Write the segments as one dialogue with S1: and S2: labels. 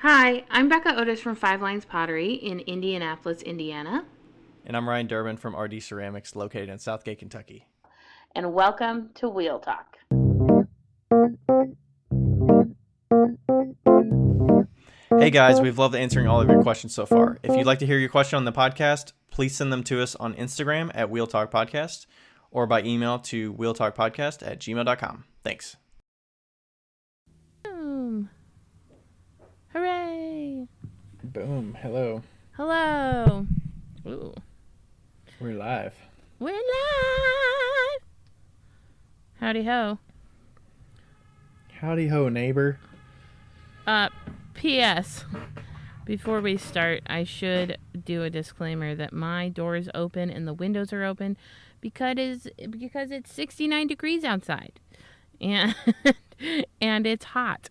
S1: Hi, I'm Becca Otis from Five Lines Pottery in Indianapolis, Indiana.
S2: And I'm Ryan Durbin from RD Ceramics, located in Southgate, Kentucky.
S1: And welcome to Wheel Talk.
S2: Hey guys, we've loved answering all of your questions so far. If you'd like to hear your question on the podcast, please send them to us on Instagram at Wheel Talk Podcast or by email to wheeltalkpodcast@gmail.com. Thanks.
S3: Boom. Hooray.
S2: Boom. Hello.
S3: Hello. Ooh.
S2: We're live.
S3: We're live. Howdy ho.
S2: Howdy ho, neighbor.
S3: P.S. Before we start, I should do a disclaimer that my door is open and the windows are open because it's 69 degrees outside. And and it's hot.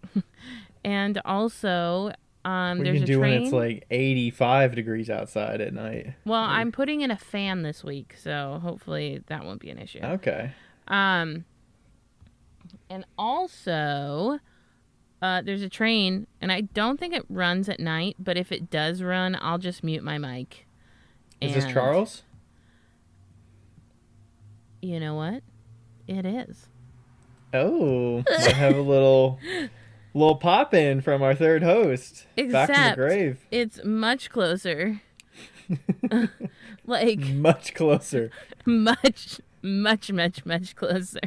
S3: And also
S2: What do
S3: there's
S2: you
S3: a
S2: do
S3: train.
S2: when it's like 85 degrees outside at night?
S3: Well, I'm putting in a fan this week, so hopefully that won't be an issue.
S2: Okay.
S3: And also, there's a train, and I don't think it runs at night, but if it does run, I'll just mute my mic.
S2: Is this Charles?
S3: You know what? It is.
S2: Oh, might have a little pop in from our third host. Back from the
S3: Except
S2: grave.
S3: it's much closer. Like,
S2: Much closer.
S3: much closer.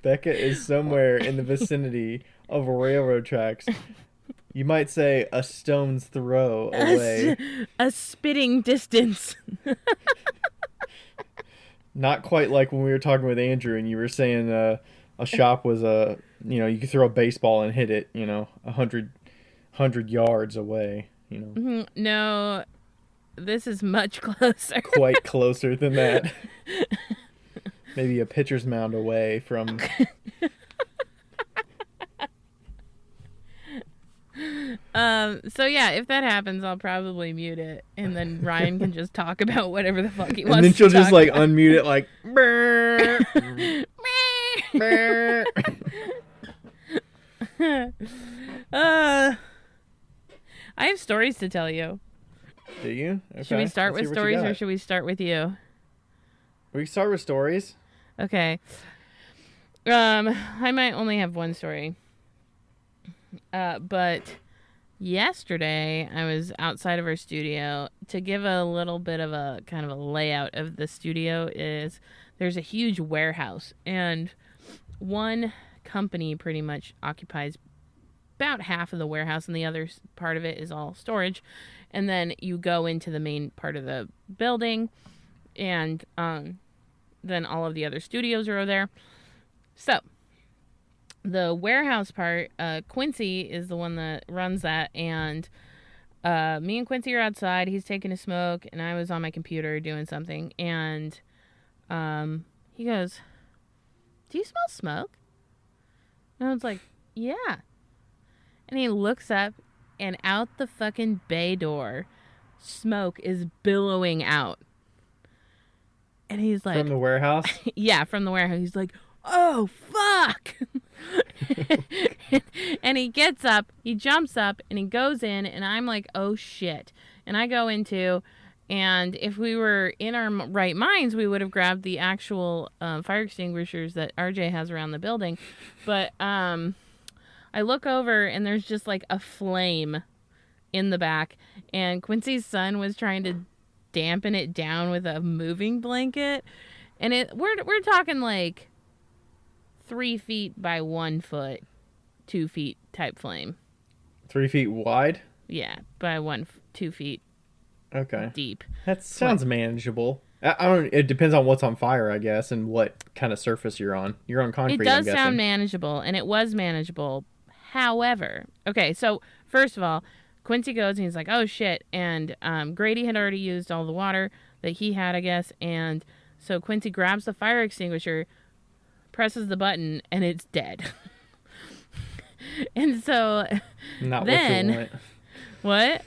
S2: Becca is somewhere in the vicinity of railroad tracks. You might say a stone's throw away.
S3: A spitting distance.
S2: Not quite like when we were talking with Andrew and you were saying a shop was you could throw a baseball and hit it, 100 yards away,
S3: No, this is much closer.
S2: Quite closer than that. Maybe a pitcher's mound away from...
S3: So yeah, if that happens, I'll probably mute it, and then Ryan can just talk about whatever the fuck he wants.
S2: And then she'll
S3: to
S2: just
S3: talk about.
S2: unmute it like... Brr, brr.
S3: I have stories to tell you.
S2: Do you? Okay.
S3: Should we start
S2: Let's
S3: with
S2: hear what you
S3: stories, or
S2: got.
S3: should we start with you?
S2: We can start with stories.
S3: Okay. I might only have one story. But yesterday I was outside of our studio. To give a little bit of a kind of a layout of the studio is there's a huge warehouse, and one company pretty much occupies about half of the warehouse, and the other part of it is all storage. And then you go into the main part of the building, and then all of the other studios are there. So the warehouse part, Quincy is the one that runs that, and me and Quincy are outside. He's taking a smoke, and I was on my computer doing something, and he goes, "Do you smell smoke?" And I was like, "Yeah." And he looks up, and out the fucking bay door, smoke is billowing out. And he's like...
S2: From the warehouse?
S3: Yeah, from the warehouse. He's like, "Oh, fuck!" And he gets up, he jumps up, and he goes in, and I'm like, "Oh, shit." And I go into, and if we were in our right minds, we would have grabbed the actual fire extinguishers that RJ has around the building. But I look over, and there's just like a flame in the back, and Quincy's son was trying to dampen it down with a moving blanket, and we're talking like 3 feet by 1 foot, 2 feet type flame.
S2: 3 feet wide?
S3: Yeah, by 2 feet
S2: Okay.
S3: deep.
S2: That sounds manageable. I don't. It depends on what's on fire, I guess, and what kind of surface you're on. You're on concrete.
S3: It does
S2: I'm guessing.
S3: sound manageable, and it was manageable. However, okay, so first of all, Quincy goes and he's like, "Oh shit!" And Grady had already used all the water that he had, I guess, and so Quincy grabs the fire extinguisher, presses the button, and it's dead. And so
S2: Not
S3: then,
S2: what you want.
S3: what?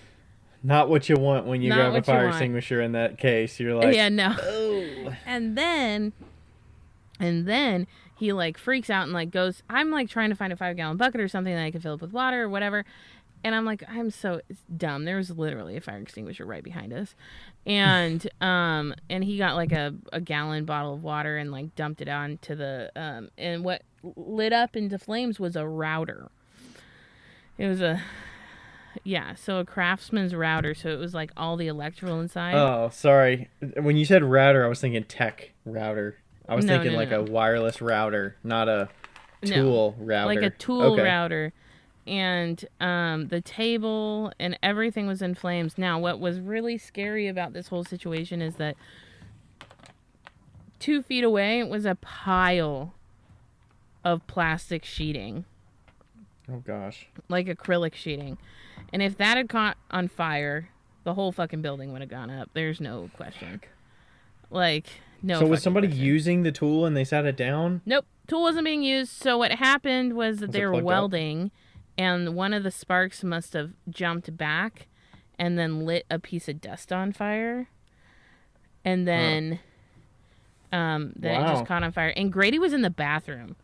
S2: Not what you want when you
S3: Not
S2: grab a
S3: what you
S2: fire
S3: want.
S2: extinguisher in that case. You're like,
S3: Yeah, no.
S2: oh.
S3: And then he like freaks out and like goes, I'm like trying to find a 5-gallon bucket or something that I can fill up with water or whatever. And I'm like, I'm so dumb. There was literally a fire extinguisher right behind us. And he got like a gallon bottle of water and like dumped it onto the and what lit up into flames was a router. It was a so a Craftsman's router, so it was like all the electrical inside.
S2: Oh, sorry. When you said router, I was thinking tech router. I was thinking like a wireless router, not a tool router.
S3: Like a tool router. And the table and everything was in flames. Now, what was really scary about this whole situation is that 2 feet away was a pile of plastic sheeting.
S2: Oh, gosh.
S3: Like acrylic sheeting. And if that had caught on fire, the whole fucking building would have gone up. There's no question. Like, no
S2: So was somebody
S3: question.
S2: using the tool and they sat it down?
S3: Nope. Tool wasn't being used. So what happened was that they were welding, and one of the sparks must have jumped back and then lit a piece of dust on fire. And then it just caught on fire. And Grady was in the bathroom.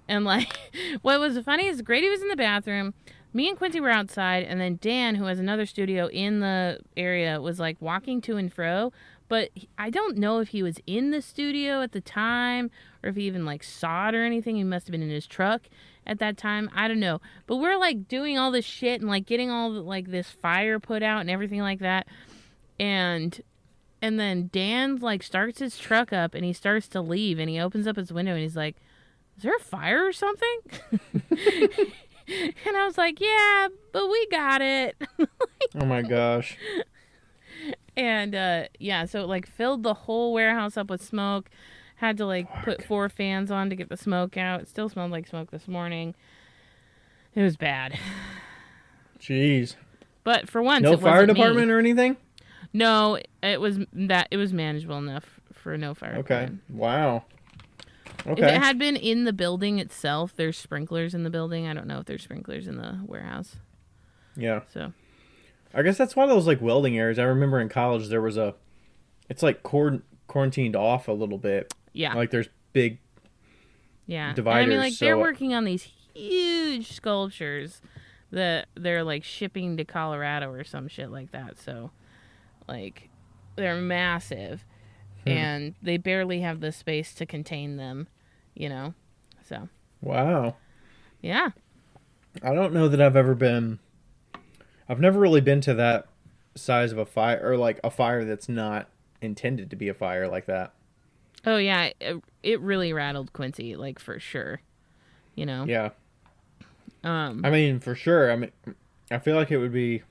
S3: And like, what was funny is Grady was in the bathroom. Me and Quincy were outside, and then Dan, who has another studio in the area, was like walking to and fro. But I don't know if he was in the studio at the time or if he even like saw it or anything. He must have been in his truck at that time. I don't know. But we're like doing all this shit and like getting all like this fire put out and everything like that. And then Dan like starts his truck up and he starts to leave, and he opens up his window and he's like, "Is there a fire or something?" And I was like, "Yeah, but we got it."
S2: Oh my gosh.
S3: And so it like filled the whole warehouse up with smoke. Had to like put 4 fans on to get the smoke out. It still smelled like smoke this morning. It was bad.
S2: Jeez.
S3: But for once,
S2: no
S3: it
S2: fire
S3: wasn't
S2: department
S3: me.
S2: or anything?
S3: No, it was manageable enough for no fire department.
S2: Wow. Okay.
S3: If it had been in the building itself, there's sprinklers in the building. I don't know if there's sprinklers in the warehouse.
S2: Yeah.
S3: So
S2: I guess that's one of those like welding areas. I remember in college there was it's like quarantined off a little bit.
S3: yeah.
S2: Like there's big
S3: Yeah.
S2: dividers.
S3: And I mean, like,
S2: so
S3: they're working on these huge sculptures that they're, like, shipping to Colorado or some shit like that. So, like, they're massive. And they barely have the space to contain them, you know? So.
S2: Wow.
S3: Yeah.
S2: I don't know that I've never really been to that size of a fire, or like a fire that's not intended to be a fire like that.
S3: Oh, yeah. It really rattled Quincy, like, for sure. You know?
S2: Yeah. I mean, for sure. I mean, I feel like it would be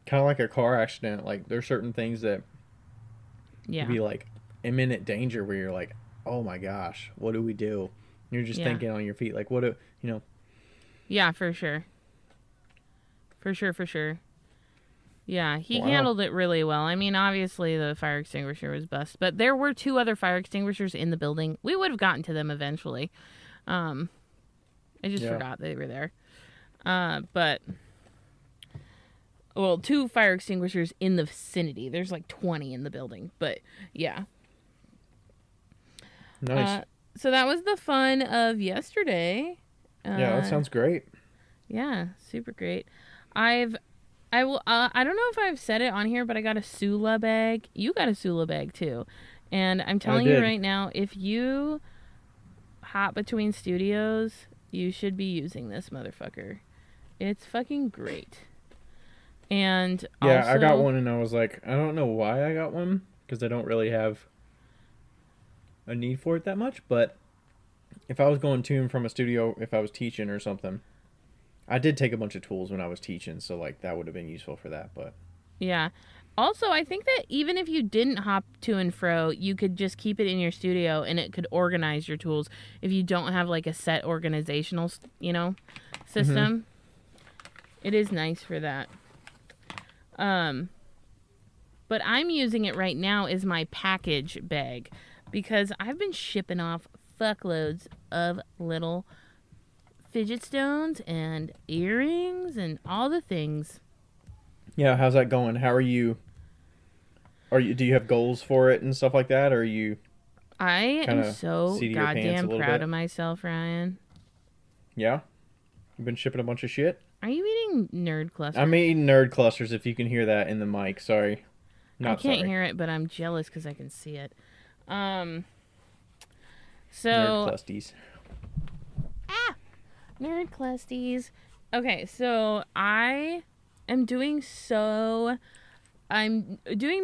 S2: kind of like a car accident. Like, there's certain things that would be like imminent danger where you're like, oh my gosh, what do we do? You're just thinking on your feet, like, what do, you know?
S3: Yeah, for sure. For sure. Yeah, he handled it really well. I mean, obviously the fire extinguisher was bust, but there were 2 other fire extinguishers in the building. We would have gotten to them eventually. I just forgot they were there. But 2 fire extinguishers in the vicinity. There's like 20 in the building, but yeah.
S2: Nice.
S3: So that was the fun of yesterday.
S2: Yeah, that sounds great.
S3: Yeah, super great. I don't know if I've said it on here, but I got a Sula bag. You got a Sula bag too. And I'm telling you right now, if you hop between studios, you should be using this motherfucker. It's fucking great. And
S2: yeah,
S3: also,
S2: I got one and I was like, I don't know why I got one, because I don't really have a need for it that much, but if I was going to and from a studio, if I was teaching or something, I did take a bunch of tools when I was teaching, so like that would have been useful for that. But
S3: yeah. Also, I think that even if you didn't hop to and fro, you could just keep it in your studio and it could organize your tools if you don't have like a set organizational, system. It is nice for that. But I'm using it right now as my package bag because I've been shipping off fuckloads of little fidget stones and earrings and all the things.
S2: Yeah, how's that going? How are you? Do you have goals for it and stuff like that, or are you?
S3: I am so
S2: seat of your pants
S3: goddamn
S2: a little
S3: proud
S2: bit?
S3: of myself, Ryan.
S2: Yeah, you've been shipping a bunch of shit.
S3: Are you eating nerd clusters?
S2: I'm eating nerd clusters. If you can hear that in the mic, sorry.
S3: I can't hear it, but I'm jealous because I can see it.
S2: Nerd
S3: So
S2: clusties.
S3: nerd clusties. Okay, so I'm doing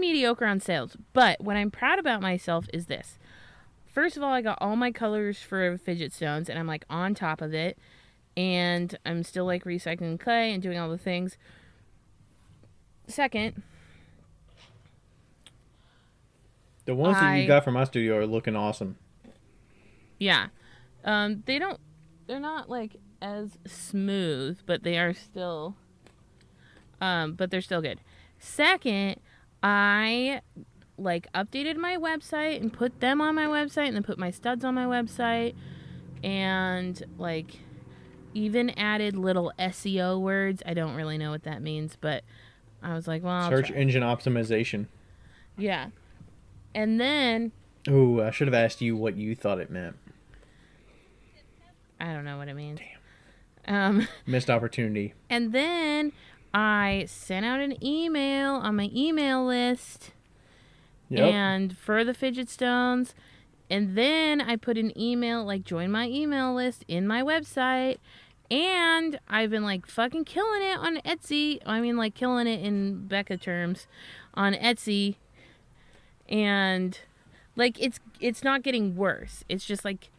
S3: mediocre on sales, but what I'm proud about myself is this. First of all, I got all my colors for fidget stones, and I'm like on top of it, and I'm still like recycling clay and doing all the things. Second,
S2: the ones that you got from my studio are looking awesome.
S3: Yeah. They're not like as smooth, but they are still, but they're still good. Second, I like updated my website and put them on my website and then put my studs on my website and like even added little SEO words. I don't really know what that means, but I was like, well,
S2: Search engine optimization.
S3: Yeah. And then...
S2: Ooh, I should have asked you what you thought it meant.
S3: I don't know what it means.
S2: Damn. Missed opportunity.
S3: And then I sent out an email on my email list. Yep. And for the fidget stones. And then I put an email, like join my email list in my website. And I've been like fucking killing it on Etsy. I mean like killing it in Becca terms on Etsy. And like it's not getting worse. It's just like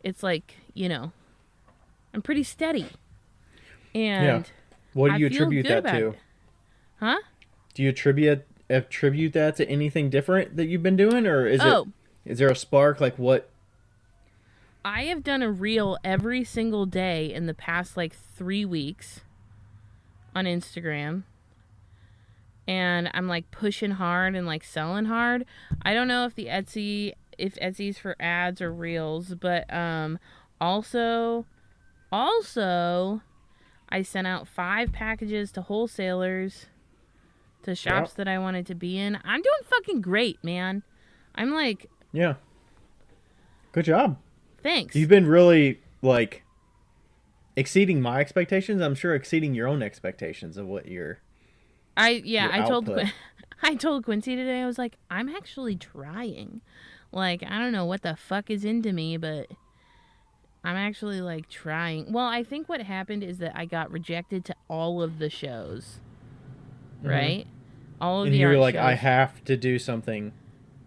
S3: it's like, you know, I'm pretty steady. And
S2: yeah. What do you attribute that to?
S3: It. Huh?
S2: Do you attribute that to anything different that you've been doing, or is there a spark? Like what?
S3: I have done a reel every single day in the past like 3 weeks on Instagram. And I'm like pushing hard and like selling hard. I don't know if Etsy's for ads or reels, but also I sent out 5 packages to wholesalers, to shops that I wanted to be in. I'm doing fucking great, man. I'm like,
S2: yeah. Good job.
S3: Thanks.
S2: You've been really like exceeding my expectations. I'm sure exceeding your own expectations of what you're.
S3: I told Quincy today, I was like, I'm actually trying. Like, I don't know what the fuck is into me, but I'm actually like trying. Well, I think what happened is that I got rejected to all of the shows. Right? All of
S2: and
S3: the
S2: you were
S3: art
S2: like,
S3: shows.
S2: I have to do something.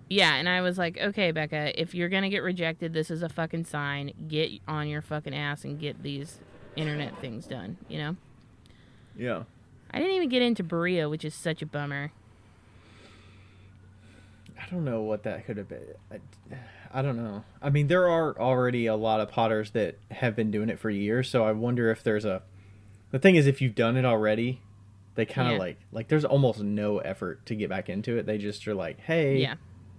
S3: Yeah, and I was like, okay, Becca, if you're gonna get rejected, this is a fucking sign. Get on your fucking ass and get these internet things done, you know?
S2: Yeah.
S3: I didn't even get into Berea, which is such a bummer.
S2: I don't know what that could have been. I don't know. I mean, there are already a lot of potters that have been doing it for years, so I wonder if there's a... The thing is, if you've done it already, they kind of like there's almost no effort to get back into it. They just are like, hey,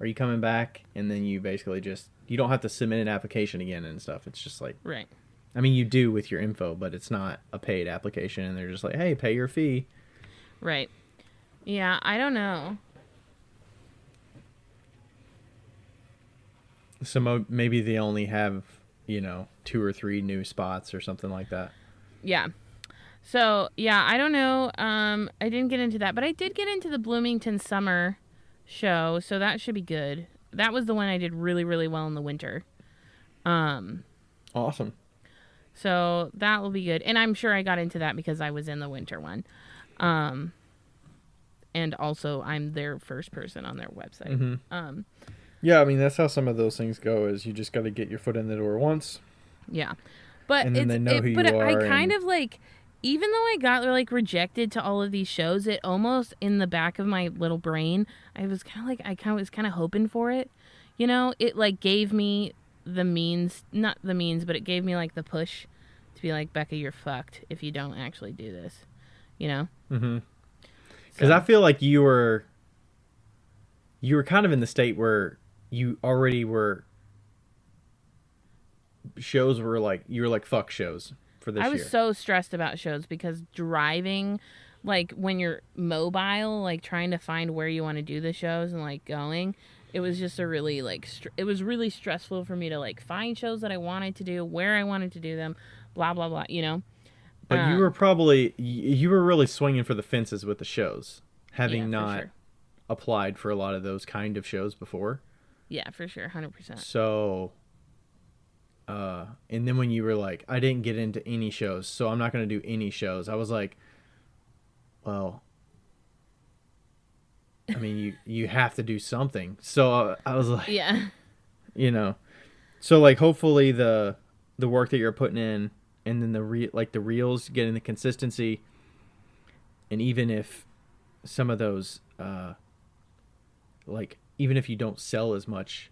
S2: are you coming back? And then you basically just... You don't have to submit an application again and stuff. It's just like...
S3: Right.
S2: I mean, you do with your info, but it's not a paid application, and they're just like, hey, pay your fee.
S3: Right. Yeah, I don't know.
S2: So maybe they only have, 2 or 3 new spots or something like that.
S3: Yeah. So, yeah, I don't know. I didn't get into that, but I did get into the Bloomington Summer show, so that should be good. That was the one I did really, really well in the winter.
S2: Awesome.
S3: So that will be good. And I'm sure I got into that because I was in the winter one. And also I'm their first person on their website.
S2: Mm-hmm. Yeah, I mean, that's how some of those things go, is you just got to get your foot in the door once.
S3: Yeah. But
S2: and then they know who you are.
S3: I kind of like, even though I got like rejected to all of these shows, it almost in the back of my little brain, I was kind of like, was kind of hoping for it. You know, it like gave me the means, not the means, but it gave me like the push to be like, Becca, you're fucked if you don't actually do this, you know?
S2: Mm-hmm. Because I feel like you were kind of in the state where you already were, shows were like, you were like, fuck shows for this year.
S3: I was so stressed about shows because driving, like when you're mobile, like trying to find where you want to do the shows and like going, it was just a really like, it was really stressful for me to like find shows that I wanted to do, where I wanted to do them, blah, blah, blah, you know?
S2: But you were you were really swinging for the fences with the shows, having
S3: Yeah, for
S2: not
S3: sure.
S2: applied for a lot of those kind of shows before.
S3: Yeah, for sure, 100%.
S2: So, and then when you were like, I didn't get into any shows, so I'm not going to do any shows. I was like, well, I mean, you have to do something. So I was like,
S3: Yeah.
S2: you know, so like hopefully the work that you're putting in, and then the reels getting the consistency, and even if some of those like even if you don't sell as much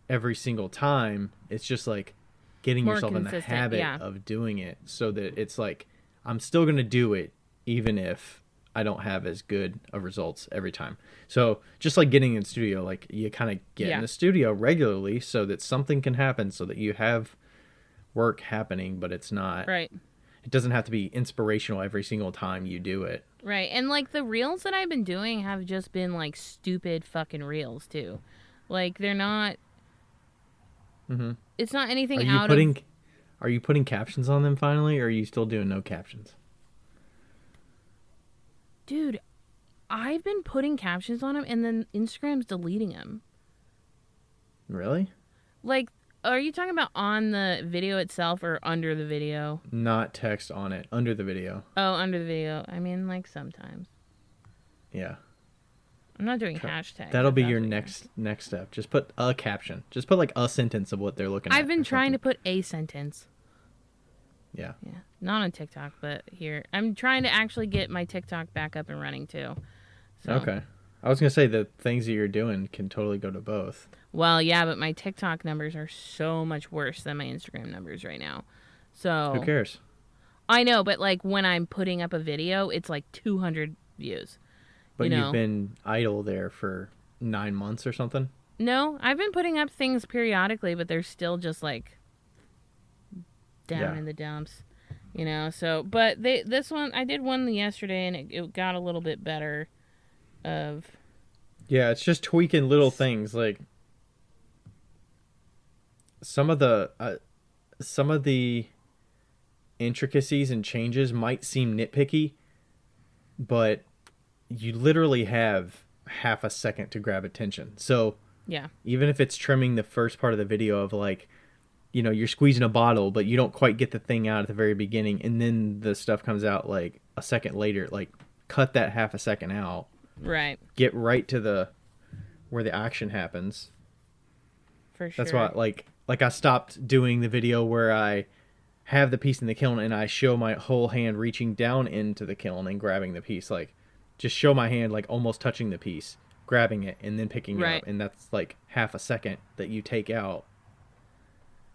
S2: every single time, it's just like getting
S3: More
S2: yourself in the
S3: consistent,
S2: habit
S3: yeah.
S2: of doing it, so that it's like I'm still going to do it even if I don't have as good of results every time. So just like getting in the studio, like you kind of get in the studio regularly so that something can happen, so that you have work happening, but it's not
S3: Right.
S2: it doesn't have to be inspirational every single time you do it.
S3: Right. And like the reels that I've been doing have just been like stupid fucking reels too. Like they're not it's not anything
S2: Are you putting captions on them finally, or are you still doing no captions?
S3: Dude, I've been putting captions on them and then Instagram's deleting them.
S2: Really?
S3: Like, are you talking about on the video itself or under the video?
S2: Not text on it, under the video.
S3: Oh, under the video. I mean, like sometimes.
S2: Yeah.
S3: I'm not doing hashtags.
S2: That'll
S3: if
S2: be
S3: that's
S2: your
S3: what
S2: next step. Just put a caption. Just put like a sentence of what they're looking at.
S3: I've been trying to put a sentence.
S2: Yeah.
S3: Yeah. Not on TikTok, but here. I'm trying to actually get my TikTok back up and running too. So.
S2: Okay. I was going to say the things that you're doing can totally go to both.
S3: Well, yeah, but my TikTok numbers are so much worse than my Instagram numbers right now. So
S2: Who cares?
S3: I know, but like when I'm putting up a video, it's like 200 views.
S2: But
S3: you know?
S2: you've been idle there for 9 months or something?
S3: No, I've been putting up things periodically, but they're still just like down in the dumps, you know. So, but this one I did one yesterday, and it got a little bit better.
S2: Yeah, it's just tweaking little things like some of the intricacies and changes might seem nitpicky, but you literally have half a second to grab attention. So
S3: yeah,
S2: even if it's trimming the first part of the video of like, you know, you're squeezing a bottle, but you don't quite get the thing out at the very beginning, and then the stuff comes out like a second later, like cut that half a second out.
S3: right.
S2: Get right to where the action happens.
S3: For sure.
S2: That's why like I stopped doing the video where I have the piece in the kiln and I show my whole hand reaching down into the kiln and grabbing the piece. Like just show my hand like almost touching the piece, grabbing it, and then picking it up. And that's like half a second that you take out.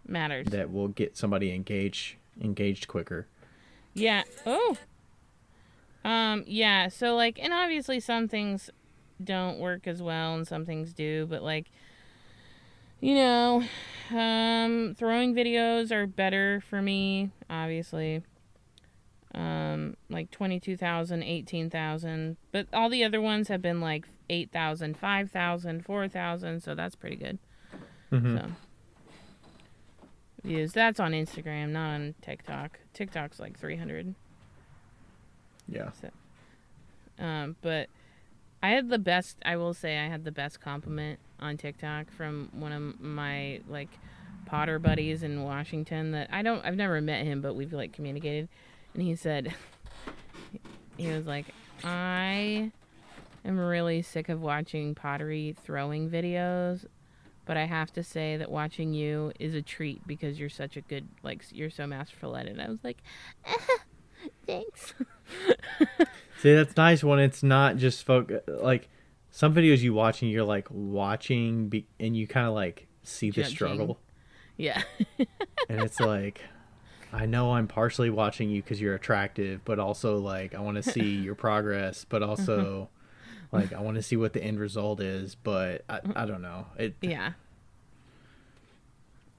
S3: Matters.
S2: That will get somebody engaged quicker.
S3: Yeah. Oh. Yeah. So like, and obviously some things don't work as well and some things do, but like, you know, throwing videos are better for me, obviously. Like 22,000, 18,000, but all the other ones have been like 8,000, 5,000, 4,000, so that's pretty good.
S2: Mm-hmm.
S3: So views. That's on Instagram, not on TikTok. TikTok's like 300.
S2: Yeah.
S3: So, but I will say I had the best compliment on TikTok from one of my like potter buddies in Washington that I've never met him, but we've like communicated, and he said, he was like, I am really sick of watching pottery throwing videos, but I have to say that watching you is a treat because you're such a good, like, you're so masterful at it. And I was like, thanks.
S2: See, that's nice when it's not just like some videos you watch and you're like watching and you kind of like see the
S3: Judging.
S2: struggle.
S3: Yeah.
S2: And it's like, I know I'm partially watching you because you're attractive, but also like I want to see your progress, but also like I want to see what the end result is, but I don't know.
S3: Yeah.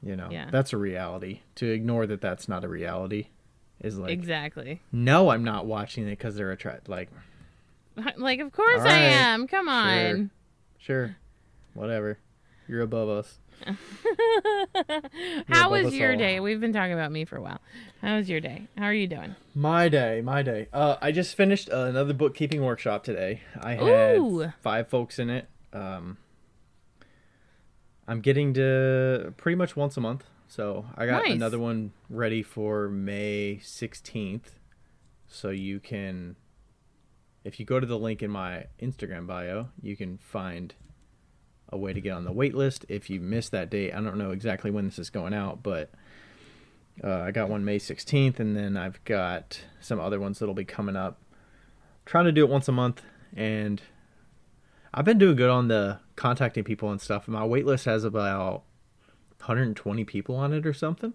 S2: You know,
S3: Yeah.
S2: that's a reality. To ignore that that's not a reality is like,
S3: Exactly.
S2: no, I'm not watching it because they're attractive.
S3: Like, of course
S2: All
S3: I
S2: right.
S3: am. Come on.
S2: Sure. Whatever. You're above us.
S3: How
S2: above
S3: was
S2: us
S3: your
S2: all.
S3: day? We've been talking about me for a while. How was your day? How are you doing?
S2: My day. I just finished another bookkeeping workshop today. I had
S3: Ooh.
S2: 5 folks in it. I'm getting to pretty much once a month. So I got
S3: Nice.
S2: another one ready for May 16th. So you can, if you go to the link in my Instagram bio, you can find a way to get on the wait list. If you miss that date, I don't know exactly when this is going out, but I got one May 16th, and then I've got some other ones that'll be coming up. Trying to do it once a month, and I've been doing good on the contacting people and stuff. My wait list has about 120 people on it or something.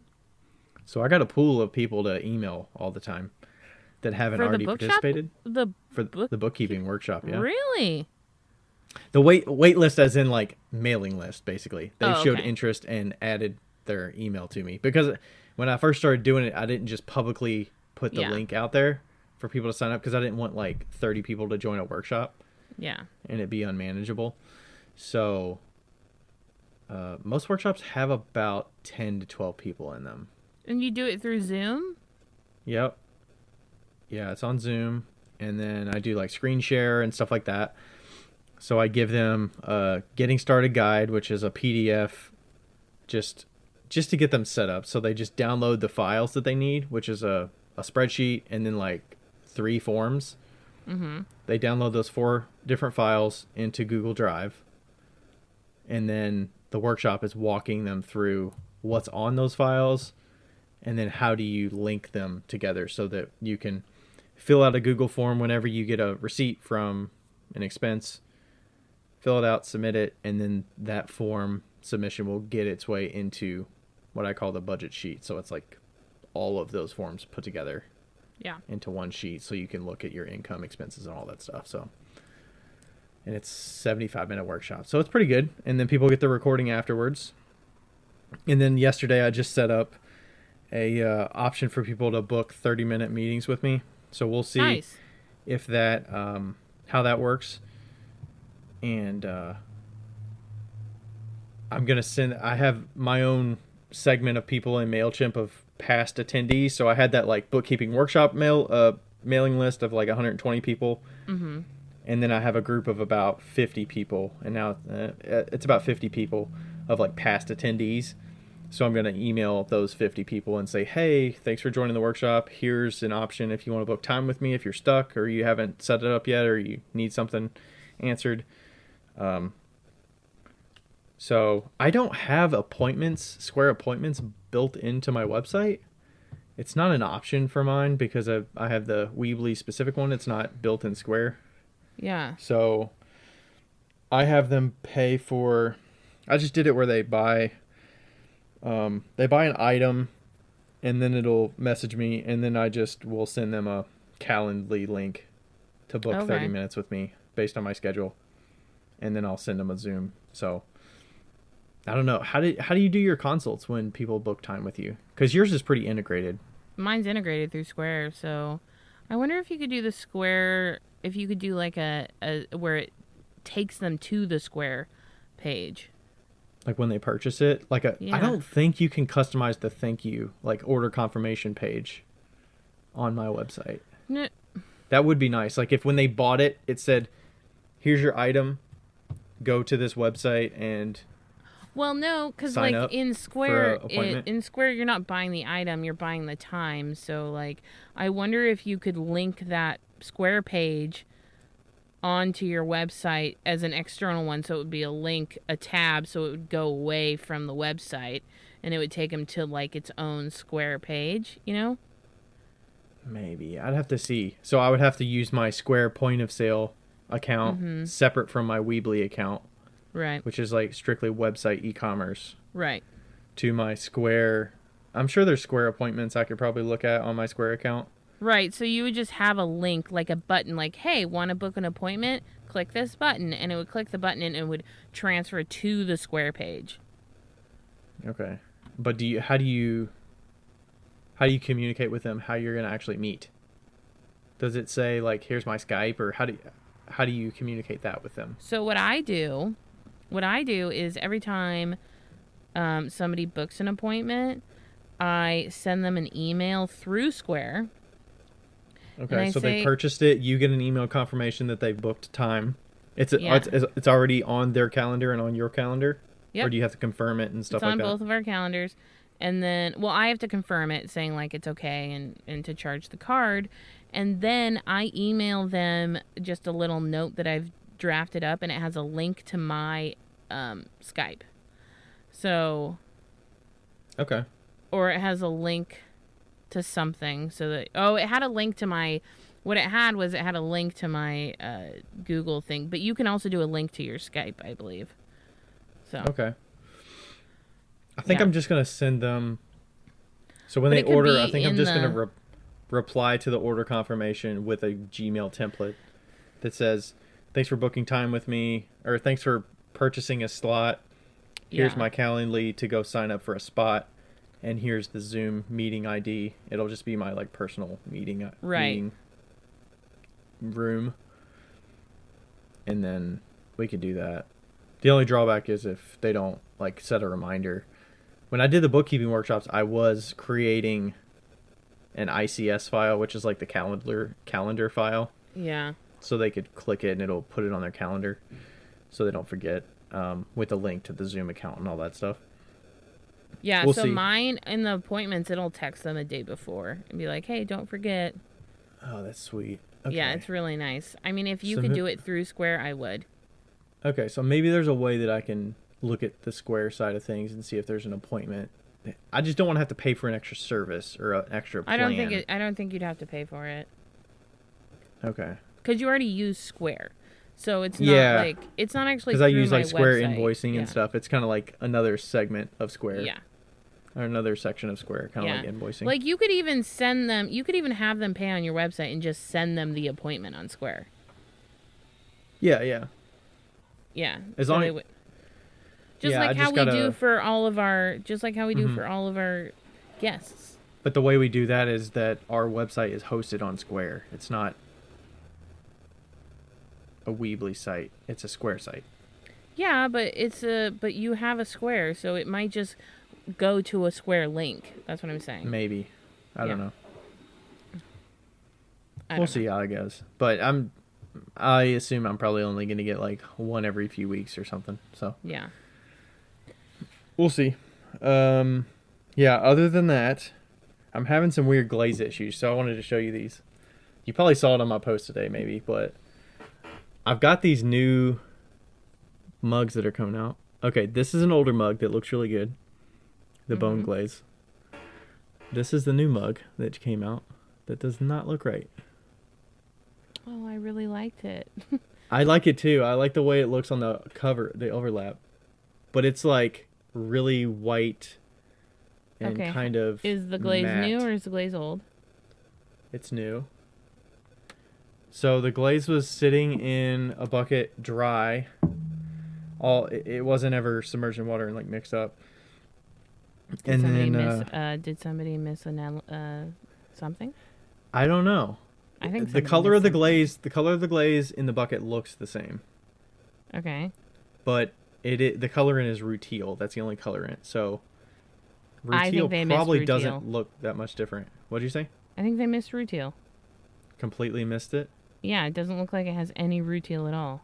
S2: So I got a pool of people to email all the time that haven't
S3: For the
S2: already
S3: bookshop?
S2: participated
S3: The
S2: for
S3: book-
S2: the bookkeeping workshop. Yeah,
S3: Really?
S2: the wait list as in like mailing list. Basically, they
S3: Oh,
S2: showed
S3: okay.
S2: interest and added their email to me, because when I first started doing it, I didn't just publicly put the
S3: Yeah.
S2: link out there for people to sign up, because I didn't want like 30 people to join a workshop
S3: Yeah.
S2: and it'd be unmanageable. So most workshops have about 10 to 12 people in them.
S3: And you do it through Zoom?
S2: Yep. Yeah, it's on Zoom, and then I do like screen share and stuff like that. So I give them a getting started guide, which is a PDF, just to get them set up. So they just download the files that they need, which is a spreadsheet and then like 3 forms.
S3: Mm-hmm.
S2: They download those 4 different files into Google Drive, and then the workshop is walking them through what's on those files, and then how do you link them together so that you can fill out a Google form whenever you get a receipt from an expense, fill it out, submit it, and then that form submission will get its way into what I call the budget sheet. So it's like all of those forms put together
S3: Yeah.
S2: into one sheet, so you can look at your income, expenses, and all that stuff. So, and it's 75-minute workshop, so it's pretty good. And then people get the recording afterwards. And then yesterday I just set up a option for people to book 30-minute meetings with me. So we'll see
S3: Nice.
S2: if that how that works. And I'm gonna send. I have my own segment of people in MailChimp of past attendees. So I had that like bookkeeping workshop mailing list of like 120 people.
S3: Mm-hmm.
S2: And then I have a group of about 50 people, and now it's about 50 people of like past attendees. So I'm going to email those 50 people and say, hey, thanks for joining the workshop. Here's an option if you want to book time with me, if you're stuck or you haven't set it up yet or you need something answered. So I don't have Square appointments built into my website. It's not an option for mine because I have the Weebly specific one. It's not built in Square.
S3: Yeah.
S2: So I have them pay for, I just did it where they buy an item and then it'll message me, and then I just will send them a Calendly link to book
S3: Okay.
S2: 30 minutes with me based on my schedule. And then I'll send them a Zoom. So I don't know. How do you do your consults when people book time with you? Because yours is pretty integrated.
S3: Mine's integrated through Square, so I wonder if you could do the Square, if you could do like a where it takes them to the Square page.
S2: Like when they purchase it, I
S3: Yeah.
S2: don't think you can customize the thank you, like order confirmation page on my website.
S3: No,
S2: That would be nice. Like if when they bought it, it said, here's your item, go to this website and
S3: well, no, because
S2: Sign
S3: like
S2: up
S3: in
S2: for
S3: Square,
S2: a appointment?
S3: in Square, you're not buying the item, you're buying the time. So like, I wonder if you could link that Square page onto your website as an external one, so it would be a link, a tab, so it would go away from the website, and it would take them to like its own Square page. You know?
S2: maybe I'd have to see. So I would have to use my Square point of sale account separate from my Weebly account,
S3: Right.
S2: which is like strictly website e-commerce,
S3: Right.
S2: to my Square. I'm sure there's Square appointments I could probably look at on my Square account.
S3: Right, so you would just have a link, like a button, like, hey, want to book an appointment? Click this button, and it would click the button, and it would transfer to the Square page.
S2: Okay. But how do you communicate with them how you're going to actually meet? Does it say like, here's my Skype, or how do you communicate that with them?
S3: So what I do is every time somebody books an appointment, I send them an email through Square.
S2: Okay, so they purchased it. You get an email confirmation that they've booked time. It's already on their calendar and on your calendar?
S3: Yep.
S2: Or do you have to confirm it and stuff like that?
S3: It's on both of our calendars. And then, well, I have to confirm it, saying, like, it's okay and to charge the card. And then I email them just a little note that I've drafted up, and it has a link to my Skype. So...
S2: Okay.
S3: Or it has a link to something so that... Oh, it had a link to my... What it had a link to my Google thing. But you can also do a link to your Skype, I believe. So...
S2: Okay. I think I'm just going to send them... So when they order, I think I'm just going to reply to the order confirmation with a Gmail template that says, thanks for booking time with me, or thanks for purchasing a slot. Here's my Calendly to go sign up for a spot, and here's the Zoom meeting ID. It'll just be my like personal meeting room, and then we could do that. The only drawback is if they don't like set a reminder. When I did the bookkeeping workshops, I was creating an ICS file, which is like the calendar file.
S3: Yeah.
S2: So they could click it and it'll put it on their calendar so they don't forget, with a link to the Zoom account and all that stuff.
S3: Yeah, we'll see. Mine, in the appointments, it'll text them a day before and be like, hey, don't forget.
S2: Oh, that's sweet. Okay.
S3: Yeah, it's really nice. I mean, if you could do it through Square, I would. Okay,
S2: so maybe there's a way that I can look at the Square side of things and see if there's an appointment. I just don't want to have to pay for an extra service or an extra plan.
S3: I don't think you'd have to pay for it.
S2: Okay.
S3: Because you already use Square. So it's not like, it's not actually
S2: because I use like Square
S3: website.
S2: Invoicing and stuff. It's kind of like another segment of Square.
S3: Yeah.
S2: Or another section of Square, kind of like invoicing.
S3: Like you could even send them, you could even have them pay on your website and just send them the appointment on Square.
S2: Yeah, yeah.
S3: Yeah.
S2: As long
S3: as... Just like how we do for all of our guests.
S2: But the way we do that is that our website is hosted on Square. It's not a Weebly site. It's a Square site.
S3: Yeah, but but you have a Square, so it might just go to a Square link. That's what I'm saying.
S2: Maybe. I don't know. We'll see how it goes. But I assume I'm probably only going to get like one every few weeks or something. So
S3: yeah.
S2: We'll see. Yeah, other than that, I'm having some weird glaze issues, so I wanted to show you these. You probably saw it on my post today, maybe, but I've got these new mugs that are coming out. Okay, this is an older mug that looks really good. The bone glaze. This is the new mug that came out that does not look right.
S3: Oh, I really liked it.
S2: I like it too. I like the way it looks on the cover, the overlap. But it's like really white and kind of
S3: Is the glaze
S2: matte.
S3: new or is the glaze old?
S2: It's new. So the glaze was sitting in a bucket dry. It wasn't ever submerged in water and like mixed up.
S3: Did somebody miss something?
S2: I don't know.
S3: I think
S2: the color of the glaze in the bucket looks the same.
S3: Okay.
S2: But the color in it is rutile. That's the only color in it. So rutile probably doesn't look that much different. What did you say?
S3: I think they missed rutile.
S2: Completely missed it?
S3: Yeah, it doesn't look like it has any rutile at all.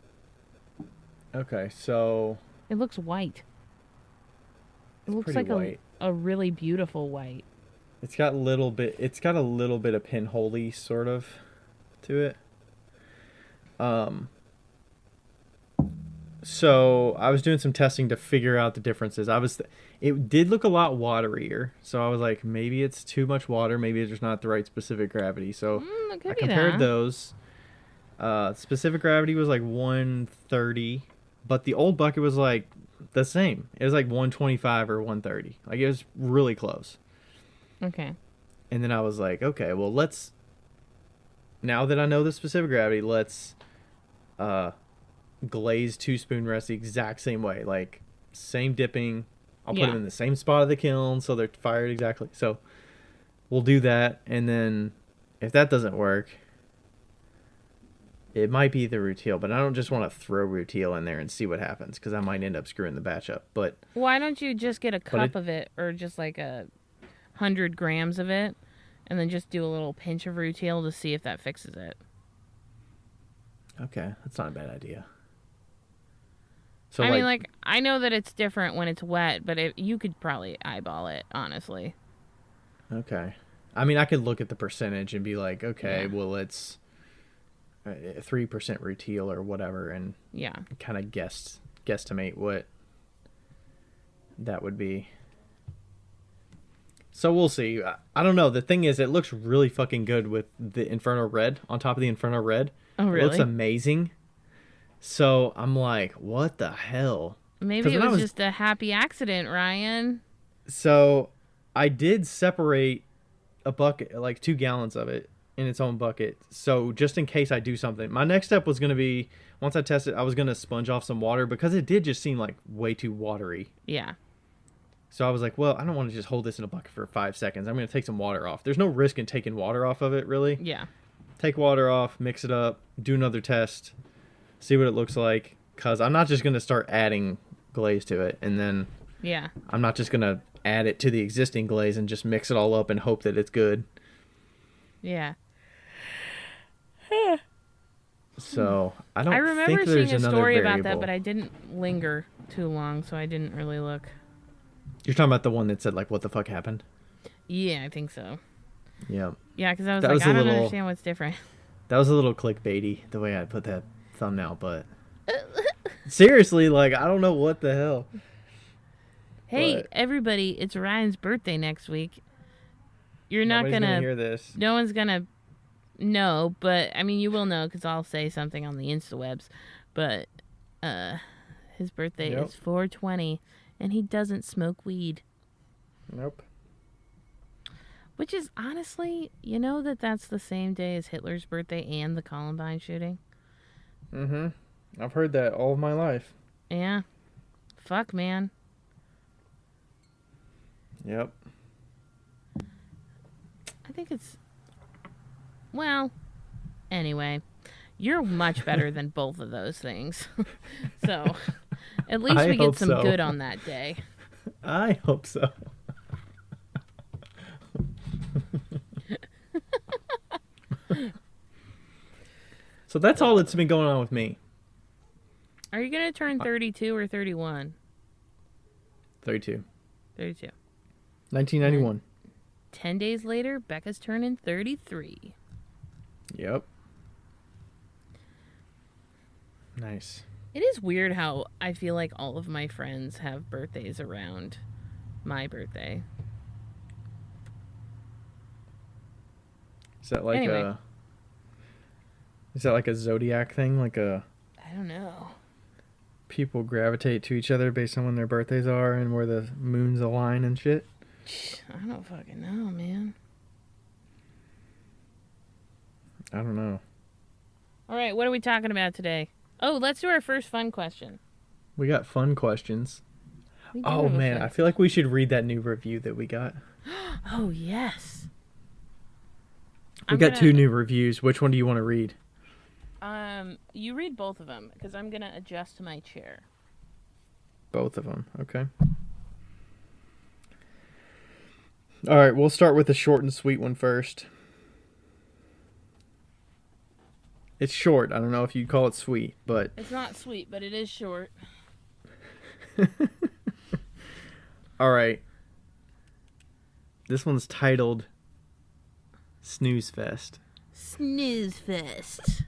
S2: Okay, so
S3: it looks white. It looks like
S2: white.
S3: A really beautiful white.
S2: It's got a little bit of pinhole-y sort of to it. So I was doing some testing to figure out the differences. It did look a lot waterier, so I was like, maybe it's too much water, maybe it's just not the right specific gravity. So I compared those. Specific gravity was like 130, but the old bucket was like the same. It was like 125 or 130. Like it was really close.
S3: Okay.
S2: And then I was like, okay, well now that I know the specific gravity, let's glaze 2 spoon rests the exact same way. Like same dipping. I'll put them in the same spot of the kiln so they're fired exactly. So we'll do that, and then if that doesn't work, It might be the Rutiel, but I don't just want to throw Rutiel in there and see what happens, because I might end up screwing the batch up. But
S3: Why don't you just get a cup of it, or just like 100 grams of it, and then just do a little pinch of Rutiel to see if that fixes it?
S2: Okay, that's not a bad idea. So
S3: I mean, like, I know that it's different when it's wet, but you could probably eyeball it, honestly.
S2: Okay. I mean, I could look at the percentage and be like, okay, well, it's 3% Rutiel or whatever, and kind of guesstimate what that would be. So we'll see. I don't know. The thing is, it looks really fucking good with the Inferno Red on top of the Inferno Red.
S3: Oh, really?
S2: It looks amazing. So I'm like, what the hell?
S3: Maybe it was just a happy accident, Ryan.
S2: So I did separate a bucket, like 2 gallons of it in its own bucket. So just in case I do something, my next step was going to be, once I tested, I was going to sponge off some water, because it did just seem like way too watery.
S3: Yeah.
S2: So I was like, well, I don't want to just hold this in a bucket for 5 seconds. I'm going to take some water off. There's no risk in taking water off of it, really.
S3: Yeah.
S2: Take water off, mix it up, do another test, see what it looks like. Because I'm not just going to start adding glaze to it. And then I'm not just going to add it to the existing glaze and just mix it all up and hope that it's good.
S3: Yeah.
S2: So I don't.
S3: I remember
S2: think there's
S3: seeing a
S2: another
S3: story
S2: variable.
S3: about that, but I didn't linger too long, so I didn't really look.
S2: You're talking about the one that said, like, what the fuck happened?
S3: Yeah, I think so.
S2: Yeah.
S3: Yeah, because I was like, I don't understand what's different.
S2: That was a little clickbaity, the way I put that thumbnail, but seriously, like, I don't know what the hell.
S3: Hey, everybody, it's Ryan's birthday next week. You're not gonna
S2: hear this.
S3: No one's gonna know, but I mean, you will know because I'll say something on the InstaWebs. But his birthday is 4/20, and he doesn't smoke weed.
S2: Nope.
S3: Which is honestly, you know that's the same day as Hitler's birthday and the Columbine shooting?
S2: Mm-hmm. I've heard that all of my life.
S3: Yeah. Fuck, man.
S2: Yep.
S3: I think it's... Well, anyway. You're much better than both of those things. So, at least we get some good on that day.
S2: I hope so. So that's all that's been going on with me.
S3: Are you going to turn 32 or 31?
S2: 32.
S3: 32.
S2: 1991.
S3: 10 days later, Becca's turning 33.
S2: Yep. Nice.
S3: It is weird how I feel like all of my friends have birthdays around my birthday.
S2: Is that like a zodiac thing? Like
S3: I don't know.
S2: People gravitate to each other based on when their birthdays are and where the moons align and shit?
S3: I don't fucking know, man.
S2: I don't know.
S3: All right, what are we talking about today? Oh, let's do our first fun question.
S2: We got fun questions. Oh, man, I feel like we should read that new review that we got.
S3: Oh, yes.
S2: We got 2 new reviews. Which one do you want to read?
S3: You read both of them, because I'm going to adjust my chair.
S2: Both of them, okay. All right, we'll start with the short and sweet one first. It's short. I don't know if you'd call it sweet, but...
S3: It's not sweet, but it is short.
S2: All right. This one's titled Snooze Fest.
S3: Snooze Fest.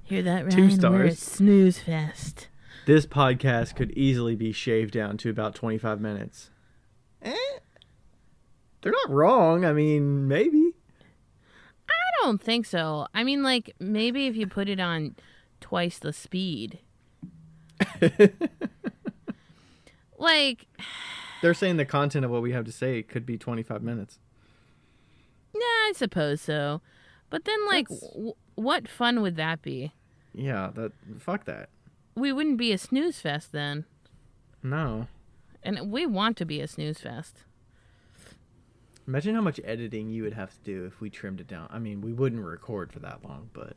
S3: Hear that, Ryan?
S2: 2 stars.
S3: We're at Snooze Fest.
S2: This podcast could easily be shaved down to about 25 minutes. They're not wrong. I mean, maybe.
S3: I don't think so. I mean, like, maybe if you put it on twice the speed. Like...
S2: They're saying the content of what we have to say could be 25 minutes.
S3: Yeah, I suppose so. But then, like, what fun would that be?
S2: Yeah, fuck that.
S3: We wouldn't be a snooze fest then.
S2: No.
S3: And we want to be a snooze fest.
S2: Imagine how much editing you would have to do if we trimmed it down. I mean, we wouldn't record for that long, but...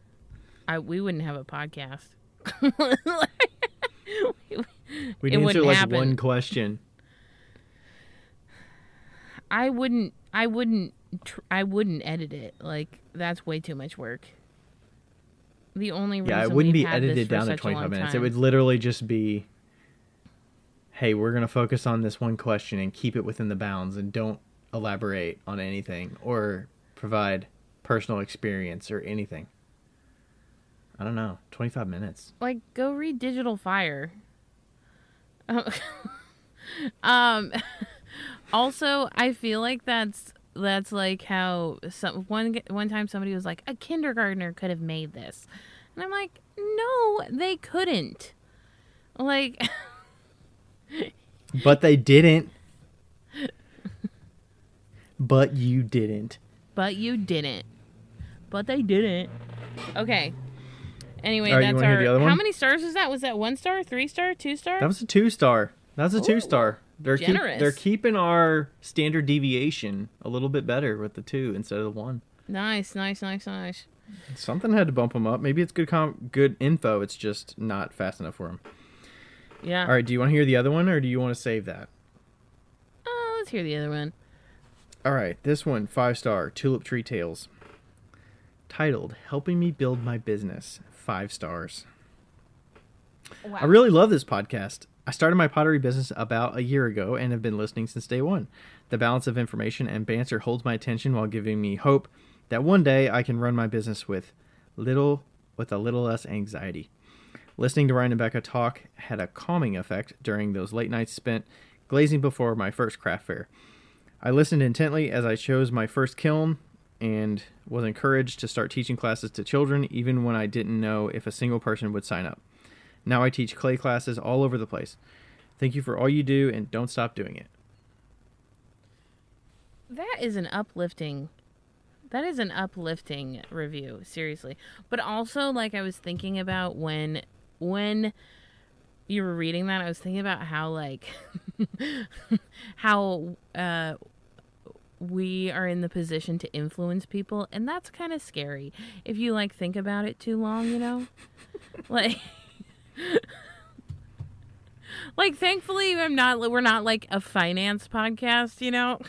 S3: we wouldn't have a podcast.
S2: We'd
S3: It
S2: answer
S3: wouldn't
S2: like
S3: happen.
S2: one question.
S3: I wouldn't edit it. Like, that's way too much work. The only reason
S2: Yeah, it wouldn't
S3: we've
S2: be
S3: had this
S2: edited
S3: for
S2: down to
S3: such a
S2: 25
S3: long
S2: minutes. It
S3: time-
S2: would literally just be, hey, we're going to focus on this one question and keep it within the bounds and don't elaborate on anything or provide personal experience or anything. I don't know. 25 minutes.
S3: Like, go read Digital Fire. Um, also, I feel like that's like how one time somebody was like, a kindergartner could have made this, and I'm like, no, they couldn't. Like,
S2: But they didn't. But you didn't.
S3: but you didn't. But they didn't. Okay. Anyway,
S2: All right, you
S3: that's
S2: wanna hear
S3: our.
S2: the other
S3: How
S2: one?
S3: many stars was that? Was that 1 star, 3 star, 2 star?
S2: That was a 2-star. That's a
S3: Ooh,
S2: 2-star.
S3: generous.
S2: They're keeping our standard deviation a little bit better with the 2 instead of the 1.
S3: Nice.
S2: Something had to bump them up. Maybe it's good info. It's just not fast enough for them.
S3: Yeah.
S2: All right. Do you want to hear the other one, or do you want to save that?
S3: Let's hear the other one.
S2: All right. This one, 5-star. Tulip Tree Tales. Titled "Helping Me Build My Business." 5 stars.
S3: Wow.
S2: I really love this podcast. I started my pottery business about a year ago and have been listening since day one. The balance of information and banter holds my attention while giving me hope that one day I can run my business with a little less anxiety. Listening to Ryan and Becca talk had a calming effect during those late nights spent glazing before my first craft fair. I listened intently as I chose my first kiln and was encouraged to start teaching classes to children even when I didn't know if a single person would sign up. Now I teach clay classes all over the place. Thank you for all you do and don't stop doing it.
S3: That is an uplifting review, seriously. But also, like, I was thinking about when you were reading that, I was thinking about how, like, how we are in the position to influence people, and that's kind of scary if you, like, think about it too long, you know? Like, like, thankfully we're not like a finance podcast, you know?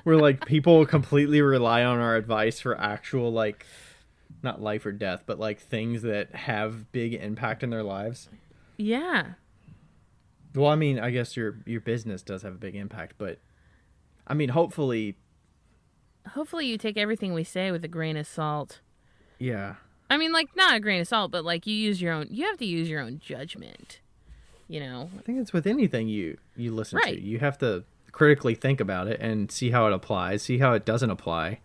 S2: Where like people completely rely on our advice for actual, like, not life or death, but like things that have big impact in their lives.
S3: Yeah.
S2: Well, I mean, I guess your business does have a big impact, but I mean, hopefully
S3: Hopefully you take everything we say with a grain of salt.
S2: yeah.
S3: I mean, like, not a grain of salt, but like you have to use your own judgment, you know?
S2: I think it's with anything you listen
S3: Right.
S2: to. You have to critically think about it and see how it applies, see how it doesn't apply,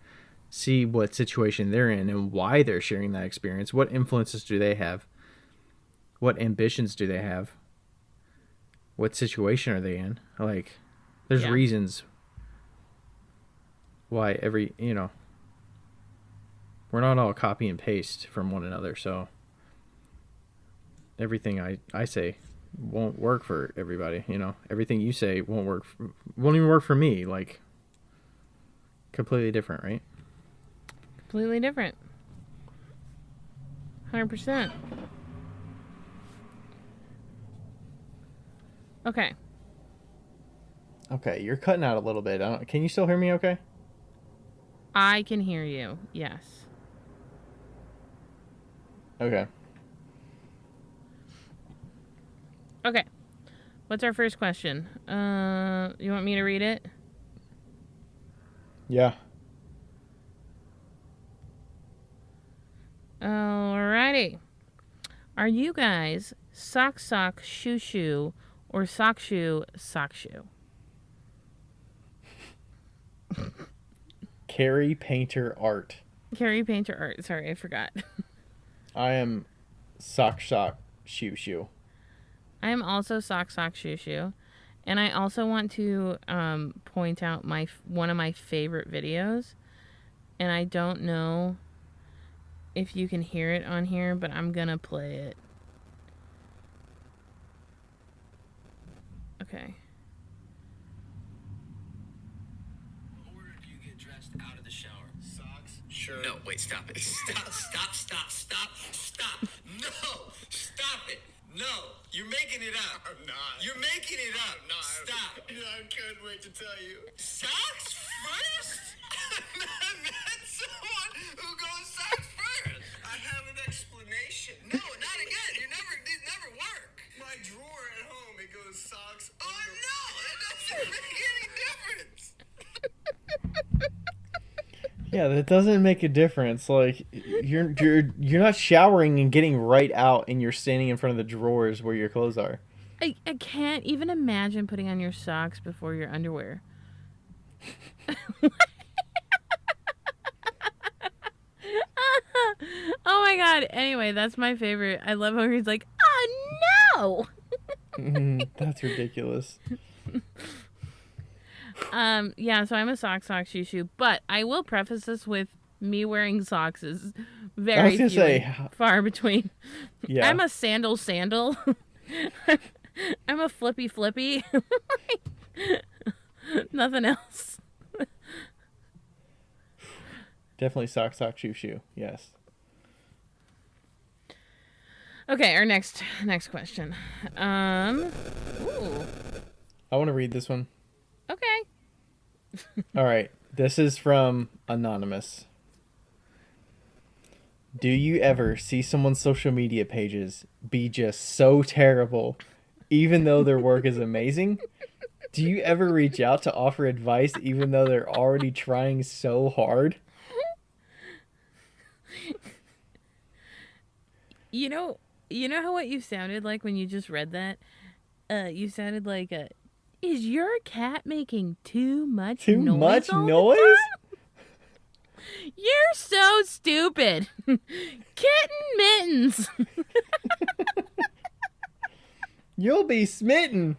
S2: see what situation they're in and why they're sharing that experience. What influences do they have? What ambitions do they have? What situation are they in? Like, there's
S3: Yeah.
S2: reasons why we're not all copy and paste from one another, so everything I say won't work for everybody, you know. Everything you say won't even work for me, like completely different, right?
S3: Completely different. 100%. Okay.
S2: Okay, you're cutting out a little bit. Can you still hear me okay?
S3: I can hear you. Yes.
S2: Okay.
S3: Okay. What's our first question? You want me to read it?
S2: Yeah.
S3: Alrighty. Are you guys sock shoe or sock shoe?
S2: Carrie Painter Art.
S3: Carrie Painter Art. Sorry, I forgot.
S2: I am sock shoe.
S3: I am also sock shoe. And I also want to point out one of my favorite videos. And I don't know if you can hear it on here, but I'm going to play it. Okay.
S4: Order if you get dressed out of the shower. Socks, shirt. No, wait, stop it. Stop tell you. Socks first? I met someone who goes socks first. I have an explanation. No, not again. These never work. My drawer at home, it goes socks. Oh no, that doesn't make any difference.
S2: Yeah, that doesn't make a difference. Like you're not showering and getting right out, and you're standing in front of the drawers where your clothes are.
S3: I can't even imagine putting on your socks before your underwear. Oh my god. Anyway, that's my favorite. I love how he's like, oh no.
S2: That's ridiculous.
S3: Yeah, so I'm a shoe, but I will preface this with me wearing socks is very few and far between.
S2: Yeah.
S3: I'm a sandal. I'm a flippy. Nothing else.
S2: Definitely sock, shoe. Yes.
S3: Okay, our next question. Ooh.
S2: I want to read this one.
S3: Okay.
S2: All right. This is from Anonymous. Do you ever see someone's social media pages be just so terrible, even though their work is amazing? Do you ever reach out to offer advice even though they're already trying so hard?
S3: You know how what you sounded like when you just read that? You sounded like is your cat making too much noise?
S2: Too much
S3: all
S2: noise?
S3: the time? You're so stupid. Kitten mittens.
S2: You'll be smitten.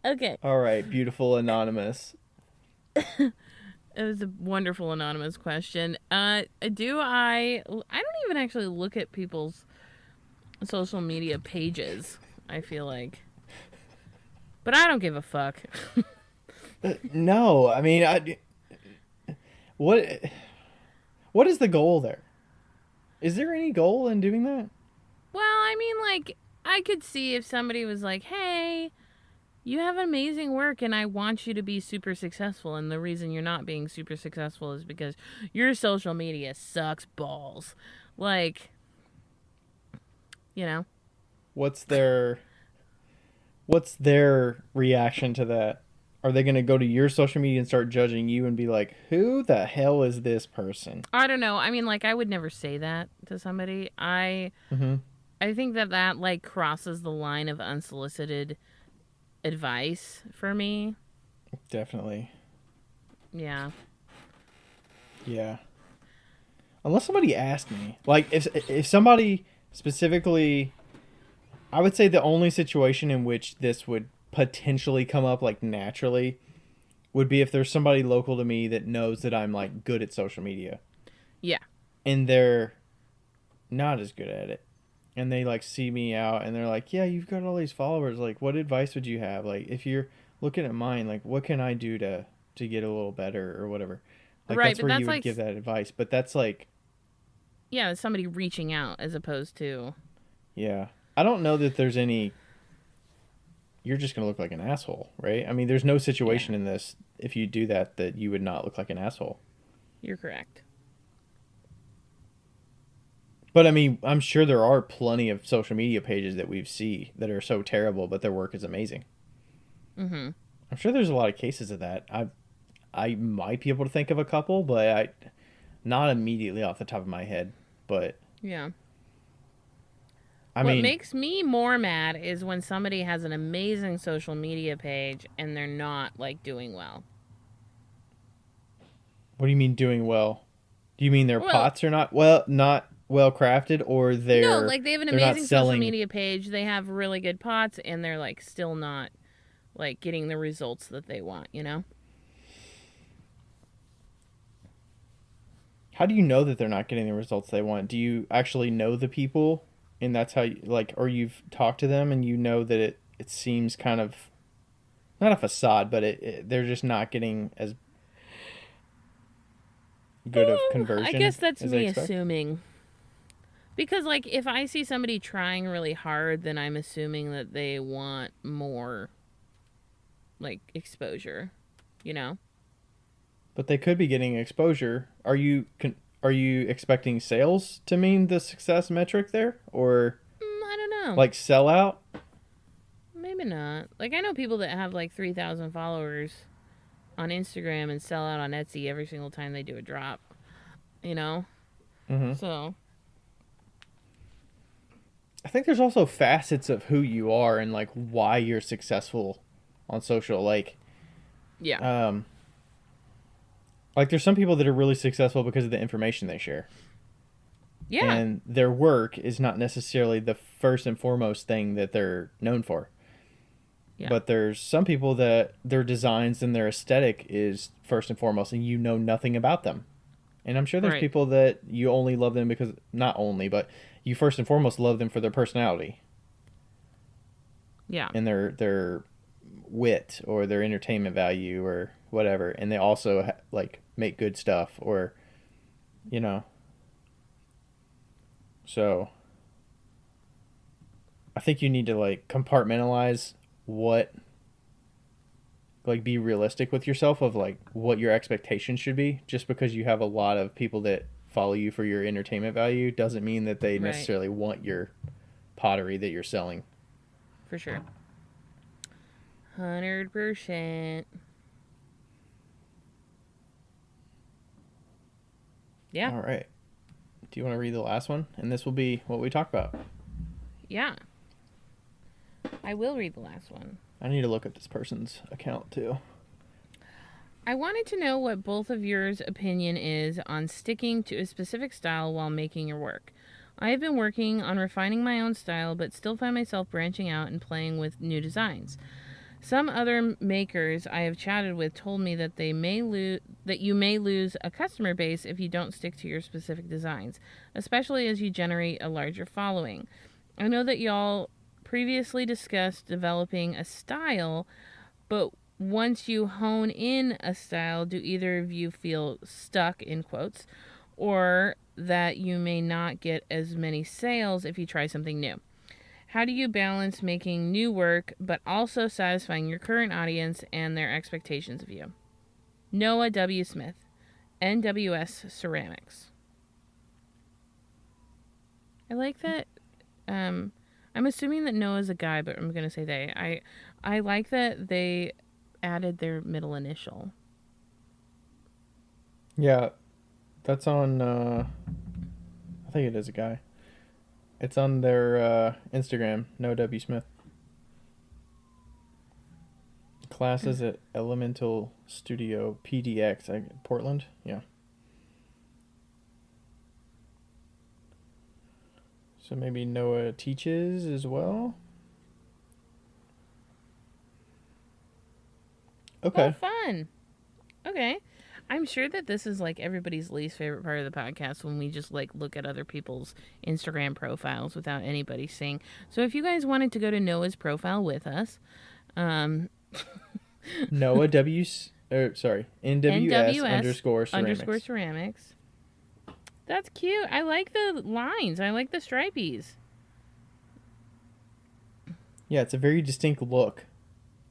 S3: Okay.
S2: All right, beautiful Anonymous.
S3: It was a wonderful anonymous question. I don't even actually look at people's social media pages, I feel like. But I don't give a fuck.
S2: No, I mean, what is the goal there? Is there any goal in doing that?
S3: Well, I mean, like, I could see if somebody was like, hey, you have amazing work and I want you to be super successful, and the reason you're not being super successful is because your social media sucks balls. Like, you know.
S2: What's their reaction to that? Are they going to go to your social media and start judging you and be like, who the hell is this person?
S3: I don't know. I mean, like, I would never say that to somebody. I think that like crosses the line of unsolicited advice for me.
S2: Definitely.
S3: Yeah.
S2: Yeah. Unless somebody asked me. Like, if somebody specifically... I would say the only situation in which this would potentially come up, like, naturally, would be if there's somebody local to me that knows that I'm, like, good at social media.
S3: Yeah.
S2: And they're not as good at it. And they, like, see me out and they're like, yeah, you've got all these followers. Like, what advice would you have? Like, if you're looking at mine, like, what can I do to get a little better or whatever? Like,
S3: right,
S2: that's where you would
S3: like,
S2: give that advice. But that's, like...
S3: Yeah, it's somebody reaching out as opposed to...
S2: Yeah. I don't know that there's any... You're just going to look like an asshole, right? I mean, there's no situation in this, if you do that you would not look like an asshole.
S3: You're correct.
S2: But, I mean, I'm sure there are plenty of social media pages that we see that are so terrible, but their work is amazing.
S3: Mm-hmm.
S2: I'm sure there's a lot of cases of that. I might be able to think of a couple, but not immediately off the top of my head. But
S3: yeah.
S2: What
S3: makes me more mad is when somebody has an amazing social media page and they're not, like, doing well.
S2: What do you mean doing well? Do you mean their pots are not well crafted, or
S3: no, like, they have an amazing social media page, they have really good pots, and they're, like, still not, like, getting the results that they want, you know?
S2: How do you know that they're not getting the results they want? Do you actually know the people, and that's how you, like, or you've talked to them and you know that it seems kind of not a facade, but they're just not getting as good of conversion?
S3: I guess that's me assuming. Because, like, if I see somebody trying really hard, then I'm assuming that they want more, like, exposure, you know?
S2: But they could be getting exposure. Are you expecting sales to mean the success metric there, or
S3: I don't know.
S2: like sellout?
S3: Maybe not. Like, I know people that have, like, 3,000 followers on Instagram and sell out on Etsy every single time they do a drop, you know?
S2: Mm-hmm.
S3: So,
S2: I think there's also facets of who you are and like why you're successful on social.
S3: yeah.
S2: Like there's some people that are really successful because of the information they share.
S3: Yeah.
S2: And their work is not necessarily the first and foremost thing that they're known for.
S3: Yeah.
S2: But there's some people that their designs and their aesthetic is first and foremost, and you know nothing about them. And I'm sure there's
S3: Right.
S2: people that you only love them because, not only, but you first and foremost love them for their personality
S3: Yeah.
S2: and their wit or their entertainment value or whatever. And they also like make good stuff or, you know. So I think you need to like compartmentalize what, like be realistic with yourself of like what your expectations should be. Just because you have a lot of people that follow you for your entertainment value doesn't mean that they
S3: Right.
S2: necessarily want your pottery that you're selling.
S3: For sure. 100%. Yeah.
S2: All right. Do you want to read the last one? And this will be what we talk about.
S3: Yeah. I will read the last one.
S2: I need to look at this person's account too.
S3: I wanted to know what both of yours opinion is on sticking to a specific style while making your work. I have been working on refining my own style, but still find myself branching out and playing with new designs. Some other makers I have chatted with told me that you may lose a customer base if you don't stick to your specific designs, especially as you generate a larger following. I know that y'all previously discussed developing a style, but once you hone in a style, do either of you feel stuck, in quotes, or that you may not get as many sales if you try something new? How do you balance making new work but also satisfying your current audience and their expectations of you? Noah W. Smith, NWS Ceramics. I like that. I'm assuming that Noah's a guy, but I'm going to say they. I like that they added their middle initial.
S2: Yeah, that's on. I think it is a guy. It's on their Instagram. No W Smith. Classes at Elemental Studio PDX, Portland. Yeah. So maybe Noah teaches as well. Okay.
S3: Oh, fun. Okay. I'm sure that this is like everybody's least favorite part of the podcast when we just like look at other people's Instagram profiles without anybody seeing. So if you guys wanted to go to Noah's profile with us,
S2: Noah NWS underscore ceramics.
S3: That's cute. I like the lines. I like the stripies.
S2: Yeah, it's a very distinct look.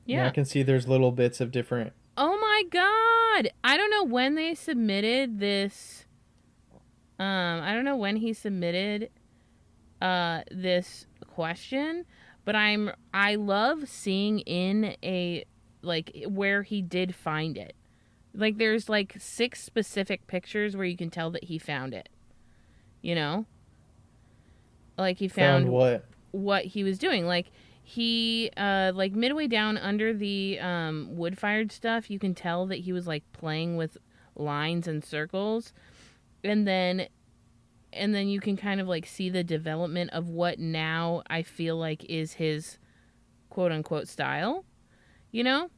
S3: Yeah.
S2: And I can see there's little bits of different.
S3: Oh my god! I don't know when they submitted this. I don't know when he submitted this question, but I love seeing in a like where he did find it. Like there's like 6 specific pictures where you can tell that he found it. You know? Like he found what he was doing. Like he like midway down under the wood-fired stuff, you can tell that he was like playing with lines and circles. And then you can kind of like see the development of what now I feel like is his quote-unquote style. You know?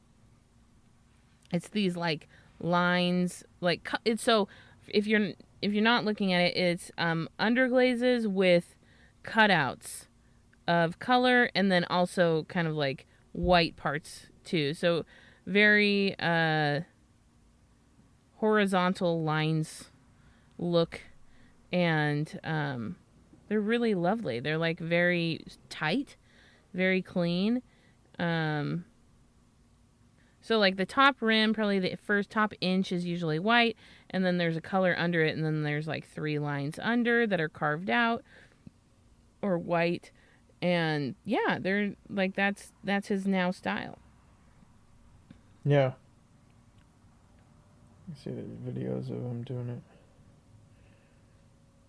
S3: It's these like lines, like it's so if you're not looking at it, it's underglazes with cutouts of color and then also kind of like white parts too. So very horizontal lines look, and They're really lovely. They're like very tight, very clean. So like the top rim, probably the first top inch is usually white, and then there's a color under it, and then there's like 3 lines under that are carved out or white. And yeah, they're like that's his now style.
S2: Yeah. You see the videos of him doing it.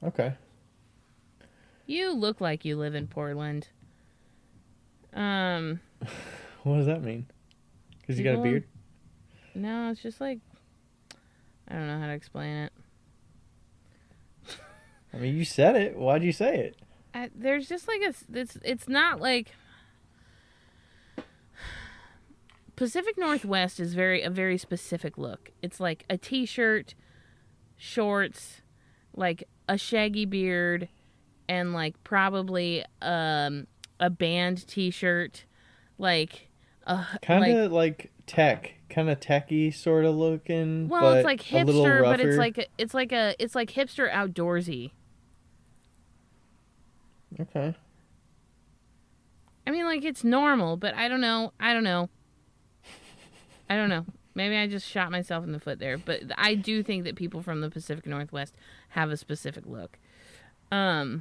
S2: Okay.
S3: You look like you live in Portland.
S2: What does that mean? Because you got a beard?
S3: No, it's just like I don't know how to explain it.
S2: I mean, you said it. Why'd you say it?
S3: There's just like it's not like Pacific Northwest is a very specific look. It's like a t-shirt, shorts, like a shaggy beard, and like probably a band t-shirt, like
S2: kind of like tech, kind of techy sort of looking.
S3: Well,
S2: but
S3: it's like
S2: a little
S3: hipster, but
S2: rougher.
S3: it's like hipster outdoorsy.
S2: Okay.
S3: I mean, like it's normal, but I don't know. Maybe I just shot myself in the foot there, but I do think that people from the Pacific Northwest have a specific look.
S2: Okay.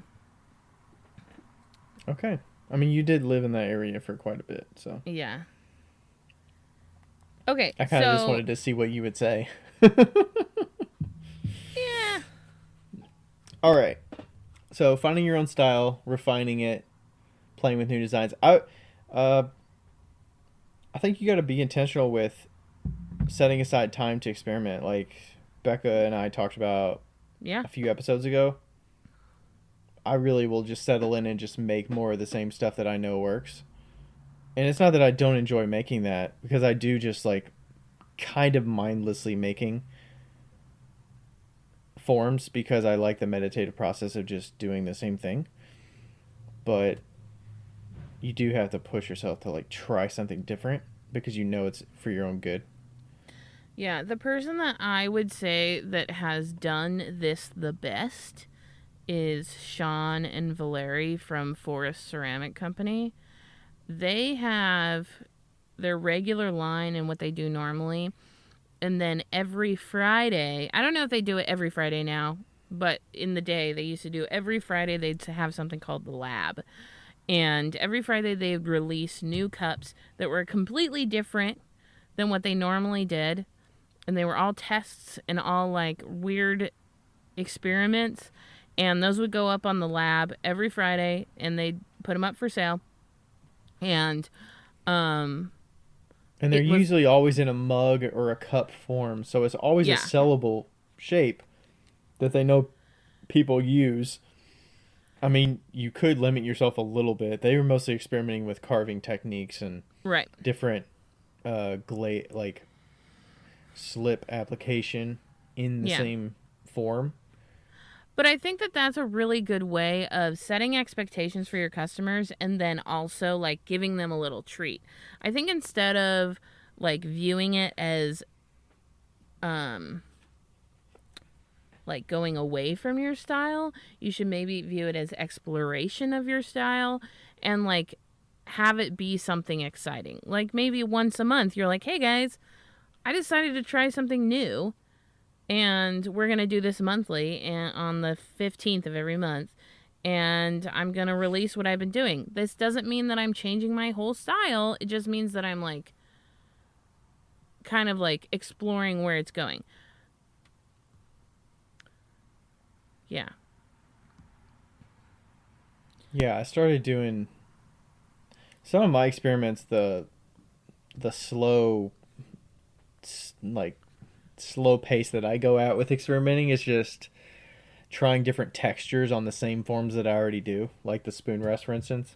S2: I mean, you did live in that area for quite a bit, so.
S3: Yeah. Okay,
S2: I kind of just wanted to see what you would say.
S3: Yeah.
S2: All right. So, finding your own style, refining it, playing with new designs. I think you got to be intentional with setting aside time to experiment. Like Becca and I talked about a few episodes ago. I really will just settle in and just make more of the same stuff that I know works. And it's not that I don't enjoy making that, because I do just like kind of mindlessly making forms because I like the meditative process of just doing the same thing. But you do have to push yourself to like try something different because you know it's for your own good.
S3: Yeah, the person that I would say that has done this the best is Sean and Valerie from Forest Ceramic Company. They have their regular line and what they do normally. And then every Friday, I don't know if they do it every Friday now, but in the day they used to do every Friday they'd have something called the lab. And every Friday they would release new cups that were completely different than what they normally did. And they were all tests and all like weird experiments. And those would go up on the lab every Friday and they'd put them up for sale. And
S2: they're usually always in a mug or a cup form, so it's always a sellable shape that they know people use. I mean, you could limit yourself a little bit. They were mostly experimenting with carving techniques and different like slip application in the same form.
S3: But I think that that's a really good way of setting expectations for your customers and then also like giving them a little treat. I think instead of like viewing it as like going away from your style, you should maybe view it as exploration of your style and like have it be something exciting. Like maybe once a month you're like, "Hey guys, I decided to try something new. And we're going to do this monthly and on the 15th of every month. And I'm going to release what I've been doing." This doesn't mean that I'm changing my whole style. It just means that I'm like kind of like exploring where it's going. Yeah.
S2: Yeah, I started doing some of my experiments, the slow pace that I go at with experimenting is just trying different textures on the same forms that I already do, like the spoon rest, for instance.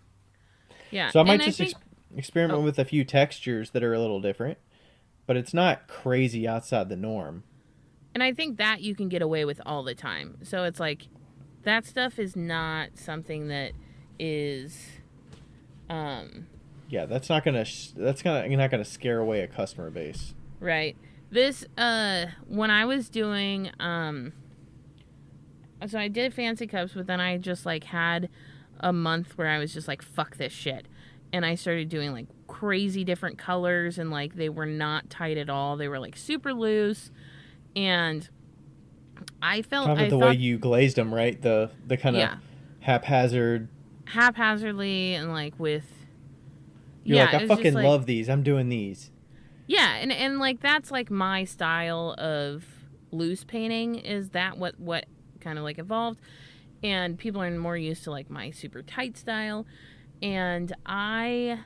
S3: Yeah.
S2: So I might just experiment with a few textures that are a little different, but it's not crazy outside the norm.
S3: And I think that you can get away with all the time. So it's like that stuff is not something that is
S2: yeah, that's not gonna scare away a customer base.
S3: Right. This when I was doing So I did fancy cups, but then I just like had a month where I was just like, fuck this shit. And I started doing like crazy different colors, and like they were not tight at all. They were like super loose. And I
S2: Kind of the way you glazed them, right? The kind of
S3: yeah,
S2: haphazard.
S3: haphazardly, and like with
S2: You're like,
S3: yeah,
S2: I
S3: it was just
S2: fucking
S3: like
S2: love these. I'm doing these.
S3: yeah, and like that's like my style of loose painting. Is that what kind of like evolved? And people are more used to like my super tight style, and I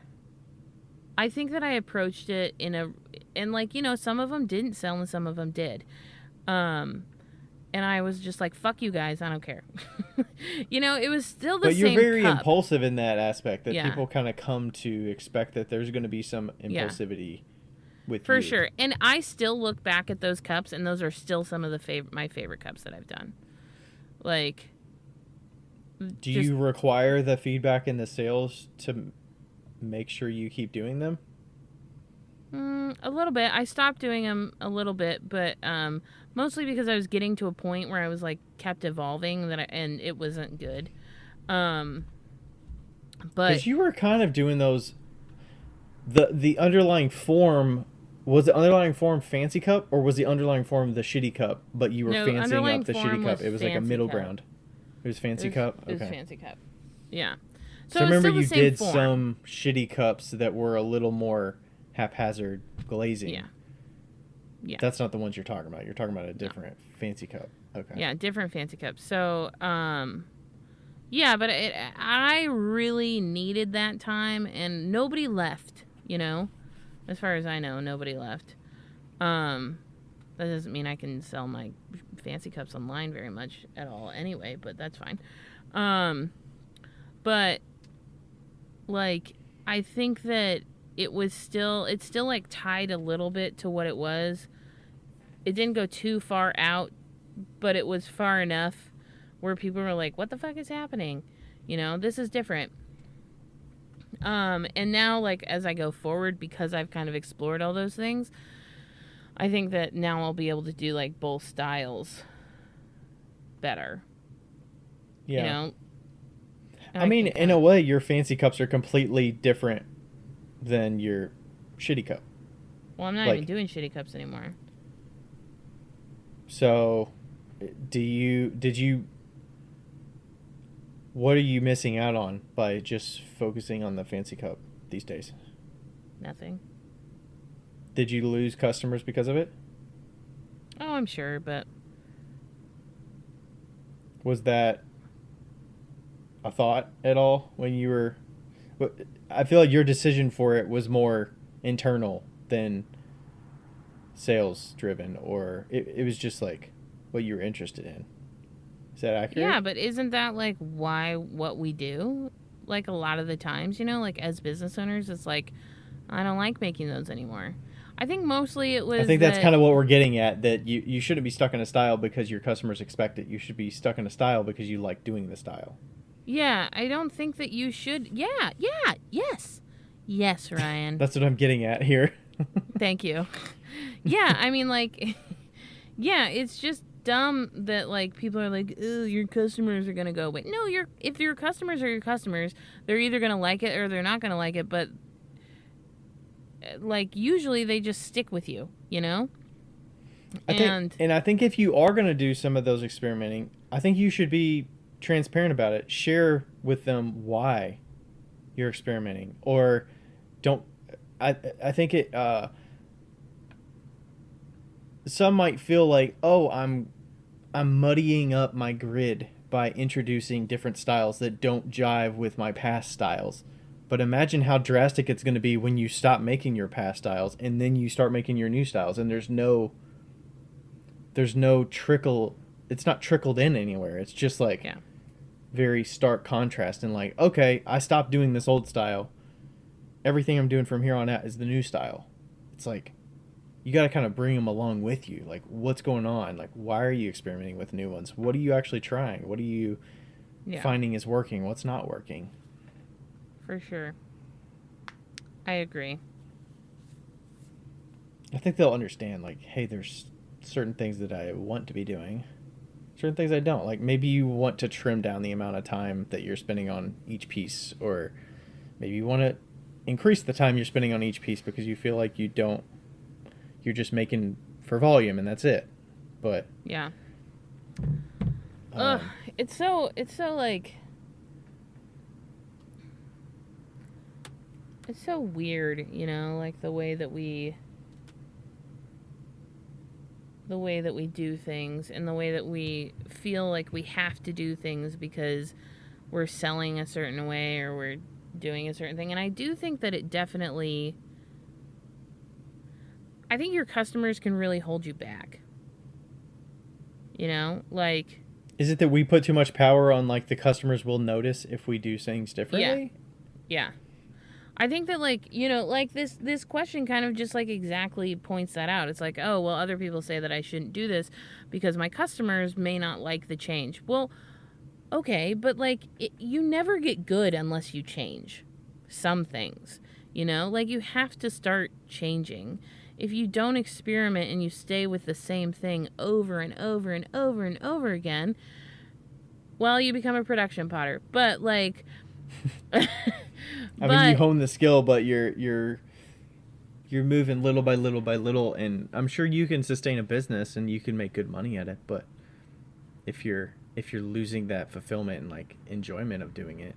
S3: think that I approached it and like, you know, some of them didn't sell and some of them did. And I was just like, fuck you guys, I don't care. You know, it was still the
S2: But
S3: same
S2: you're very
S3: cup.
S2: impulsive in that aspect, that
S3: Yeah.
S2: people kind of come to expect that there's going to be some impulsivity with
S3: For
S2: you.
S3: sure. And I still look back at those cups, and those are still some of the my favorite cups that I've done. Like,
S2: Do you require the feedback in the sales to make sure you keep doing them?
S3: A little bit. I stopped doing them a little bit, but mostly because I was getting to a point where I was like kept evolving and it wasn't good. But
S2: Because you were kind of doing those. The underlying form, was the underlying form fancy cup, or was the underlying form the shitty cup? But you were
S3: No,
S2: fancying
S3: underlying
S2: up the
S3: form
S2: shitty cup.
S3: was
S2: It was like a
S3: fancy
S2: middle
S3: cup.
S2: ground. It was fancy cup.
S3: It was
S2: Okay.
S3: fancy cup. Yeah.
S2: So
S3: it's
S2: remember
S3: still the
S2: you
S3: same
S2: did
S3: form.
S2: some shitty cups that were a little more haphazard glazing.
S3: Yeah. Yeah.
S2: That's not the ones you're talking about. You're talking about a different fancy cup. Okay.
S3: Yeah, different fancy cups. So, yeah, but I really needed that time, and nobody left, you know? As far as I know, nobody left. That doesn't mean I can sell my fancy cups online very much at all anyway, but that's fine. But, like, I think that it's still like tied a little bit to what it was. It didn't go too far out, but it was far enough where people were like, what the fuck is happening? You know, this is different. And now, like, as I go forward, because I've kind of explored all those things, I think that now I'll be able to do, like, both styles better.
S2: Yeah.
S3: You know?
S2: I mean, in a way, your fancy cups are completely different than your shitty cup.
S3: Well, I'm not even doing shitty cups anymore.
S2: So, what are you missing out on by just focusing on the fancy cup these days?
S3: Nothing.
S2: Did you lose customers because of it?
S3: Oh, I'm sure, but...
S2: Was that a thought at all when you were... I feel like your decision for it was more internal than sales driven, or it was just like what you were interested in. Is that accurate?
S3: Yeah, but isn't that like what we do? Like a lot of the times, you know, like as business owners, it's like, I don't like making those anymore. I think mostly it was...
S2: I think that's kind of what we're getting at, that you shouldn't be stuck in a style because your customers expect it. You should be stuck in a style because you like doing the style.
S3: Yeah, I don't think that you should... Yes, Ryan.
S2: That's what I'm getting at here.
S3: Thank you. Yeah, I mean, like... Yeah, it's just dumb that, like, people are like, oh, your customers are going to go away. No, if your customers are your customers, they're either going to like it or they're not going to like it, but... like, usually they just stick with you, you know?
S2: I think if you are going to do some of those experimenting, I think you should be transparent about it. Share with them why you're experimenting, or don't. I think it. Some might feel like, oh, I'm muddying up my grid by introducing different styles that don't jive with my past styles. But imagine how drastic it's going to be when you stop making your past styles and then you start making your new styles, and there's no trickle. It's not trickled in anywhere. It's just like very stark contrast, and like, okay, I stopped doing this old style. Everything I'm doing from here on out is the new style. It's like, you got to kind of bring them along with you. Like, what's going on? Like, why are you experimenting with new ones? What are you actually trying? What are you finding is working? What's not working?
S3: For sure. I agree.
S2: I think they'll understand, like, hey, there's certain things that I want to be doing. certain things I don't. Like maybe you want to trim down the amount of time that you're spending on each piece, or maybe you want to increase the time you're spending on each piece because you feel like you're just making for volume and that's it. But
S3: yeah. Ugh, it's so like, it's so weird, you know, like the way that we do things and the way that we feel like we have to do things because we're selling a certain way or we're doing a certain thing. And I do think that it definitely, I think your customers can really hold you back. You know, like,
S2: is it that we put too much power on, like, the customers will notice if we do things differently?
S3: Yeah. I think that, like, you know, like this question kind of just like exactly points that out. It's like, oh, well, other people say that I shouldn't do this because my customers may not like the change. Well, okay, but like you never get good unless you change some things, you know, like you have to start changing. If you don't experiment and you stay with the same thing over and over and over and over again, well, you become a production potter. But like,
S2: I mean, you hone the skill, but you're moving little by little by little, and I'm sure you can sustain a business and you can make good money at it. But if you're losing that fulfillment and like enjoyment of doing it,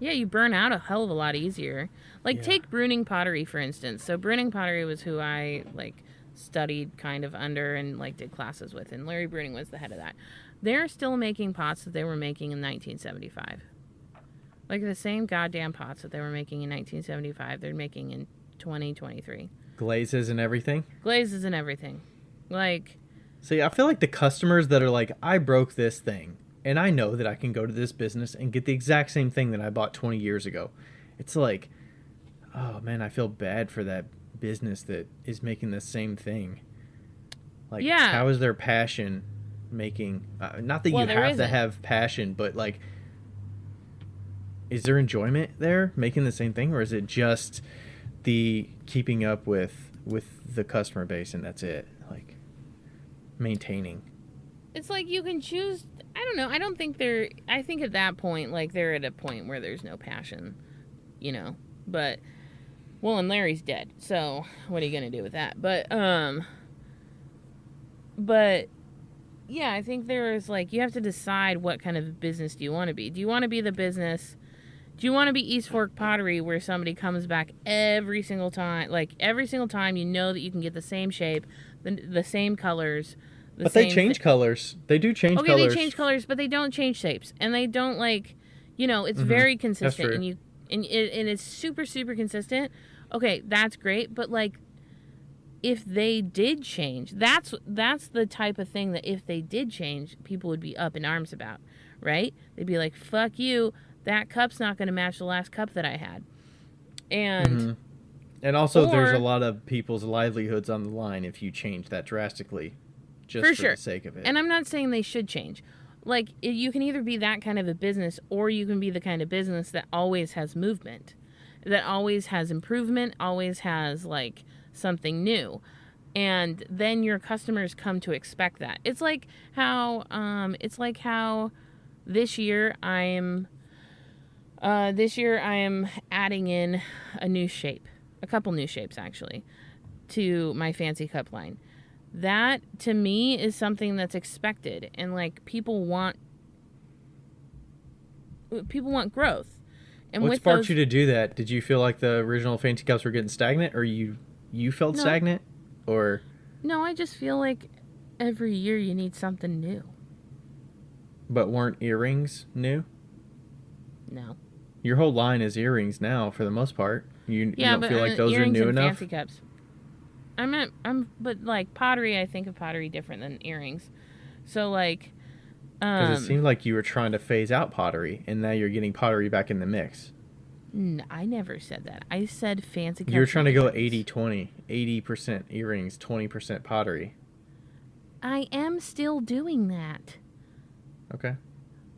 S3: yeah, you burn out a hell of a lot easier. Like, take Bruning Pottery, for instance. So Bruning Pottery was who I, like, studied kind of under and, like, did classes with. And Larry Bruning was the head of that. They're still making pots that they were making in 1975. Like, the same goddamn pots that they were making in 1975, they're making in 2023.
S2: Glazes and everything?
S3: Glazes and everything. Like...
S2: See, I feel like the customers that are like, I broke this thing, and I know that I can go to this business and get the exact same thing that I bought 20 years ago. It's like, oh man, I feel bad for that business that is making the same thing. Like,
S3: yeah.
S2: How is their passion making... not that you have to have passion, but like, is there enjoyment there making the same thing, or is it just the keeping up with the customer base and that's it? Like, maintaining.
S3: It's like you can choose... I don't know. I don't think they're... I think at that point, like, they're at a point where there's no passion, you know? But, well, and Larry's dead, so what are you going to do with that? But, yeah, I think there's, like, you have to decide what kind of business do you want to be. Do you want to be the business... Do you want to be East Fork Pottery where somebody comes back every single time? Like, every single time you know that you can get the same shape, the same colors...
S2: But they change colors. They do change colors.
S3: Okay, they change colors, but they don't change shapes, and they don't, like, you know, it's very consistent, and it's super super consistent. Okay, that's great, but like, if they did change, that's the type of thing that if they did change, people would be up in arms about, right? They'd be like, "Fuck you! That cup's not going to match the last cup that I had," and
S2: also there's a lot of people's livelihoods on the line if you change that drastically. Just for
S3: sure.
S2: The sake of it.
S3: And I'm not saying they should change. Like, you can either be that kind of a business, or you can be the kind of business that always has movement, that always has improvement, always has, like, something new. And then your customers come to expect that. It's like how this year I am adding in a new shape, a couple new shapes actually, to my fancy cup line. That, to me, is something that's expected. And, like, people want growth. And
S2: what sparked you to do that? Did you feel like the original fancy cups were getting stagnant, or you felt stagnant? Or...
S3: No, I just feel like every year you need something new.
S2: But weren't earrings new?
S3: No.
S2: Your whole line is earrings now, for the most part. You don't feel like those are new enough?
S3: Fancy cups. But like pottery, I think of pottery different than earrings. So like,
S2: because it seemed like you were trying to phase out pottery, and now you're getting pottery back in the mix.
S3: I never said that. I said fancy cups.
S2: You're trying to go 80-20, 80% earrings, 20% pottery.
S3: I am still doing that.
S2: Okay.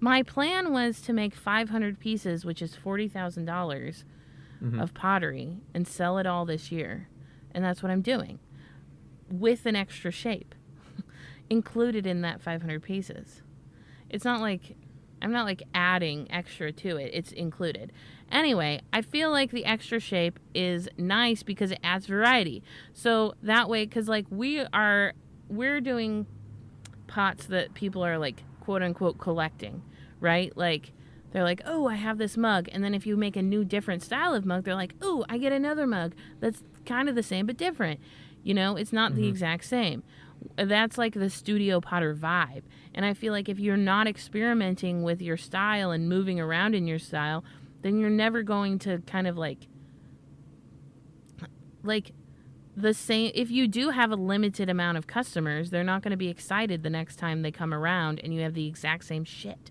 S3: My plan was to make 500 pieces, which is $40,000 of pottery, and sell it all this year. And that's what I'm doing with an extra shape. included in that 500 pieces. It's not like I'm not like adding extra to it. It's included. Anyway, I feel like the extra shape is nice because it adds variety. So that way, because like we're doing pots that people are like quote unquote collecting, right? Like they're like, oh, I have this mug. And then if you make a new different style of mug, they're like, oh, I get another mug that's kind of the same but different. You know, it's not the exact same. That's like the studio potter vibe. And I feel like if you're not experimenting with your style and moving around in your style, then you're never going to kind of like the same. If you do have a limited amount of customers, they're not going to be excited the next time they come around and you have the exact same shit,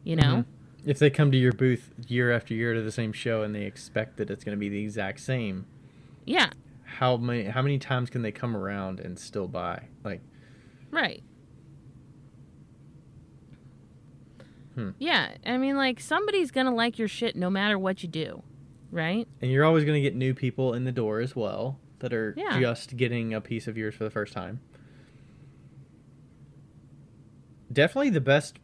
S3: you know?
S2: If they come to your booth year after year to the same show and they expect that it's going to be the exact same,
S3: Yeah.
S2: how many times can they come around and still buy? Like,
S3: Right. Yeah, I mean, like, somebody's gonna like your shit no matter what you do, right?
S2: and you're always going to get new people in the door as well that are
S3: Yeah.
S2: just getting a piece of yours for the first time. Definitely the best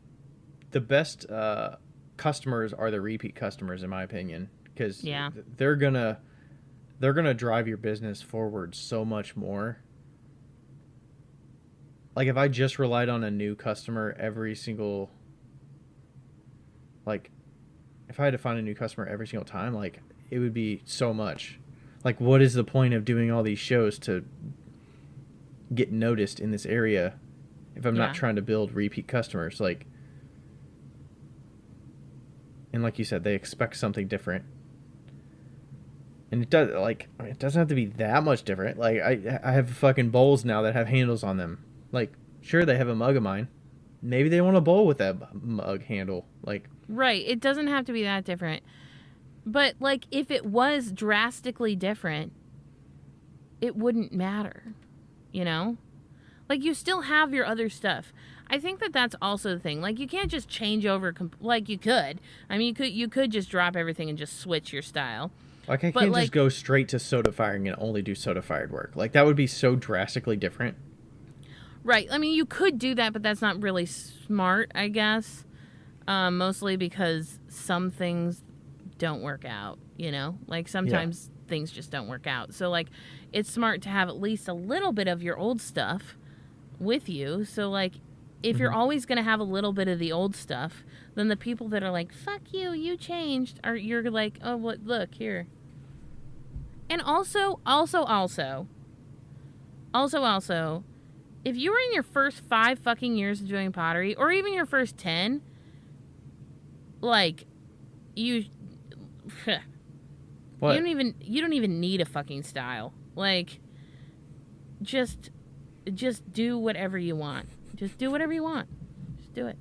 S2: customers are the repeat customers, in my opinion, because
S3: Yeah.
S2: they're gonna drive your business forward so much more. Like, if I just relied on a new customer every single, like, if I had to find a new customer every single time, like, it would be so much. Like, what is the point of doing all these shows to get noticed in this area if I'm
S3: Yeah.
S2: not trying to build repeat customers? Like, and like you said, they expect something different. And it does, like, I mean, it doesn't have to be that much different. Like, I have fucking bowls now that have handles on them. Like, sure, they have a mug of mine. Maybe they want a bowl with that mug handle. Like,
S3: Right. It doesn't have to be that different. But, like, if it was drastically different, it wouldn't matter, you know? Like, you still have your other stuff. I think that that's also the thing. Like, you can't just change over, like, you could. I mean, you could just drop everything and just switch your style.
S2: I
S3: But,
S2: can't
S3: like-
S2: just go straight to soda firing and only do soda fired work. Like, that would be so drastically different.
S3: Right. I mean, you could do that, but that's not really smart, I guess. Mostly because some things don't work out, you know? Like, sometimes things just don't work out. So, like, it's smart to have at least a little bit of your old stuff with you. So, like, if you're always going to have a little bit of the old stuff, then the people that are like, fuck you, you changed, you're like, oh, what, look, here. And also, if you were in your first 5 fucking years of doing pottery, or even your first 10, like, you
S2: What?
S3: you don't even need a fucking style. Like, just do whatever you want. Just do whatever you want. Just do it.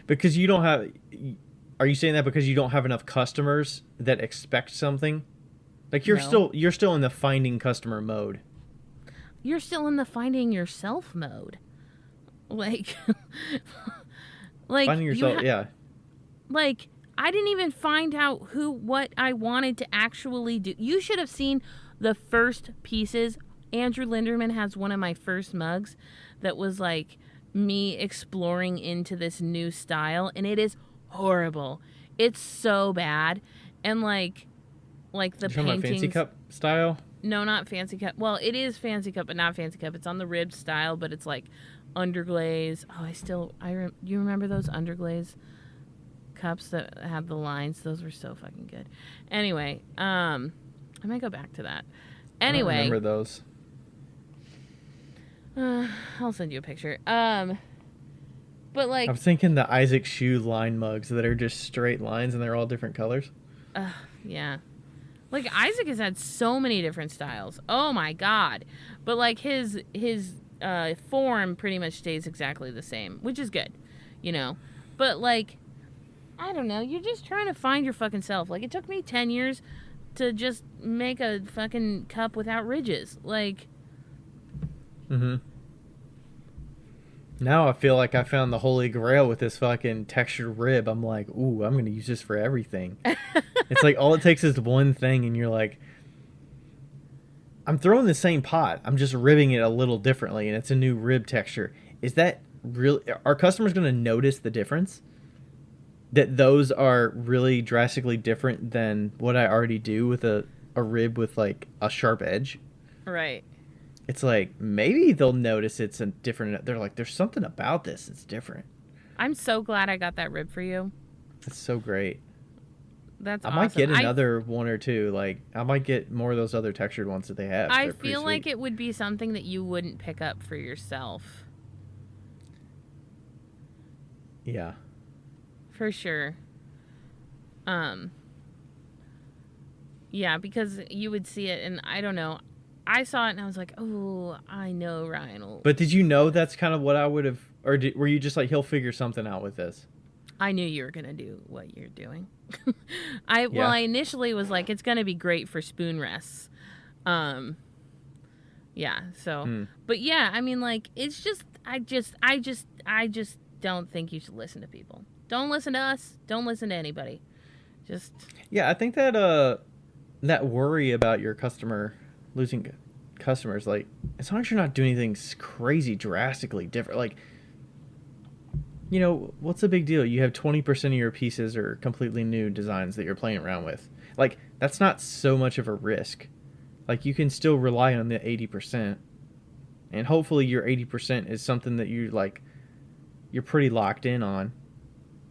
S2: Because you don't have... Are you saying that because you don't have enough customers that expect something? Like, you're
S3: No.
S2: still in the finding customer mode.
S3: You're still in the finding yourself mode. Like, like
S2: Finding
S3: you
S2: yourself, yeah.
S3: Like, I didn't even find out what I wanted to actually do. You should have seen the first pieces. Andrew Linderman has one of my first mugs that was like me exploring into this new style, and it is horrible. It's so bad. And like the
S2: You're talking
S3: paintings.
S2: about fancy cup style?
S3: No, not fancy cup. Well, it is fancy cup, but not fancy cup. It's on the ribbed style, but it's like underglaze. Oh, you remember those underglaze cups that had the lines? Those were so fucking good. Anyway, I might go back to that. Anyway,
S2: I don't remember those.
S3: I'll send you a picture. But like,
S2: I'm thinking the Isaac Shoe line mugs that are just straight lines and they're all different colors.
S3: yeah. Like, Isaac has had so many different styles. Oh my god. But like his form pretty much stays exactly the same, which is good, you know. But like, I don't know, you're just trying to find your fucking self. Like, it took me 10 years to just make a fucking cup without ridges. Like,
S2: Now I feel like I found the holy grail with this fucking textured rib. I'm like, ooh, I'm going to use this for everything. It's like all it takes is one thing and you're like, I'm throwing the same pot. I'm just ribbing it a little differently, and it's a new rib texture. Is that really? Are customers going to notice the difference? That those are really drastically different than what I already do with a rib with like a sharp edge.
S3: Right.
S2: It's like maybe they'll notice it's a different. They're like, there's something about this that's different.
S3: I'm so glad I got that rib for you.
S2: It's so great.
S3: That's
S2: I
S3: awesome.
S2: might get another one or two. Like I might get more of those other textured ones that they have.
S3: I
S2: They're pretty
S3: feel like
S2: sweet.
S3: it would be something that you wouldn't pick up for yourself.
S2: Yeah.
S3: For sure. Yeah, because you would see it, and I don't know. I saw it, and I was like, oh, I know Ryan will.
S2: But did you know that's kind of what I would have, or were you just like, he'll figure something out with this?
S3: I knew you were going to do what you're doing. Well, I initially was like, it's going to be great for spoon rests. Yeah, so, but yeah, I mean, like, it's just, I just don't think you should listen to people. Don't listen to us. Don't listen to anybody. Just.
S2: Yeah, I think that, that worry about your losing customers, like, as long as you're not doing anything crazy drastically different, like, you know, what's the big deal? You have 20% of your pieces are completely new designs that you're playing around with. Like, that's not so much of a risk. Like, you can still rely on the 80%. And hopefully your 80% is something that you're pretty locked in on.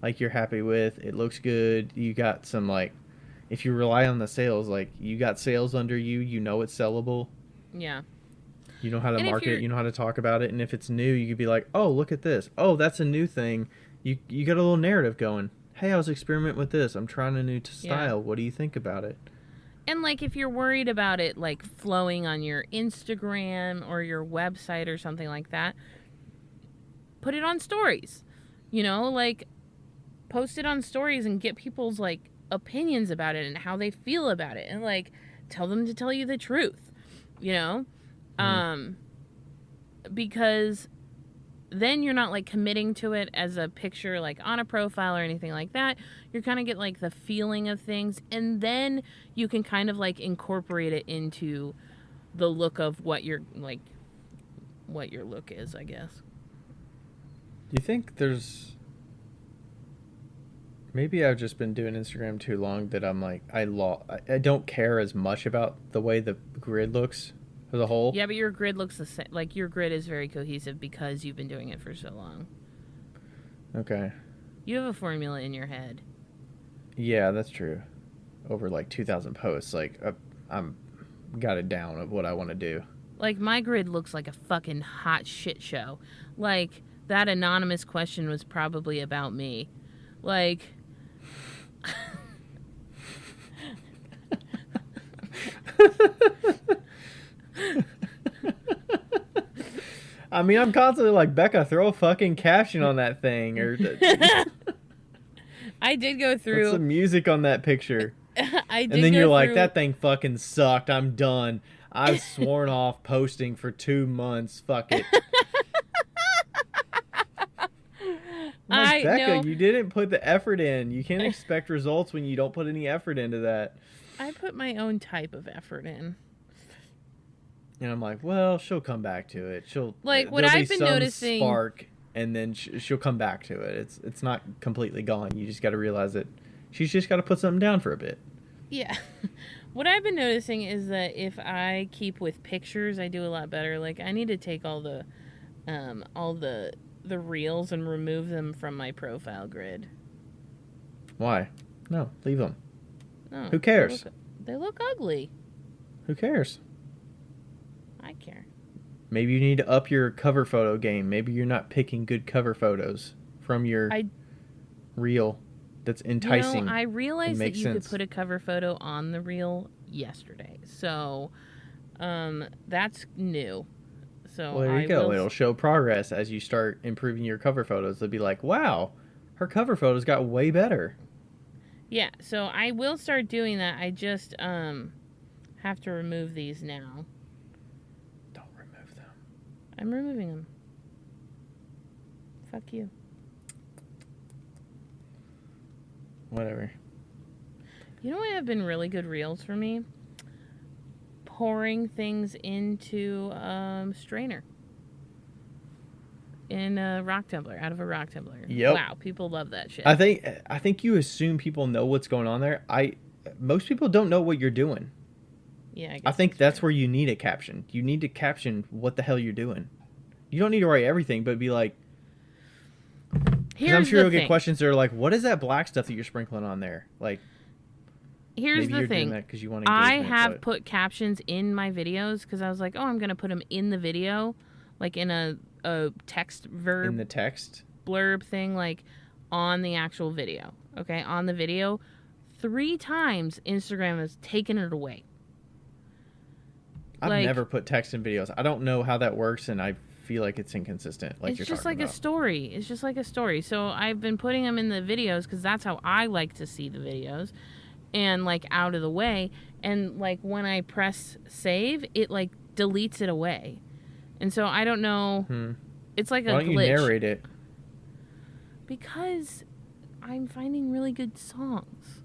S2: Like, you're happy with. It looks good. You got some, like, if you rely on the sales, like, you got sales under you. You know it's sellable.
S3: Yeah.
S2: You know how to market it. You know how to talk about it. And if it's new, you could be like, oh, look at this. Oh, that's a new thing. You got a little narrative going. Hey, I was experimenting with this. I'm trying a new style. Yeah. What do you think about it?
S3: And, like, if you're worried about it, like, flowing on your Instagram or your website or something like that, put it on stories. You know, like, post it on stories and get people's, like, opinions about it and how they feel about it. And, like, tell them to tell you the truth, you know? Because then you're not, like, committing to it as a picture, like, on a profile or anything like that. You're kind of get, like, the feeling of things, and then you can kind of, like, incorporate it into the look of what your look is, I guess.
S2: Do you think there's... Maybe I've just been doing Instagram too long that I'm like, I don't care as much about the way the grid looks as a whole.
S3: Yeah, but your grid looks the same. Like, your grid is very cohesive because you've been doing it for so long.
S2: Okay.
S3: You have a formula in your head.
S2: Yeah, that's true. Over, like, 2,000 posts, like, I'm got it down of what I want to do.
S3: Like, my grid looks like a fucking hot shit show. Like, that anonymous question was probably about me. Like...
S2: I mean, I'm constantly like, Becca, throw a fucking caption on that thing, or
S3: I did go through.
S2: Put some music on that picture.
S3: And
S2: then you're like, that thing fucking sucked. I'm done. I've sworn off posting for 2 months. Fuck it. I'm like, Becca, you didn't put the effort in. You can't expect results when you don't put any effort into that.
S3: I put my own type of effort in.
S2: And I'm like, well, she'll come back to it.
S3: Like, what I've been noticing,
S2: spark, and then she'll come back to it. It's not completely gone. You just got to realize that she's just got to put something down for a bit.
S3: Yeah. What I've been noticing is that if I keep with pictures, I do a lot better. Like, I need to take all the reels and remove them from my profile grid.
S2: Why? No, leave them.
S3: No.
S2: Who cares?
S3: They look ugly.
S2: Who cares?
S3: I care.
S2: Maybe you need to up your cover photo game. Maybe you're not picking good cover photos from your reel that's enticing.
S3: You know, I realized that you could put a cover photo on the reel yesterday. So, that's new. So
S2: well, there you go. It'll show progress as you start improving your cover photos. They'll be like, wow, her cover photos got way better.
S3: Yeah, so I will start doing that. I just have to remove these now.
S2: Don't remove them.
S3: I'm removing them. Fuck you.
S2: Whatever.
S3: You know what have been really good reels for me? pouring things into strainer in a rock tumbler, out of a rock tumbler.
S2: Yep.
S3: Wow, people love that shit.
S2: I think you assume people know what's going on there. Most people don't know what you're doing.
S3: Yeah,
S2: I think that's where you need a caption. You need to caption what the hell you're doing. You don't need to write everything, but be like, because I'm sure you'll get questions that are like, what is that black stuff that you're sprinkling on there? Like,
S3: here's
S2: maybe
S3: the
S2: you're
S3: thing.
S2: doing that because you want
S3: I
S2: engagement,
S3: have
S2: but
S3: put captions in my videos because I was like, oh, I'm going to put them in the video, like in a text verb.
S2: in the text.
S3: Blurb thing, like on the actual video. Okay, on the video. 3 times Instagram has taken it away.
S2: I've never put text in videos. I don't know how that works, and I feel like it's inconsistent. Like
S3: it's
S2: you're
S3: just
S2: talking
S3: like
S2: about.
S3: a story. It's just like a story. So I've been putting them in the videos because that's how I like to see the videos, and like out of the way. And like when I press save, it like deletes it away. And so I don't know. It's like a glitch.
S2: Why don't you narrate it?
S3: Because I'm finding really good songs.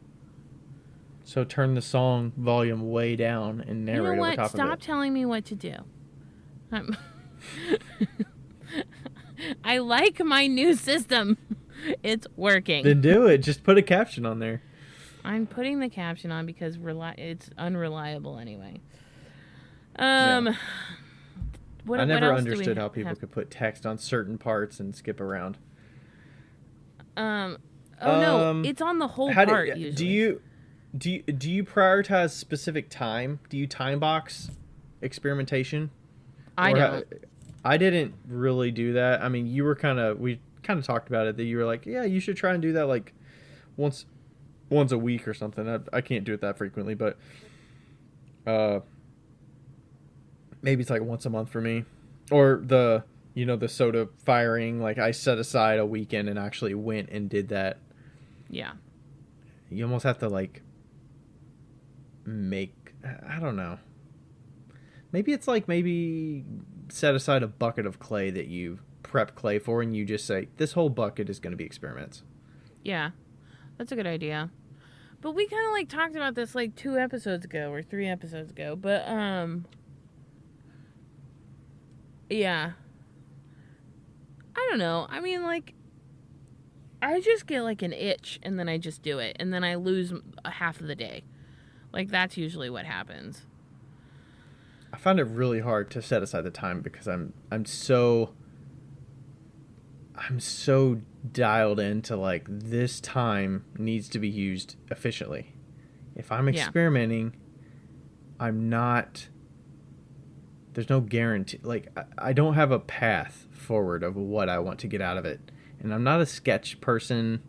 S2: So turn the song volume way down and narrate
S3: You know
S2: over
S3: what?
S2: top
S3: Stop
S2: of it.
S3: telling me what to do. I like my new system. It's working.
S2: Then do it. Just put a caption on there.
S3: I'm putting the caption on because it's unreliable anyway.
S2: I
S3: What
S2: never
S3: else do we
S2: understood how people
S3: have?
S2: could put text on certain parts and skip around.
S3: No, it's on the whole
S2: How
S3: part
S2: do
S3: usually.
S2: do you prioritize specific time? Do you time box experimentation?
S3: I
S2: Or
S3: don't.
S2: I didn't really do that. I mean, we kind of talked about it, that you were like, yeah, you should try and do that like once a week or something. I can't do it that frequently, but maybe it's like once a month for me. Or the soda firing, like I set aside a weekend and actually went and did that.
S3: Yeah.
S2: You almost have to like I don't know. Maybe it's like set aside a bucket of clay that you prep clay for, and you just say, this whole bucket is going to be experiments.
S3: Yeah. That's a good idea. But we kind of like talked about this like 2 episodes ago or 3 episodes ago. But yeah. I don't know. I mean, like, I just get like an itch and then I just do it, and then I lose a half of the day. Like, that's usually what happens.
S2: I find it really hard to set aside the time because I'm so dialed into like, this time needs to be used efficiently. If I'm experimenting, there's no guarantee. Like, I don't have a path forward of what I want to get out of it. And I'm not a sketch person.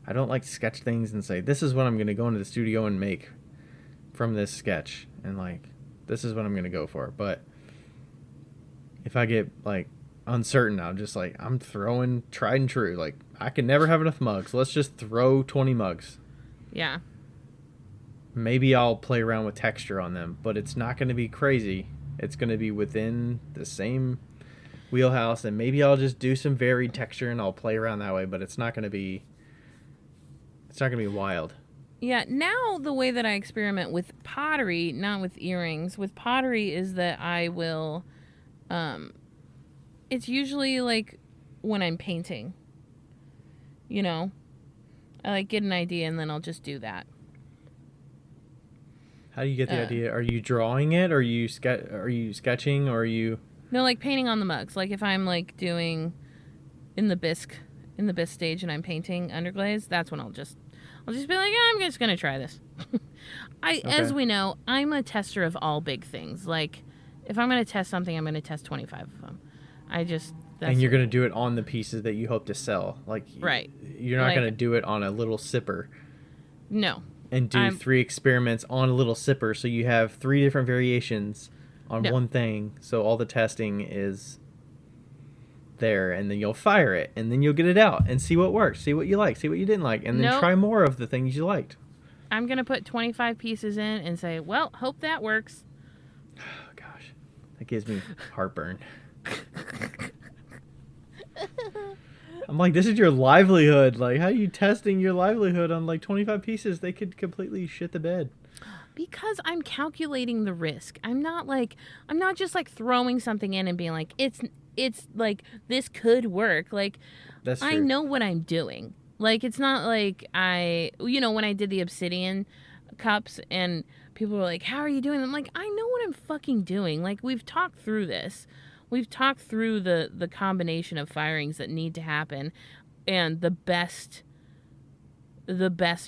S2: I don't like to sketch things and say, this is what I'm going to go into the studio and make from this sketch. And like, this is what I'm going to go for. But if I get like uncertain, I'm just like, I'm throwing tried and true. Like, I can never have enough mugs. Let's just throw 20 mugs.
S3: Yeah.
S2: Maybe I'll play around with texture on them, but it's not going to be crazy. It's going to be within the same wheelhouse, and maybe I'll just do some varied texture and I'll play around that way, but it's not going to be wild.
S3: Yeah, now the way that I experiment with pottery, not with earrings, with pottery is that I will, it's usually like when I'm painting, I like get an idea and then I'll just do that.
S2: How do you get the idea? Are you drawing it? Or are you sketching? Or are you...
S3: No, like painting on the mugs. Like if I'm like doing in the bisque stage and I'm painting underglaze, that's when I'll just be like, yeah, I'm just gonna try this. As we know, I'm a tester of all big things. Like if I'm gonna test something, I'm gonna test 25 of them.
S2: And you're gonna do it on the pieces that you hope to sell. Like,
S3: right.
S2: You're not gonna do it on a little sipper.
S3: No.
S2: And do 3 experiments on a little sipper, so you have 3 different variations on one thing. So all the testing is there, and then you'll fire it, and then you'll get it out and see what works, see what you like, see what you didn't like, and then try more of the things you liked.
S3: I'm gonna put 25 pieces in and say, well, hope that works.
S2: Oh, gosh, that gives me heartburn. I'm like, this is your livelihood. Like, how are you testing your livelihood on like 25 pieces? They could completely shit the bed.
S3: Because I'm calculating the risk. I'm not just like throwing something in and being like, it's like, this could work. Like,
S2: That's true.
S3: I know what I'm doing. Like, it's not like when I did the obsidian cups and people were like, how are you doing? I'm like, I know what I'm fucking doing. Like, we've talked through this. We've talked through the combination of firings that need to happen and the best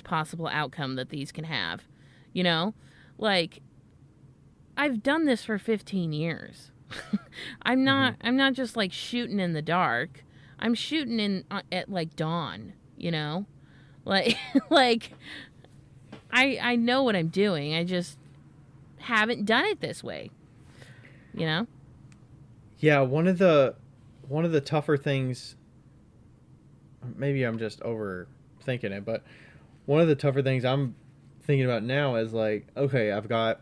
S3: possible outcome that these can have. You know, like, I've done this for 15 years. I'm not just like shooting in the dark. I'm shooting in at like dawn, you know, like, like I know what I'm doing. I just haven't done it this way, you know?
S2: Yeah. One of the tougher things, maybe I'm just overthinking it, but one of the tougher things I'm thinking about now is like, okay, I've got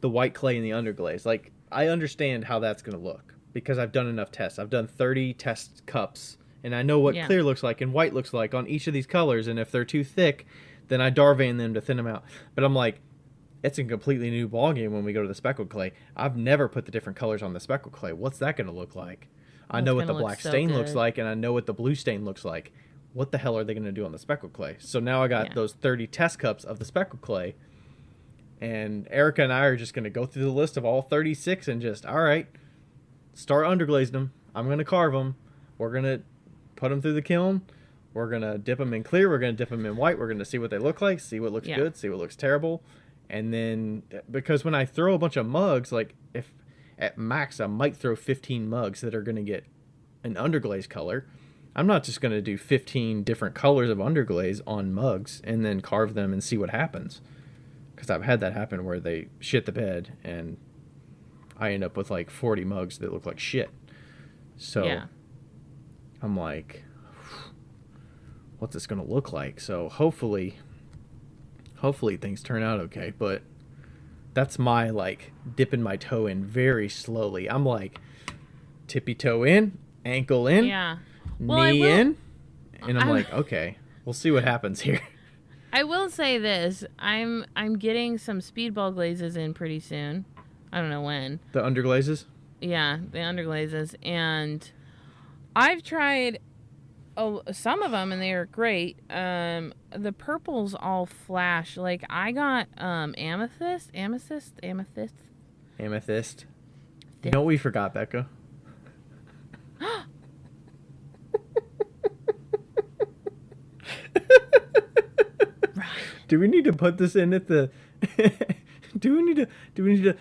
S2: the white clay and the underglaze. Like, I understand how that's going to look because I've done enough tests. I've done 30 test cups and I know what clear looks like and white looks like on each of these colors. And if they're too thick, then I Darvan them to thin them out. But I'm like, it's a completely new ballgame when we go to the speckled clay. I've never put the different colors on the speckled clay. What's that going to look like? I know what the black stain looks like and I know what the blue stain looks like. What the hell are they going to do on the speckled clay? So now I got those 30 test cups of the speckled clay. And Erica and I are just going to go through the list of all 36 and just, all right, start underglazing them. I'm going to carve them. We're going to put them through the kiln. We're going to dip them in clear. We're going to dip them in white. We're going to see what they look like, see what looks good, see what looks terrible. And then, because when I throw a bunch of mugs, like, if at max I might throw 15 mugs that are going to get an underglaze color, I'm not just going to do 15 different colors of underglaze on mugs and then carve them and see what happens. Because I've had that happen where they shit the bed and I end up with like 40 mugs that look like shit. So I'm like, what's this going to look like? So hopefully things turn out okay. But that's my like dipping my toe in very slowly. I'm like tippy toe in, ankle in. Knee in, and I'm like, okay, we'll see what happens here.
S3: I will say this: I'm getting some speedball glazes in pretty soon. I don't know when.
S2: The underglazes?
S3: Yeah, the underglazes, and I've tried some of them, and they are great. The purples all flash. Like, I got amethyst. You know what we forgot, Becca? Do we need to put this in at the? do we need to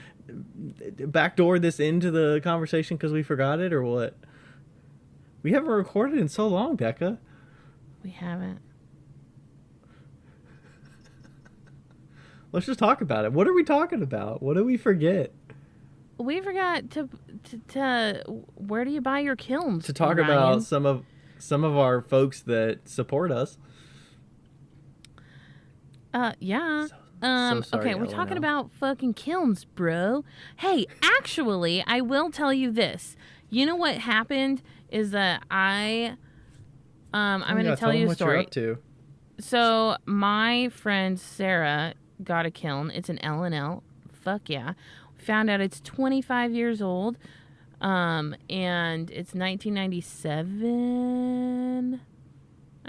S3: backdoor this into the conversation because we forgot it or what? We haven't recorded in so long, Becca. We haven't.
S2: Let's just talk about it. What are we talking about? What did we forget?
S3: We forgot to where do you buy your kilns?
S2: To talk about some of our folks that support us.
S3: Yeah.
S2: So sorry,
S3: okay, we're
S2: Eleanor.
S3: talking about fucking kilns, bro. Hey, actually, I will tell you this. You know what happened is that I'm going to tell you a story.
S2: What you're up to.
S3: So, my friend Sarah got a kiln. It's an L&L. Fuck yeah. Found out it's 25 years old. And it's 1997,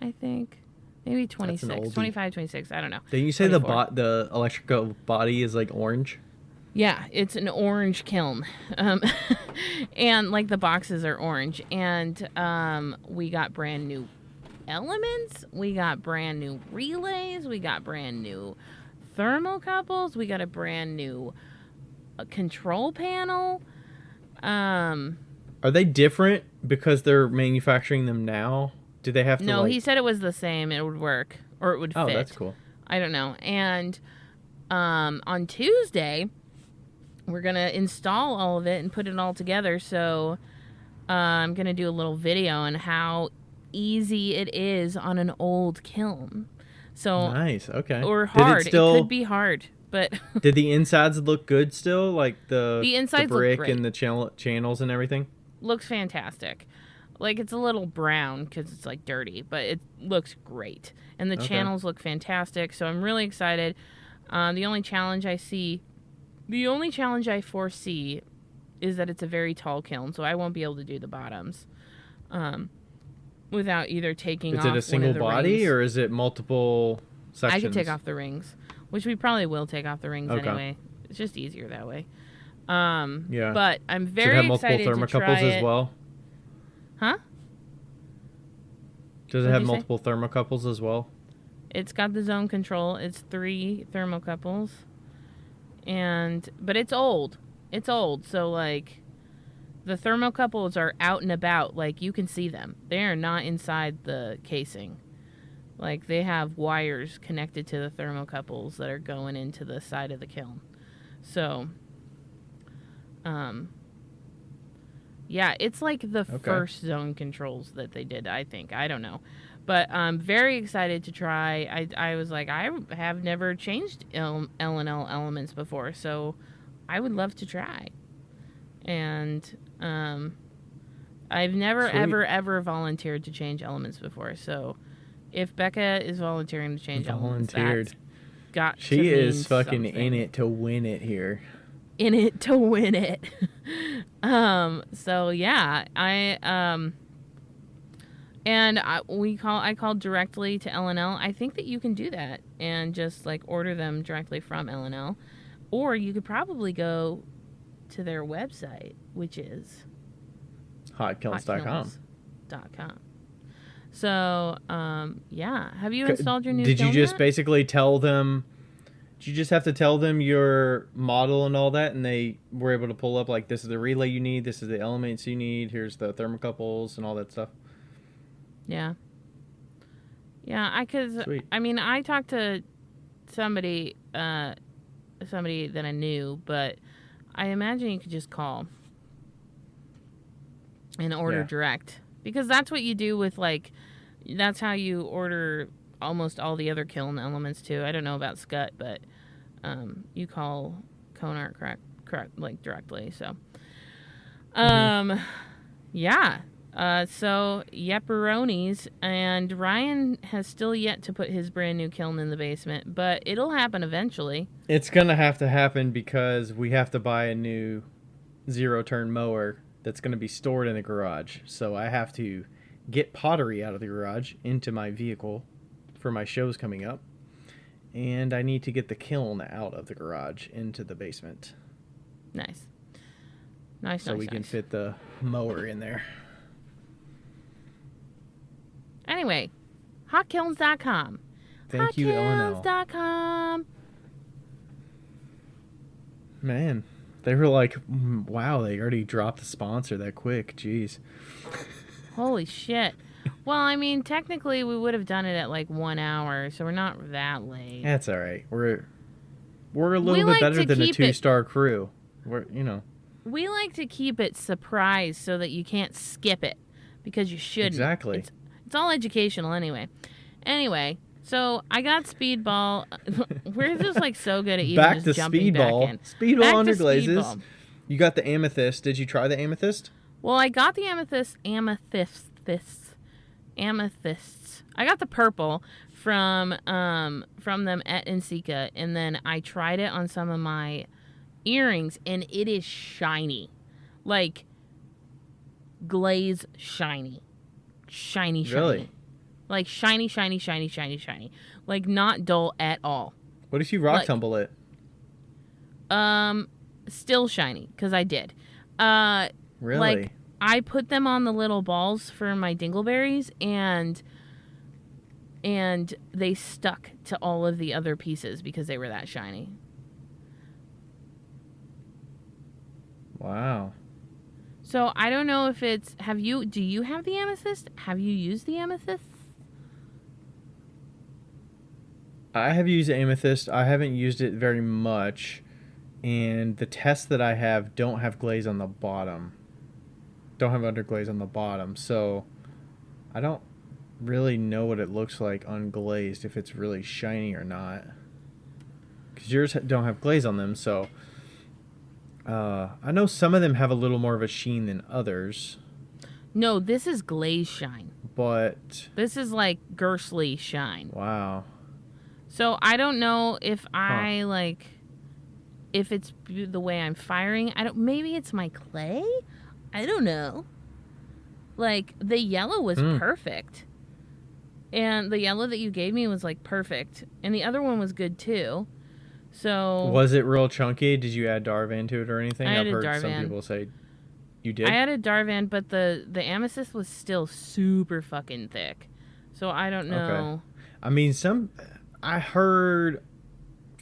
S3: I think. Maybe 26, 25, 26. I don't know.
S2: Did you say the electrical body is like orange?
S3: Yeah, it's an orange kiln. And like the boxes are orange. And we got brand new elements. We got brand new relays. We got brand new thermocouples. We got a brand new control panel.
S2: Are they different because they're manufacturing them now? Do they have to?
S3: No, he said it was the same. It would work, or it would fit.
S2: Oh, that's cool.
S3: I don't know. And on Tuesday, we're gonna install all of it and put it all together. So I'm gonna do a little video on how easy it is on an old kiln. So
S2: nice. Okay.
S3: Or hard. It could be hard, but
S2: did the insides look good still? Like the
S3: insides
S2: brick
S3: look great.
S2: and the channels and everything.
S3: Looks fantastic. Like, it's a little brown because it's, like, dirty, but it looks great. And the channels look fantastic, so I'm really excited. The only challenge I foresee is that it's a very tall kiln, so I won't be able to do the bottoms without either taking off
S2: Is it a single body
S3: rings.
S2: or is it multiple sections?
S3: I could take off the rings, which we probably will take off the rings
S2: Okay.
S3: anyway. It's just easier that way.
S2: Yeah.
S3: But I'm
S2: Does it
S3: very
S2: have multiple
S3: excited to try
S2: thermocouples
S3: it.
S2: as well?
S3: Huh?
S2: Does it
S3: What'd
S2: have
S3: you say?
S2: multiple thermocouples as well?
S3: It's got the zone control. It's 3 thermocouples. But it's old. It's old, so like the thermocouples are out and about, like you can see them. They are not inside the casing. Like they have wires connected to the thermocouples that are going into the side of the kiln. So yeah, it's like the first zone controls that they did, I think. I don't know. But I'm very excited to try. I was like, I have never changed L&L elements before, so I would love to try. And I've never,
S2: Sweet.
S3: ever volunteered to change elements before. So if Becca is volunteering to change elements, that's got
S2: She
S3: to
S2: is
S3: mean
S2: fucking
S3: something.
S2: in it to win it here.
S3: In it to win it. So yeah, I called directly to L&L. I think that you can do that and just like order them directly from L&L, or you could probably go to their website, which is
S2: Hotkilns.com.
S3: hotkilns.com. So, yeah. Have you installed your new
S2: Did you
S3: kiln
S2: just
S3: yet?
S2: basically tell them? Did you just have to tell them your model and all that, and they were able to pull up like, this is the relay you need, this is the elements you need, here's the thermocouples and all that stuff?
S3: Yeah. Yeah,
S2: Sweet.
S3: I talked to somebody that I knew, but I imagine you could just call and order direct, because that's what you do with that's how you order almost all the other kiln elements too. I don't know about Scut, but you call Conart correct like directly. So, yeah. So yepperonis, and Ryan has still yet to put his brand new kiln in the basement, but it'll happen eventually.
S2: It's gonna have to happen because we have to buy a new zero-turn mower that's gonna be stored in the garage. So I have to get pottery out of the garage into my vehicle for my shows coming up, and I need to get the kiln out of the garage into the basement.
S3: Nice.
S2: So we can fit the mower in there.
S3: Anyway, hotkilns.com.
S2: Thank you, L&L.
S3: Hotkilns.com.
S2: Man, they were like, wow, they already dropped the sponsor that quick. Jeez.
S3: Holy shit. Well, I mean, technically we would have done it at like 1 hour, so we're not that late.
S2: That's all right. We're a little bit better than a 2-star crew.
S3: We like to keep it surprise so that you can't skip it, because you shouldn't.
S2: Exactly.
S3: It's all educational anyway. Anyway, so I got Speedball. We're just like so good at even
S2: back
S3: just
S2: to
S3: jumping
S2: Speedball.
S3: back in.
S2: Speedball
S3: Back
S2: under
S3: to
S2: glazes.
S3: Speedball.
S2: You got the amethyst. Did you try the amethyst?
S3: Well, I got the amethysts. I got the purple from them at Insika, and then I tried it on some of my earrings, and it is shiny, like glaze shiny.
S2: Really?
S3: Like shiny, like not dull at all.
S2: What if you rock tumble it?
S3: Still shiny, because I did.
S2: Really?
S3: Like, I put them on the little balls for my dingleberries, and they stuck to all of the other pieces because they were that shiny.
S2: Wow.
S3: So I don't know if it's... Do you have the amethyst? Have you used the amethyst?
S2: I have used amethyst. I haven't used it very much. And the tests that I have don't have glaze on the bottom. Don't have underglaze on the bottom. So I don't really know what it looks like unglazed, if it's really shiny or not. Because yours don't have glaze on them, so... I know some of them have a little more of a sheen than others.
S3: No, this is glaze shine.
S2: But...
S3: This is like Gersley shine.
S2: Wow.
S3: So I don't know if I like if it's the way I'm firing. Maybe it's my clay? I don't know. Like the yellow was perfect. And the yellow that you gave me was like perfect. And the other one was good too. So
S2: was it real chunky? Did you add Darvan to it or anything?
S3: I
S2: I've
S3: added
S2: heard
S3: Darvan.
S2: some people say you did.
S3: I added Darvan, but the amethyst was still super fucking thick. So I don't know.
S2: Okay. I mean, I heard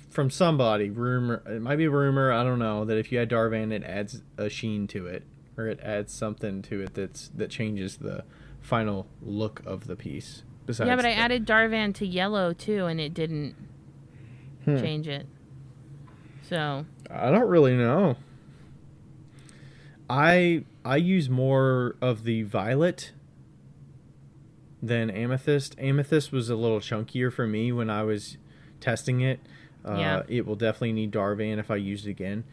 S2: from somebody, rumor, it might be a rumor, I don't know, that if you add Darvan, it adds a sheen to it, or it adds something to it that changes the final look of the piece. Besides
S3: yeah, but I added Darvan to yellow too, and it didn't change it. So
S2: I don't really know. I use more of the violet than amethyst. Amethyst was a little chunkier for me when I was testing it.
S3: Yeah.
S2: It will definitely need Darvan if I use it again.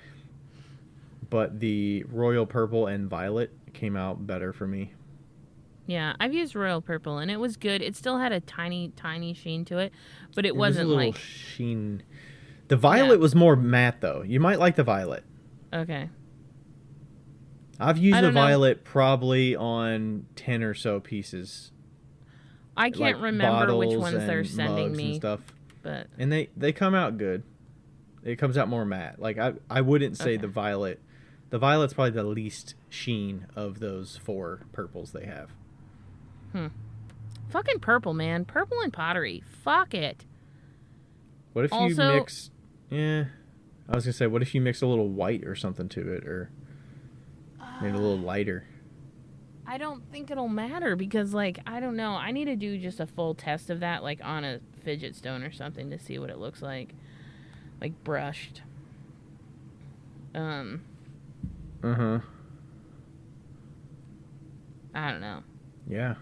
S2: But the royal purple and violet came out better for me.
S3: yeah, I've used royal purple, and it was good. It still had a tiny, tiny sheen to it, but it wasn't
S2: was a little
S3: like
S2: sheen. The violet was more matte though. You might like the violet.
S3: okay.
S2: I've used
S3: I
S2: the
S3: don't know.
S2: violet probably on 10 or so pieces.
S3: I can't
S2: like
S3: remember which
S2: bottles
S3: ones they're
S2: and
S3: sending
S2: mugs
S3: me,
S2: and stuff.
S3: but
S2: And they come out good. It comes out more matte. Like I wouldn't say
S3: Okay.
S2: the violet. The violet's probably the least sheen of those 4 purples they have.
S3: fucking purple, man. Purple and pottery. Fuck it.
S2: What if you
S3: Also-
S2: mix? Yeah, I was gonna say, what if you mix a little white or something to it, or made it a little lighter?
S3: I don't think it'll matter because, like, I don't know. I need to do just a full test of that, like, on a fidget stone or something to see what it looks like brushed.
S2: Uh huh.
S3: I don't know.
S2: Yeah.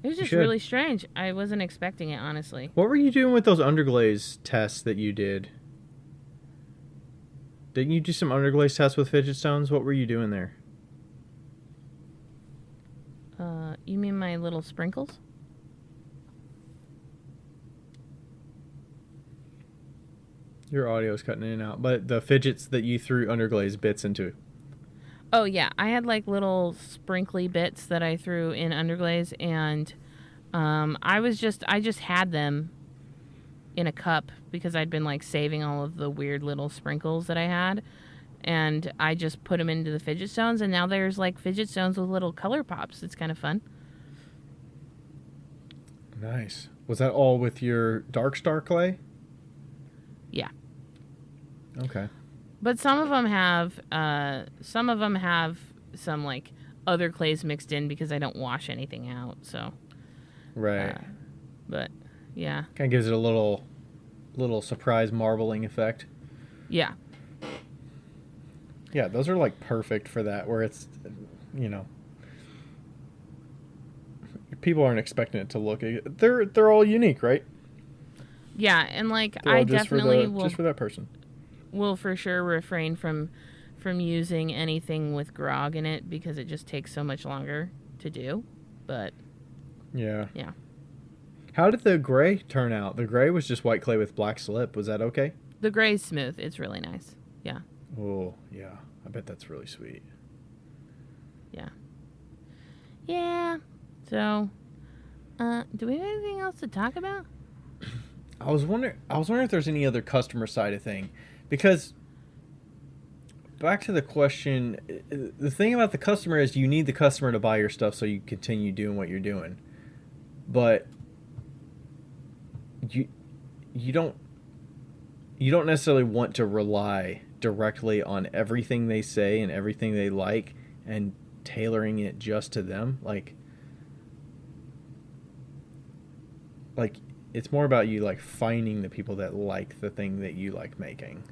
S3: It was just
S2: should.
S3: really strange. I wasn't expecting it, honestly.
S2: What were you doing with those underglaze tests that you did? Didn't you do some underglaze tests with fidget stones? What were you doing there?
S3: You mean my little sprinkles?
S2: Your audio's cutting in and out, but the fidgets that you threw underglaze bits into.
S3: Oh, yeah. I had, like, little sprinkly bits that I threw in underglaze, and I just had them in a cup because I'd been, like, saving all of the weird little sprinkles that I had, and I just put them into the fidget stones, and now there's, like, fidget stones with little color pops. It's kind of fun.
S2: Nice. Was that all with your dark star clay?
S3: Yeah.
S2: Okay.
S3: But some of them have some, like, other clays mixed in because I don't wash anything out, so.
S2: Right.
S3: But, yeah.
S2: Kind of gives it a little surprise marbling effect.
S3: Yeah.
S2: Yeah, those are like perfect for that, where it's, you know, people aren't expecting it to look. They're all unique, right?
S3: Yeah, and, like,
S2: They're all
S3: I
S2: just
S3: definitely
S2: just for that person.
S3: will for sure refrain from using anything with grog in it because it just takes so much longer to do. But
S2: Yeah.
S3: yeah.
S2: How did the gray turn out? The gray was just white clay with black slip. Was that okay?
S3: The gray's smooth. It's really nice. Yeah.
S2: Oh, yeah. I bet that's really sweet.
S3: Yeah. Yeah. So, do we have anything else to talk about?
S2: I was wondering if there's any other customer side of thing, because back to the question, the thing about the customer is you need the customer to buy your stuff so you continue doing what you're doing. But you don't necessarily want to rely directly on everything they say and everything they like and tailoring it just to them. Like it's more about you like finding the people that like the thing that you like making.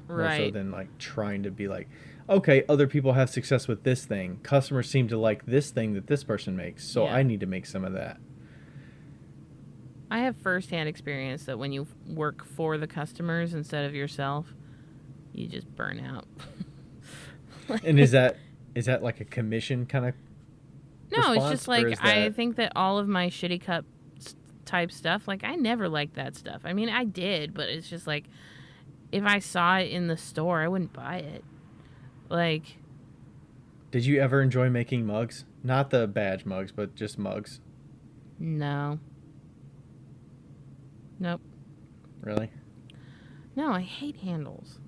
S2: More so
S3: Right.
S2: than like trying to be like, okay, other people have success with this thing. Customers seem to like this thing that this person makes, so
S3: Yeah.
S2: I need to make some of that.
S3: I have firsthand experience that when you work for the customers instead of yourself, you just burn out.
S2: And is that like a commission kind of?
S3: No, it's
S2: response,
S3: just
S2: or
S3: like
S2: is
S3: I
S2: that-
S3: think that all of my shitty cup type stuff, like, I never liked that stuff. I mean, I did, but it's just like, if I saw it in the store, I wouldn't buy it. Like,
S2: Did you ever enjoy making mugs? Not the badge mugs, but just mugs.
S3: no. Nope.
S2: Really?
S3: No, I hate handles.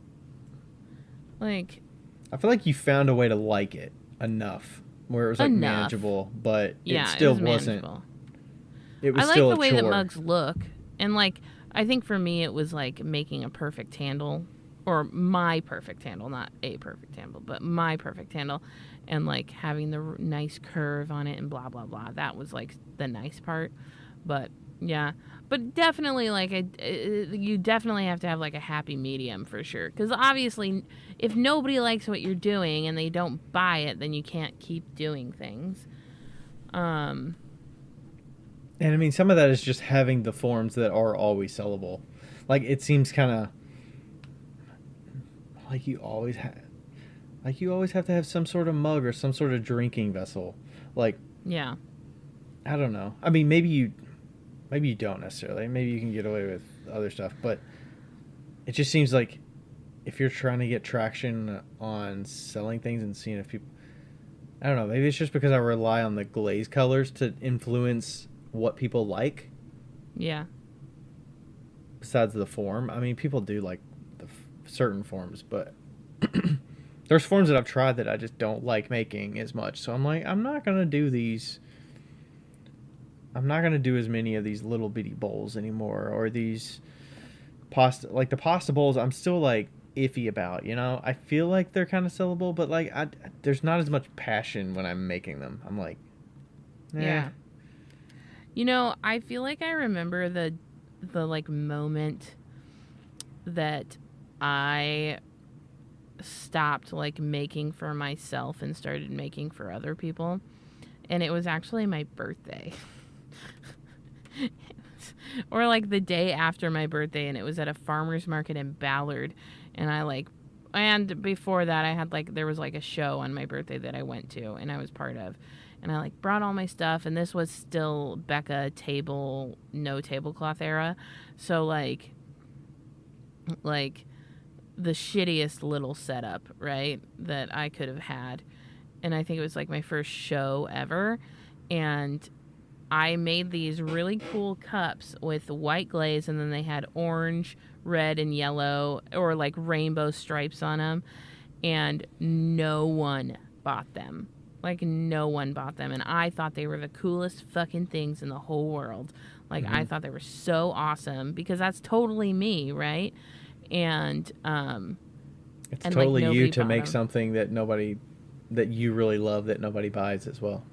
S3: Like,
S2: I feel like you found a way to like it enough where it was like
S3: Enough.
S2: manageable, but
S3: yeah,
S2: it still
S3: was
S2: wasn't.
S3: manageable.
S2: It was
S3: I like
S2: still
S3: the
S2: a
S3: way
S2: chore.
S3: that mugs look. And, like, I think for me it was, like, making a perfect handle. Or my perfect handle, not a perfect handle, but my perfect handle. And, like, having the nice curve on it and blah, blah, blah. That was, like, the nice part. But, yeah. But definitely, like, you definitely have to have, like, a happy medium for sure. Because obviously, if nobody likes what you're doing and they don't buy it, then you can't keep doing things.
S2: And I mean, some of that is just having the forms that are always sellable. Like, it seems kind of like you always have to have some sort of mug or some sort of drinking vessel. Like,
S3: Yeah.
S2: I don't know. I mean, maybe you don't necessarily. Maybe you can get away with other stuff, but it just seems like if you're trying to get traction on selling things and seeing if people, I don't know, maybe it's just because I rely on the glaze colors to influence what people like.
S3: Yeah.
S2: Besides the form, I mean, people do like the certain forms, but there's forms that I've tried that I just don't like making as much. So I'm like, I'm not gonna do these. I'm not gonna do as many of these little bitty bowls anymore, or these pasta, like the pasta bowls. I'm still like iffy about. You know, I feel like they're kind of sellable, but like there's not as much passion when I'm making them. I'm like,
S3: Yeah. You know, I feel like I remember the like moment that I stopped like making for myself and started making for other people. And it was actually my birthday. Or like the day after my birthday, and it was at a farmer's market in Ballard. And before that I had like, there was like a show on my birthday that I went to and I was part of. And I like brought all my stuff, and this was still Becca no tablecloth era. So like the shittiest little setup, right, that I could have had. And I think it was like my first show ever. And I made these really cool cups with white glaze, and then they had orange, red, and yellow, or like rainbow stripes on them. And no one bought them. Like, no one bought them. And I thought they were the coolest fucking things in the whole world. Like, I thought they were so awesome because that's totally me, right? And,
S2: it's
S3: and
S2: totally
S3: like,
S2: you to make
S3: them.
S2: something that you really love that nobody buys as well.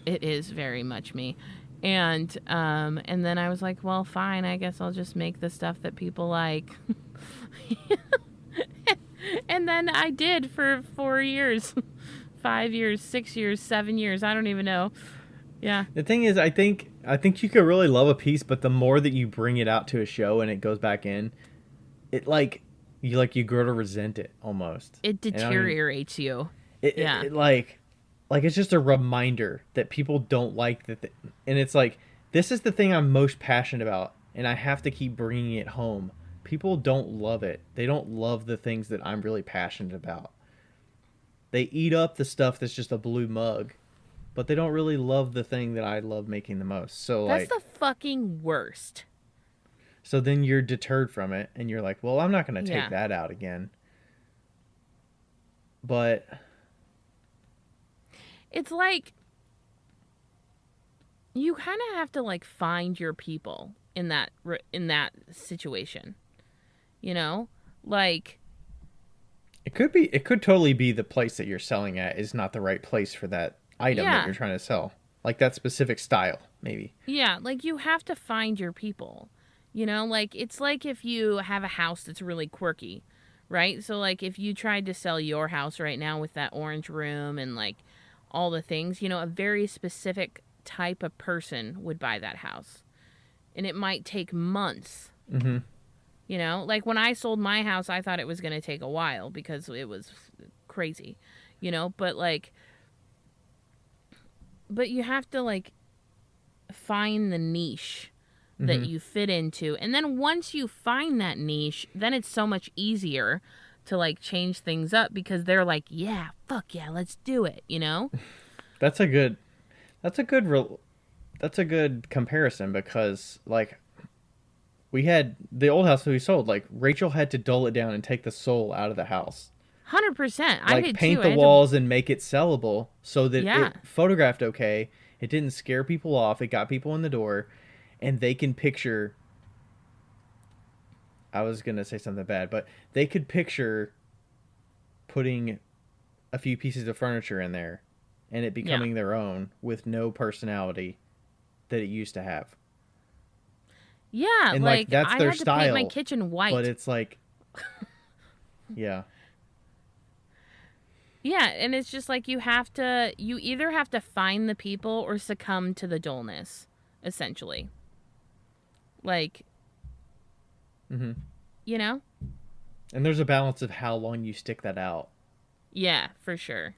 S3: It is very much me. And then I was like, well, fine, I guess I'll just make the stuff that people like. And then I did for 4 years, 5 years, 6 years, 7 years. I don't even know. Yeah.
S2: The thing is, I think you could really love a piece, but the more that you bring it out to a show and it goes back in, it you grow to resent it almost.
S3: It deteriorates you.
S2: It like it's just a reminder that people don't like and it's like, this is the thing I'm most passionate about, and I have to keep bringing it home. People don't love it. They don't love the things that I'm really passionate about. They eat up the stuff that's just a blue mug, but they don't really love the thing that I love making the most. So
S3: that's the fucking worst.
S2: So then you're deterred from it, and you're like, well, I'm not going to take that out again. But
S3: it's like, you kind of have to like find your people in that situation. You know? Like,
S2: it could totally be the place that you're selling at is not the right place for that item that you're trying to sell. Like that specific style, maybe.
S3: Yeah, like you have to find your people. You know, like it's like if you have a house that's really quirky, right? So like if you tried to sell your house right now with that orange room and like all the things, you know, a very specific type of person would buy that house. And it might take months.
S2: Mm-hmm.
S3: You know, like when I sold my house, I thought it was going to take a while because it was crazy, you know, but you have to like find the niche that you fit into. And then once you find that niche, then it's so much easier to like change things up because they're like, yeah, fuck yeah, let's do it, you know?
S2: That's a good comparison because like we had the old house that we sold, like Rachel had to dull it down and take the soul out of the house.
S3: 100%. I
S2: Like
S3: did
S2: paint
S3: too.
S2: the walls and make it sellable so that
S3: Yeah.
S2: it photographed okay. It didn't scare people off. It got people in the door and they can picture, I was going to say something bad, but they could picture putting a few pieces of furniture in there and it becoming their own with no personality that it used to have.
S3: Yeah,
S2: And
S3: like
S2: that's
S3: I
S2: their
S3: had to
S2: style.
S3: paint my kitchen white.
S2: But it's like, yeah.
S3: Yeah, and it's just like you either have to find the people or succumb to the dullness, essentially. Like, you know?
S2: And there's a balance of how long you stick that out.
S3: Yeah, for sure.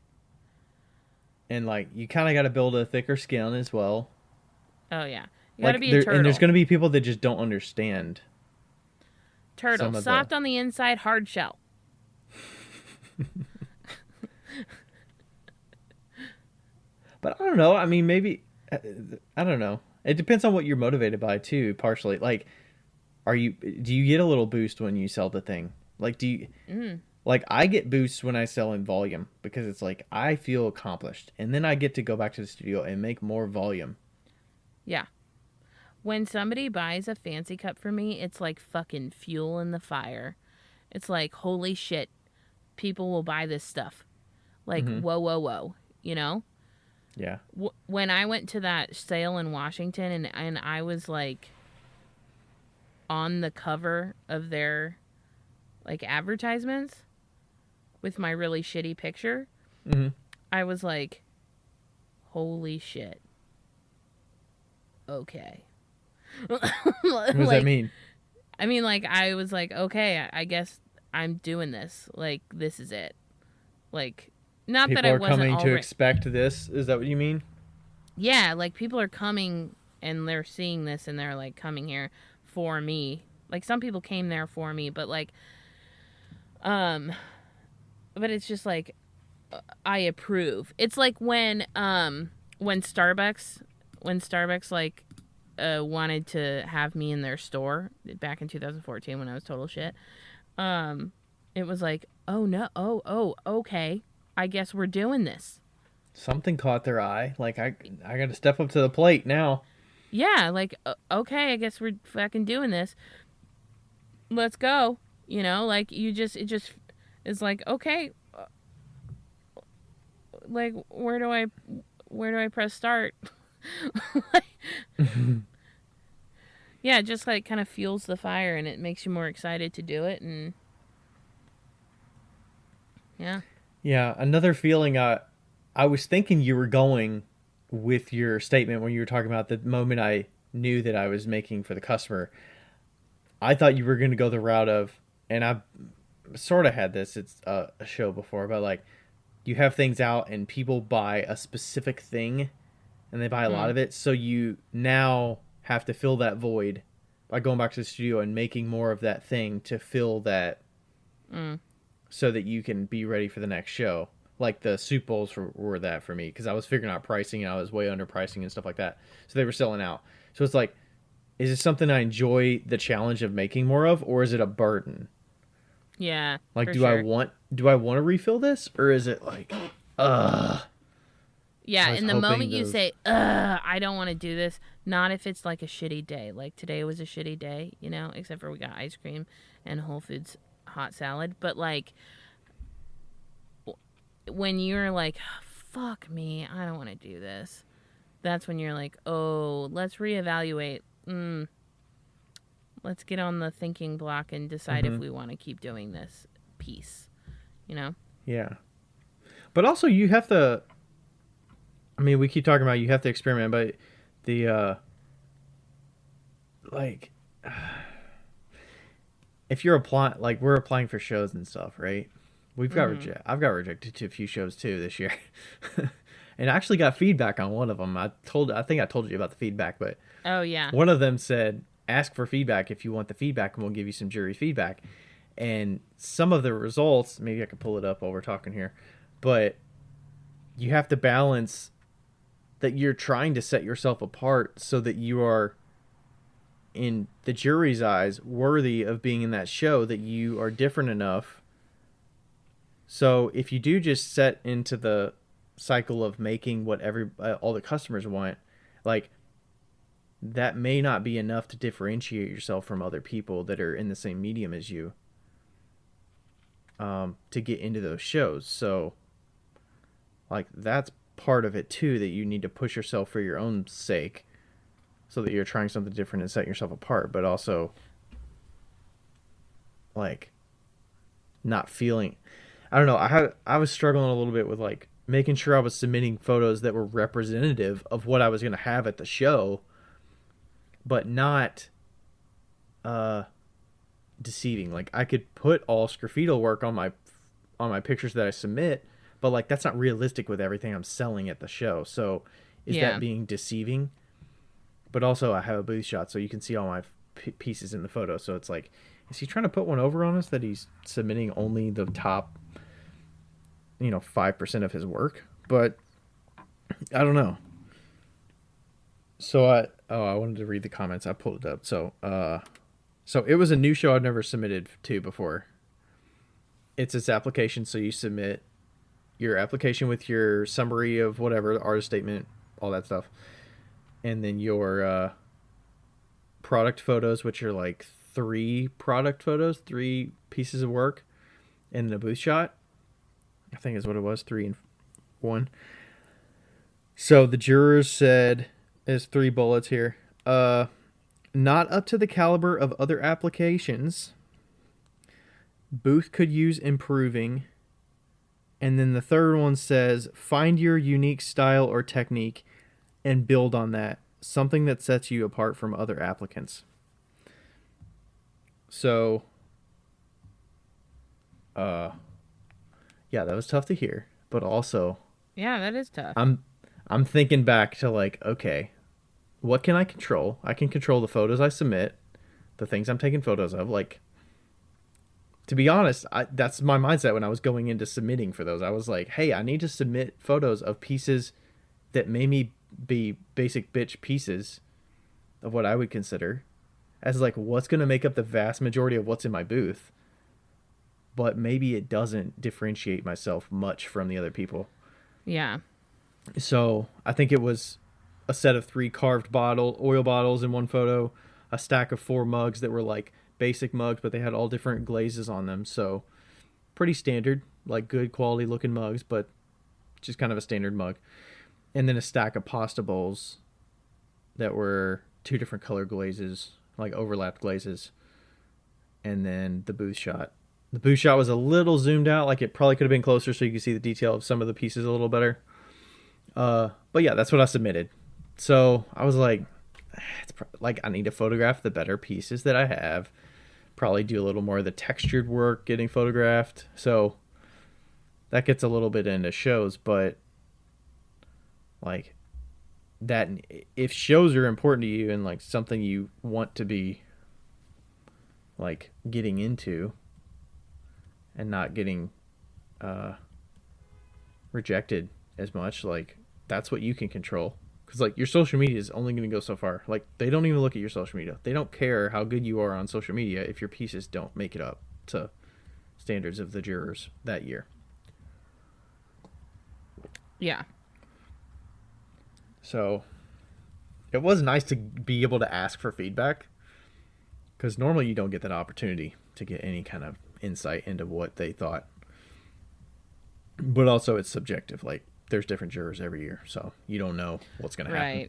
S2: And like, you kind of got to build a thicker skin as well.
S3: Oh, yeah. You gotta
S2: Like,
S3: be a turtle.
S2: and there's going to be people that just don't understand.
S3: Turtle. Soft on the inside, hard shell.
S2: But I don't know. I mean, maybe, I don't know. It depends on what you're motivated by too, partially. Like, do you get a little boost when you sell the thing? Like, like I get boosts when I sell in volume because it's like, I feel accomplished. And then I get to go back to the studio and make more volume.
S3: Yeah. When somebody buys a fancy cup for me, it's like fucking fuel in the fire. It's like, holy shit, people will buy this stuff. Like, whoa, whoa, whoa, you know?
S2: Yeah.
S3: When I went to that sale in Washington and I was like on the cover of their like advertisements with my really shitty picture, I was like, holy shit. Okay.
S2: What does that mean?
S3: I mean, like, I was like, okay, I guess I'm doing this. Like, this is it. Like, not
S2: People
S3: that I
S2: are
S3: wasn't
S2: coming to
S3: already...
S2: expect this. Is that what you mean?
S3: Yeah, like, people are coming and they're seeing this and they're, like, coming here for me. Like, some people came there for me, but, like, but it's just, like, I approve. It's like when Starbucks, like, wanted to have me in their store back in 2014 when I was total shit. It was like, oh, no, okay. I guess we're doing this.
S2: Something caught their eye. Like, I got to step up to the plate now.
S3: Yeah, like, okay, I guess we're fucking doing this. Let's go. You know, like, it just is like, okay, like, where do I press start? Yeah, it just, like, kind of fuels the fire, and it makes you more excited to do it, and yeah.
S2: Yeah, another feeling I was thinking you were going with your statement when you were talking about the moment I knew that I was making for the customer. I thought you were going to go the route of, and I sort of had this, it's a show before, but like you have things out and people buy a specific thing and they buy a lot of it. So you now have to fill that void by going back to the studio and making more of that thing to fill that so that you can be ready for the next show. Like the soup bowls were that for me because I was figuring out pricing and I was way under pricing and stuff like that. So they were selling out. So it's like, is it something I enjoy the challenge of making more of, or is it a burden?
S3: Yeah.
S2: Like,
S3: for
S2: do
S3: sure.
S2: I want to refill this, or is it like,
S3: Yeah,
S2: was
S3: in the
S2: hoping
S3: moment you
S2: those-
S3: say, I don't want to do this, not if it's like a shitty day. Like today was a shitty day, you know, except for we got ice cream and Whole Foods hot salad. But like, when you're like, fuck me, I don't want to do this. That's when you're like, oh, let's reevaluate. Let's get on the thinking block and decide if we want to keep doing this piece, you know?
S2: Yeah. But also you have to, I mean, we keep talking about you have to experiment, but the, like, if you're applying, like we're applying for shows and stuff, right? I've got rejected to a few shows too this year. And I actually got feedback on one of them. I think I told you about the feedback, but
S3: Oh, yeah.
S2: one of them said, ask for feedback if you want the feedback, and we'll give you some jury feedback. And some of the results, maybe I can pull it up while we're talking here, but you have to balance that you're trying to set yourself apart so that you are, in the jury's eyes, worthy of being in that show, that you are different enough. So if you do just set into the cycle of making what all the customers want, like, that may not be enough to differentiate yourself from other people that are in the same medium as you, to get into those shows. So, like, that's part of it too, that you need to push yourself for your own sake, so that you're trying something different and setting yourself apart, but also, like, not feeling, I don't know, I was struggling a little bit with, like, making sure I was submitting photos that were representative of what I was going to have at the show, but not deceiving. Like, I could put all sgraffito work on my pictures that I submit, but, like, that's not realistic with everything I'm selling at the show. So is that being deceiving? But also, I have a booth shot, so you can see all my pieces in the photo. So it's like, is he trying to put one over on us that he's submitting only the top, 5% of his work? But I don't know. So I wanted to read the comments. I pulled it up. So it was a new show I've never submitted to before. It's its application. So you submit your application with your summary of whatever, artist statement, all that stuff. And then your product photos, which are like 3 product photos, 3 pieces of work, and then a booth shot. I think is what it was, 3 and 1. So the jurors said, there's 3 bullets here. Not up to the caliber of other applications. Booth could use improving. And then the third one says, find your unique style or technique and build on that. Something that sets you apart from other applicants. So, yeah, that was tough to hear, but also,
S3: Yeah, that is tough.
S2: I'm thinking back to, like, okay, what can I control? I can control the photos I submit, the things I'm taking photos of. Like, to be honest, that's my mindset when I was going into submitting for those. I was like, hey, I need to submit photos of pieces that maybe be basic bitch pieces of what I would consider as, like, what's going to make up the vast majority of what's in my booth. But maybe it doesn't differentiate myself much from the other people.
S3: Yeah.
S2: So I think it was a set of 3 carved oil bottles in one photo, a stack of 4 mugs that were like basic mugs, but they had all different glazes on them. So pretty standard, like good quality looking mugs, but just kind of a standard mug. And then a stack of pasta bowls that were 2 different color glazes, like overlapped glazes. And then the booth shot. The booth shot was a little zoomed out, like it probably could have been closer so you could see the detail of some of the pieces a little better. But yeah, that's what I submitted. So I was like, I need to photograph the better pieces that I have. Probably do a little more of the textured work getting photographed. So that gets a little bit into shows, but like that, if shows are important to you and like something you want to be like getting into and not getting rejected as much, like that's what you can control. Because like your social media is only going to go so far. Like they don't even look at your social media. They don't care how good you are on social media if your pieces don't make it up to standards of the jurors that year.
S3: Yeah.
S2: So it was nice to be able to ask for feedback, because normally you don't get that opportunity to get any kind of insight into what they thought. But also it's subjective. Like there's different jurors every year, so you don't know what's going to happen.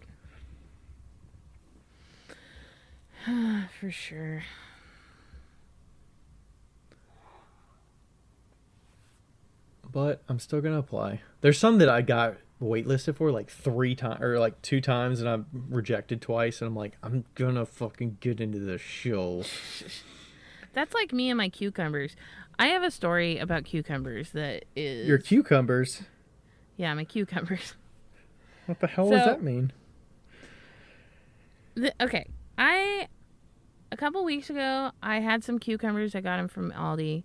S3: Right. For sure.
S2: But I'm still going to apply. There's some that I got waitlisted for like 3 times or like 2 times, and I'm rejected twice, and I'm like, I'm going to fucking get into the show.
S3: That's like me and my cucumbers. I have a story about cucumbers that is...
S2: Your cucumbers?
S3: Yeah, my cucumbers.
S2: What the hell does that mean?
S3: Okay. I a couple weeks ago, I had some cucumbers. I got them from Aldi,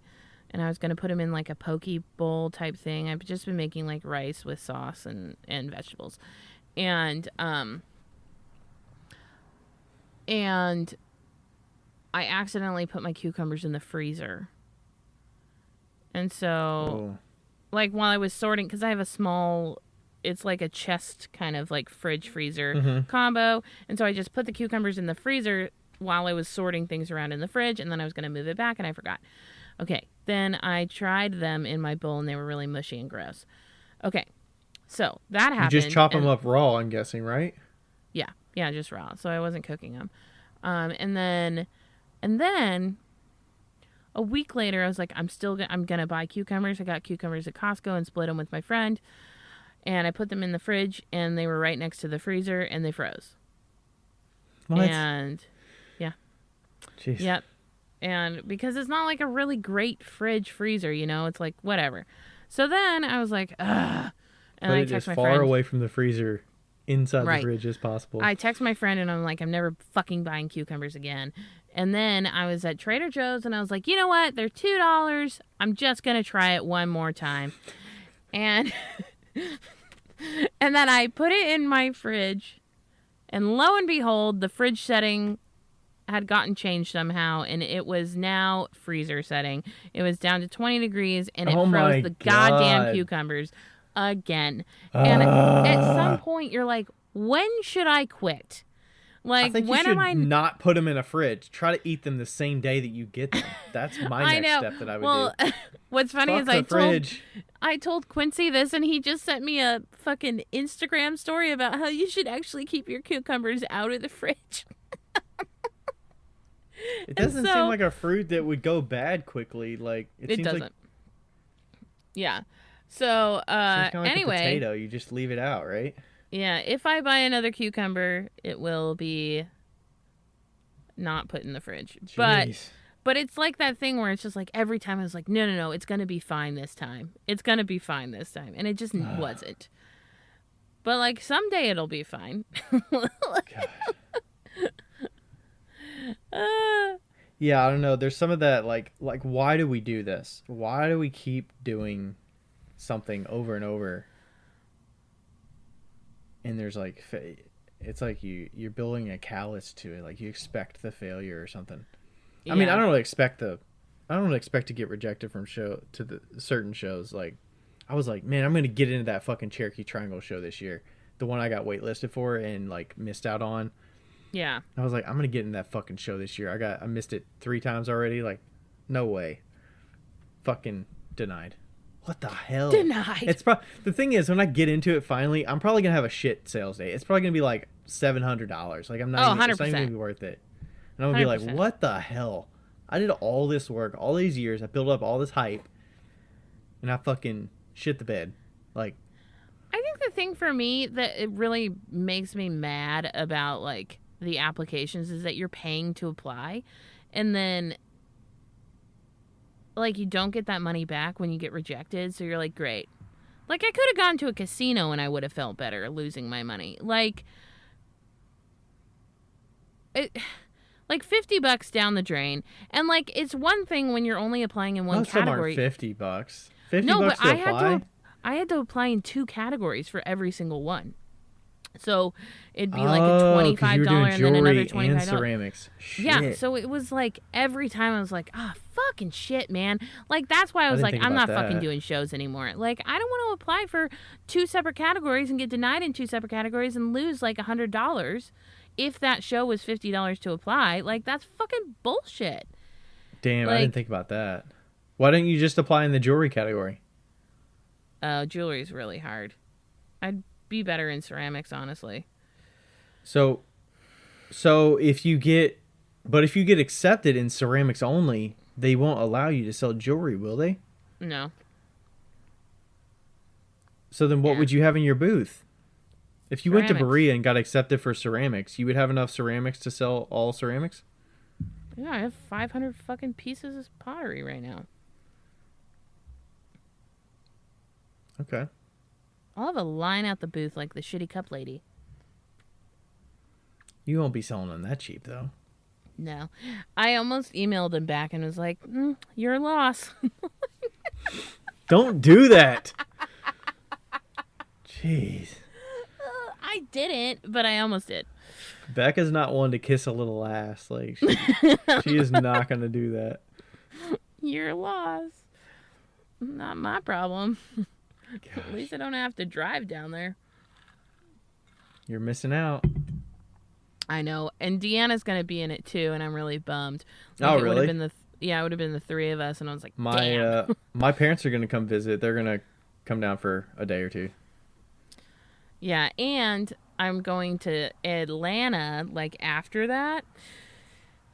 S3: and I was going to put them in like a poke bowl type thing. I've just been making like rice with sauce and vegetables. And I accidentally put my cucumbers in the freezer. And so, like, while I was sorting, because I have a small, it's like a chest kind of like fridge freezer combo. And so I just put the cucumbers in the freezer while I was sorting things around in the fridge. And then I was going to move it back and I forgot. Okay. Then I tried them in my bowl and they were really mushy and gross. Okay. So that happened.
S2: You just chop them up raw, I'm guessing, right?
S3: Yeah. Yeah, just raw. So I wasn't cooking them. And then a week later, I was like, I'm going to buy cucumbers. I got cucumbers at Costco and split them with my friend. And I put them in the fridge, and they were right next to the freezer, and they froze.
S2: What?
S3: And, yeah.
S2: Jeez.
S3: Yep. And because it's not like a really great fridge freezer, you know? It's like, whatever. So then I was like, ugh. And
S2: Put
S3: I
S2: it as
S3: text my
S2: far
S3: friend.
S2: away from the freezer inside
S3: Right.
S2: the fridge as possible.
S3: I text my friend and I'm like, I'm never fucking buying cucumbers again. And then I was at Trader Joe's and I was like, you know what? They're $2. I'm just going to try it one more time. And and then I put it in my fridge and lo and behold, the fridge setting had gotten changed somehow and it was now freezer setting. It was down to 20 degrees and it froze the goddamn cucumbers again. And at some point you're like, when should I quit? Like,
S2: I think
S3: when
S2: you should
S3: am I
S2: not put them in a fridge. Try to eat them the same day that you get them. That's my next step that I would do.
S3: What's funny
S2: Fuck
S3: is
S2: the
S3: I told Quincy this and he just sent me a fucking Instagram story about how you should actually keep your cucumbers out of the fridge.
S2: It doesn't seem like a fruit that would go bad quickly. Like it seems
S3: doesn't.
S2: like
S3: Yeah. So
S2: it's kind of like
S3: anyway,
S2: a potato. You just leave it out, right?
S3: yeah, if I buy another cucumber, it will be not put in the fridge.
S2: Jeez.
S3: But it's like that thing where it's just like every time I was like, no, it's going to be fine this time. It's going to be fine this time. And it just wasn't. But like someday it'll be fine.
S2: Yeah, I don't know. There's some of that like why do we do this? Why do we keep doing something over and over? And there's like it's like you're building a callus to it. Like you expect the failure or something.
S3: Yeah.
S2: I mean, I don't expect to get rejected from certain shows. Like I was like, man, I'm gonna get into that fucking Cherokee Triangle show this year, the one I got waitlisted for and like missed out on.
S3: Yeah.
S2: I was like, I'm gonna get in that fucking show this year. I missed it 3 times already. Like, no way. Fucking denied. What the hell?
S3: Denied.
S2: It's the thing is, when I get into it finally, I'm probably gonna have a shit sales day. It's probably gonna be like $700. Like I'm not. It's not even gonna be worth it. And I'm gonna be
S3: 100%.
S2: like, what the hell? I did all this work, all these years. I built up all this hype, and I fucking shit the bed. Like,
S3: I think the thing for me that it really makes me mad about like the applications is that you're paying to apply, and then like you don't get that money back when you get rejected. So you're like, great. Like I could have gone to a casino and I would have felt better losing my money. Like it. Like $50 down the drain, and like it's one thing when you're only applying in one category.
S2: Some are $50. $50
S3: no, but
S2: to apply?
S3: I had to apply in 2 categories for every single one. So it'd be like a $25 and then another $25.
S2: And ceramics. Shit.
S3: Yeah, so it was like every time I was like, fucking shit, man. Like that's why I was like, I'm not fucking doing shows anymore. Like I don't want to apply for 2 separate categories and get denied in 2 separate categories and lose like $100. If that show was $50 to apply, like that's fucking bullshit.
S2: Damn, I didn't think about that. Why don't you just apply in the jewelry category?
S3: Jewelry's really hard. I'd be better in ceramics, honestly.
S2: So if you get accepted in ceramics only, they won't allow you to sell jewelry, will they?
S3: No.
S2: So then what would you have in your booth? If you went to
S3: Ceramics.
S2: Berea and got accepted for ceramics, you would have enough ceramics to sell all ceramics?
S3: Yeah, I have 500 fucking pieces of pottery right now.
S2: Okay.
S3: I'll have a line out the booth like the shitty cup lady.
S2: You won't be selling them that cheap, though.
S3: No. I almost emailed him back and was like, your loss.
S2: Don't do that. Jeez.
S3: I didn't, but I almost did.
S2: Becca's not one to kiss a little ass. Like, she is not going to do that.
S3: Your loss. Not my problem. At least I don't have to drive down there.
S2: You're missing out.
S3: I know. And Deanna's going to be in it too, and I'm really bummed.
S2: Oh,
S3: it
S2: really?
S3: Would have been it would have been the three of us, and I was like, damn.
S2: My parents are going to come visit. They're going to come down for a day or two.
S3: Yeah, and I'm going to Atlanta, like, after that,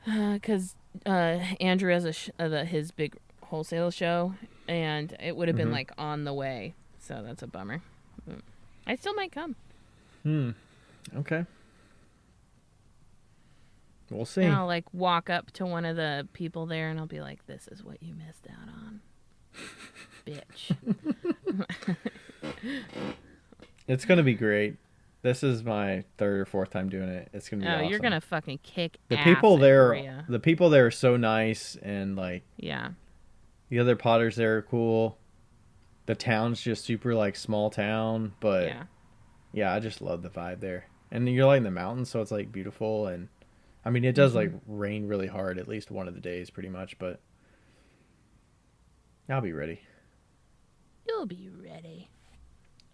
S3: because Andrew has his big wholesale show, and it would have been, like, on the way, so that's a bummer. I still might come.
S2: Okay. We'll see.
S3: And I'll, like, walk up to one of the people there, and I'll be like, this is what you missed out on. Bitch.
S2: It's going to be great. This is my third or fourth time doing it. It's going to be awesome.
S3: You're going to fucking kick
S2: the
S3: ass
S2: people
S3: in
S2: there.
S3: Korea.
S2: The people there are so nice, and, like,
S3: Yeah.
S2: the other potters there are cool. The town's just super, like, small town, but yeah, I just love the vibe there. And you're, like, in the mountains, so it's, like, beautiful, and I mean, it does, like, rain really hard at least one of the days, pretty much, but I'll be ready.
S3: You'll be ready.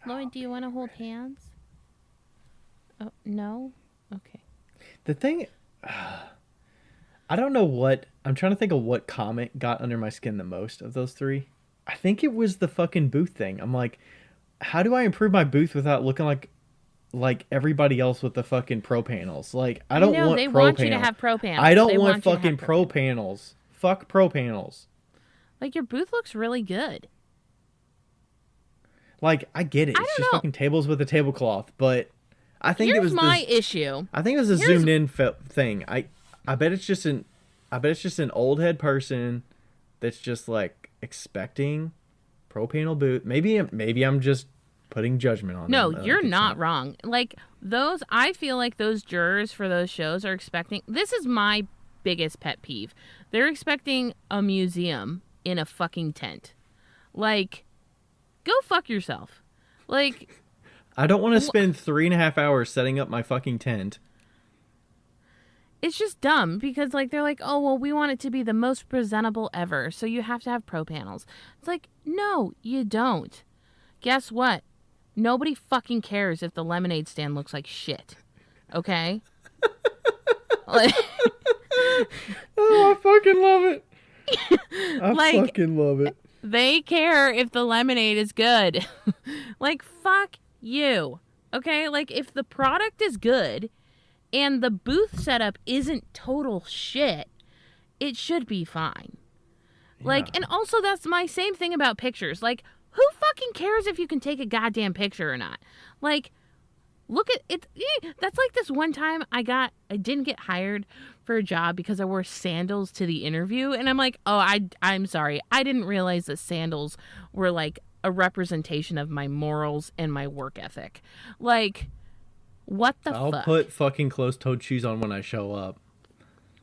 S3: Lloyd, do you want to hold hands? Oh, no? Okay.
S2: The thing, I don't know what, I'm trying to think of what comment got under my skin the most of those three. I think it was the fucking booth thing. I'm like, how do I improve my booth without looking like everybody else with the fucking pro panels? Like, I don't want
S3: they
S2: pro
S3: want
S2: panels.
S3: you to have pro panels.
S2: I don't
S3: They
S2: want
S3: want you to
S2: fucking
S3: have
S2: pro panels. Fuck pro panels.
S3: Like, your booth looks really good.
S2: Like, I get it. It's just fucking tables with a tablecloth, but I think it was
S3: my issue.
S2: I think it was a zoomed in thing. I bet it's just an old head person that's just, like, expecting pro panel booth. Maybe I'm just putting judgment on them.
S3: No, you're not wrong. Like, I feel like those jurors for those shows are expecting, this is my biggest pet peeve. They're expecting a museum in a fucking tent. Like, go fuck yourself. Like,
S2: I don't want to spend 3.5 hours setting up my fucking tent.
S3: It's just dumb because, like, they're like, oh, well, we want it to be the most presentable ever, so you have to have pro panels. It's like, no, you don't. Guess what? Nobody fucking cares if the lemonade stand looks like shit. Okay? Like,
S2: oh, I fucking love it. I fucking love it.
S3: They care if the lemonade is good. Like, fuck you. Okay? Like, if the product is good and the booth setup isn't total shit, it should be fine. Yeah. Like, and also that's my same thing about pictures. Like, who fucking cares if you can take a goddamn picture or not? Like, look at it. That's like this one time I didn't get hired for a job because I wore sandals to the interview. And I'm like, oh, I'm sorry. I didn't realize that sandals were like a representation of my morals and my work ethic. Like, what the fuck?
S2: I'll put fucking closed-toed shoes on when I show up.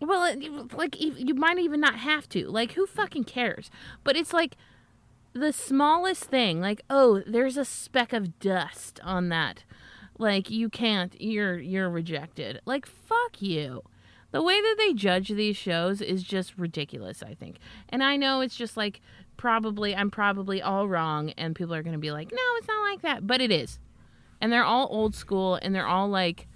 S3: Well, like, you might even not have to. Like, who fucking cares? But it's like the smallest thing. Like, oh, there's a speck of dust on that. Like, you can't, you're rejected. Like, fuck you. The way that they judge these shows is just ridiculous, I think. And I know it's just like, I'm probably all wrong, and people are going to be like, no, it's not like that. But it is. And they're all old school, and they're all like,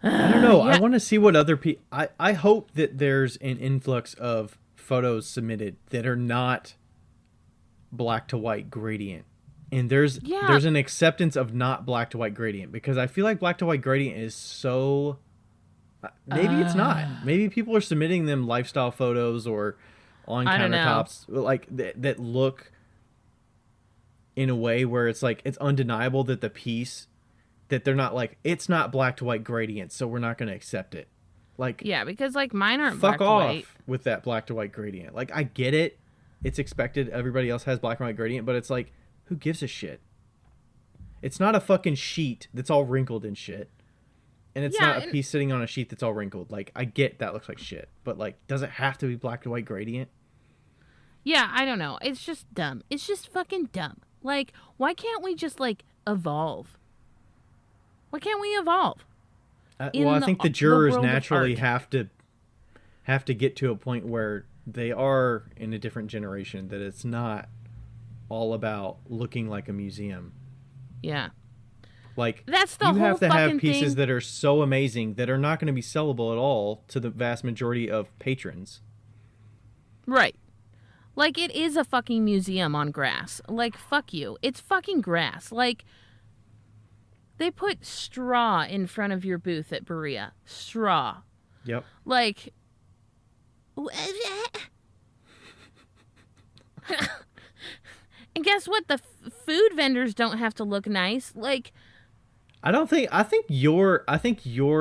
S2: I don't know. Yeah. I want to see what other people, I hope that there's an influx of photos submitted that are not black to white gradient. And there's an acceptance of not black to white gradient, because I feel like black to white gradient is so, maybe it's not. Maybe people are submitting them lifestyle photos or on countertops like that look in a way where it's like, it's undeniable that the piece, that they're not like, it's not black to white gradient, so we're not going to accept it. Like, yeah,
S3: because like mine aren't
S2: black to white.
S3: Fuck off
S2: with that black to white gradient. Like, I get it. It's expected. Everybody else has black and white gradient, but it's like, who gives a shit? It's not a fucking sheet that's all wrinkled and shit. And it's
S3: Yeah,
S2: not a piece sitting on a sheet that's all wrinkled. Like, I get that looks like shit, but like, does it have to be black and white gradient?
S3: Yeah, I don't know. It's just dumb. It's just fucking dumb. Like, why can't we just, like, evolve? Why can't we evolve?
S2: Well, I think the jurors
S3: world of
S2: naturally
S3: art?
S2: have to get to a point where they are in a different generation, that it's not all about looking like a museum.
S3: Yeah.
S2: Like,
S3: That's the
S2: you
S3: whole
S2: have to have
S3: fucking
S2: pieces
S3: thing.
S2: that are so amazing that are not going to be sellable at all to the vast majority of patrons.
S3: Right. Like, it is a fucking museum on grass. Like, fuck you. It's fucking grass. Like, they put straw in front of your booth at Berea. Straw.
S2: Yep.
S3: Like, and guess what? The food vendors don't have to look nice. Like,
S2: I think your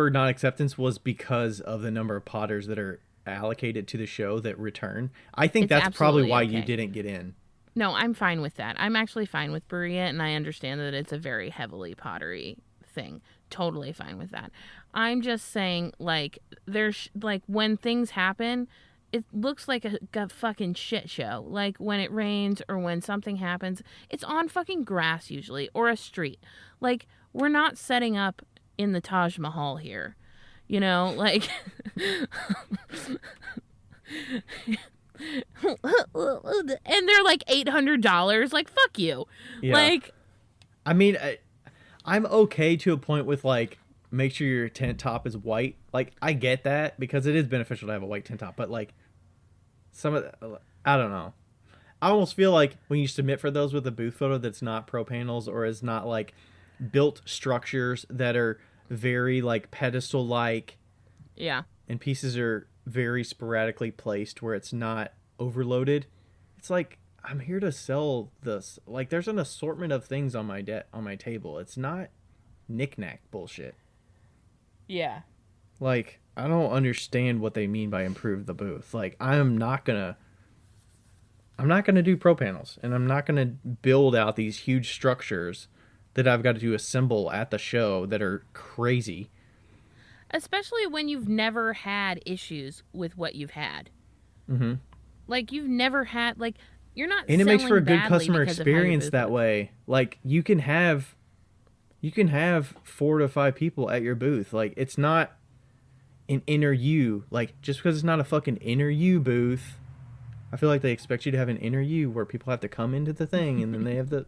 S2: non acceptance was because of the number of potters that are allocated to the show that return. I think
S3: It's
S2: that's probably
S3: absolutely
S2: why
S3: okay.
S2: you didn't get in.
S3: no, I'm fine with that. I'm actually fine with Berea, and I understand that it's a very heavily pottery thing. Totally fine with that. I'm just saying, like, there's, like, when things happen, it looks like a fucking shit show. Like, when it rains or when something happens, it's on fucking grass usually, or a street. Like, we're not setting up in the Taj Mahal here. You know, like... and they're like $800. Like, fuck you.
S2: Yeah.
S3: Like,
S2: I mean, I'm okay to a point with, like, make sure your tent top is white. Like, I get that because it is beneficial to have a white tent top, but like some of I don't know. I almost feel like when you submit for those with a booth photo that's not pro panels or is not like built structures that are very like pedestal like,
S3: yeah.
S2: and pieces are very sporadically placed where it's not overloaded. It's like, I'm here to sell this. Like, there's an assortment of things on my on my table. It's not knick-knack bullshit.
S3: Yeah.
S2: Like, I don't understand what they mean by improve the booth. Like, I'm not gonna do pro panels, and I'm not gonna build out these huge structures that I've got to assemble at the show that are crazy.
S3: Especially when you've never had issues with what you've had.
S2: Mm-hmm.
S3: Like, you've never had, like, you're not
S2: And it makes for a good
S3: badly
S2: customer
S3: because of how your
S2: experience
S3: booth
S2: that
S3: looks.
S2: way. Like, you can have 4 to 5 people at your booth. Like, it's not an inner U. Like, just because it's not a fucking inner U booth, I feel like they expect you to have an inner U where people have to come into the thing and then they have the,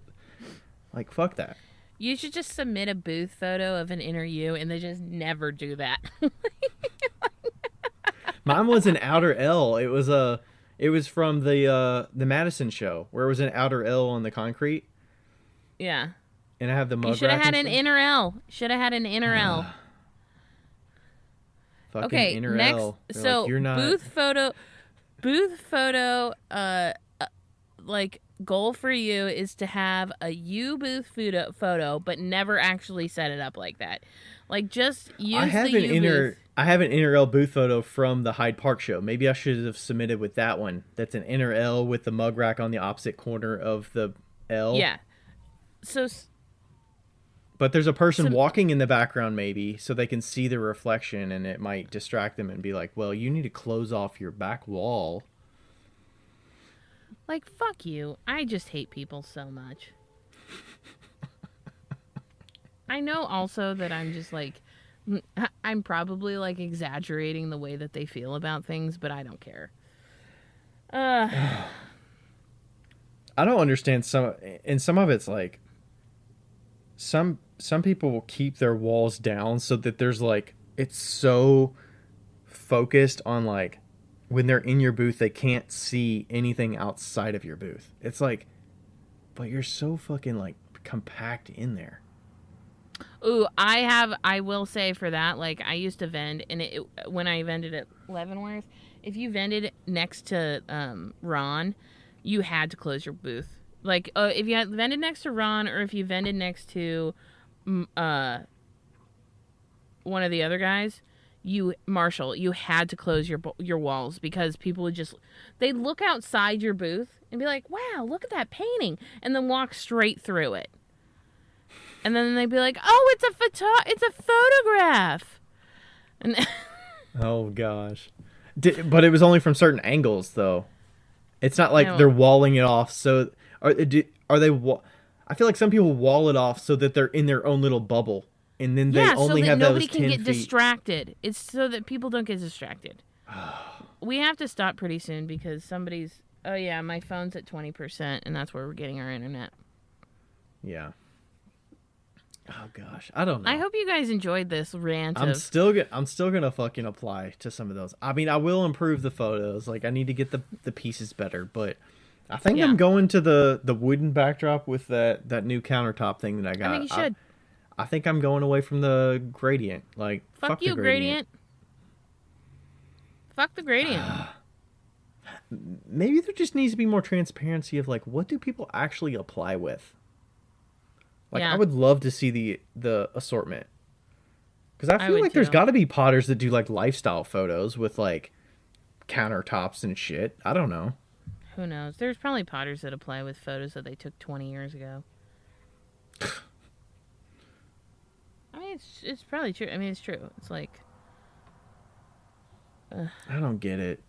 S2: like, fuck that.
S3: You should just submit a booth photo of an inner you, and they just never do that.
S2: Mine was an outer L. It was from the Madison show where it was an outer L on the concrete,
S3: Yeah.
S2: and I have the mug
S3: You should have
S2: rack
S3: had
S2: and
S3: an
S2: stuff.
S3: inner L. Should have had an inner L.
S2: Fucking
S3: Okay,
S2: inner
S3: next.
S2: L. They're
S3: So
S2: like, you're not.
S3: booth photo. Like, goal for you is to have a you booth photo, but never actually set it up like that. Like, just use
S2: I have
S3: the
S2: an
S3: you
S2: inner.
S3: booth.
S2: I have an inner L booth photo from the Hyde Park show. Maybe I should have submitted with that one. That's an inner L with the mug rack on the opposite corner of the L.
S3: Yeah. So
S2: But there's a person walking in the background, maybe, so they can see the reflection, and it might distract them and be like, well, you need to close off your back wall.
S3: like, fuck you. I just hate people so much. I know also that I'm just like, I'm probably like exaggerating the way that they feel about things, but I don't care.
S2: I don't understand some of it's like some people will keep their walls down so that there's like, it's so focused on like when they're in your booth they can't see anything outside of your booth. It's like, but you're so fucking like compact in there.
S3: Ooh, I will say for that, like, I used to vend, and when I vended at Leavenworth, if you vended next to Ron, you had to close your booth. Like, if you had vended next to Ron, or if you vended next to one of the other guys, Marshall, you had to close your walls, because people would just, they'd look outside your booth and be like, wow, look at that painting, and then walk straight through it. And then they'd be like, "Oh, it's a photograph." And
S2: Oh gosh. But it was only from certain angles, though. It's not like
S3: No.
S2: they're walling it off. So are they? I feel like some people wall it off so that they're in their own little bubble, and then they
S3: yeah,
S2: only
S3: so that
S2: have
S3: nobody
S2: those
S3: can
S2: 10
S3: get
S2: feet.
S3: distracted. It's so that people don't get distracted. We have to stop pretty soon because somebody's. Oh yeah, my phone's at 20%, and that's where we're getting our internet.
S2: Yeah. Oh gosh, I don't know.
S3: I hope you guys enjoyed this rant.
S2: I'm still gonna fucking apply to some of those. I mean, I will improve the photos. Like, I need to get the pieces better, but I think
S3: Yeah.
S2: I'm going to the wooden backdrop with that new countertop thing that I got.
S3: I think you should.
S2: I think I'm going away from the gradient. Like,
S3: Fuck
S2: the
S3: you, gradient. Fuck the gradient.
S2: Maybe there just needs to be more transparency of like, what do people actually apply with? Like,
S3: Yeah.
S2: I would love to see the assortment. Because I feel
S3: would
S2: like there's
S3: too.
S2: got to be potters that do like lifestyle photos with like countertops and shit. I don't know.
S3: Who knows? There's probably potters that apply with photos that they took 20 years ago. I mean, it's probably true. I mean, it's true. It's like,
S2: I don't get it.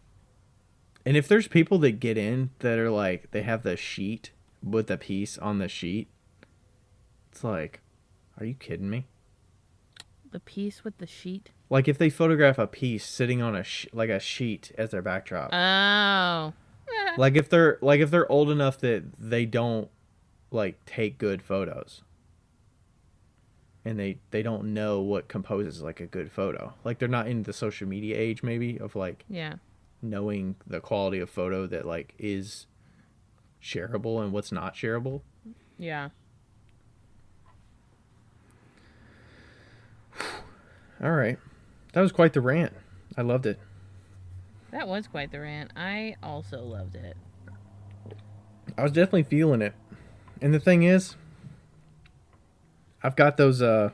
S2: And if there's people that get in that are like, they have the sheet with the piece on the sheet, it's like, are you kidding me?
S3: the piece with the sheet.
S2: Like if they photograph a piece sitting on a sheet as their backdrop.
S3: Oh.
S2: Like if they're old enough that they don't like take good photos. And they don't know what composes like a good photo. Like they're not in the social media age maybe of like
S3: Yeah.
S2: knowing the quality of photo that like is shareable and what's not shareable.
S3: Yeah.
S2: All right. That was quite the rant. I loved it.
S3: That was quite the rant. I also loved it.
S2: I was definitely feeling it. And the thing is, I've got those I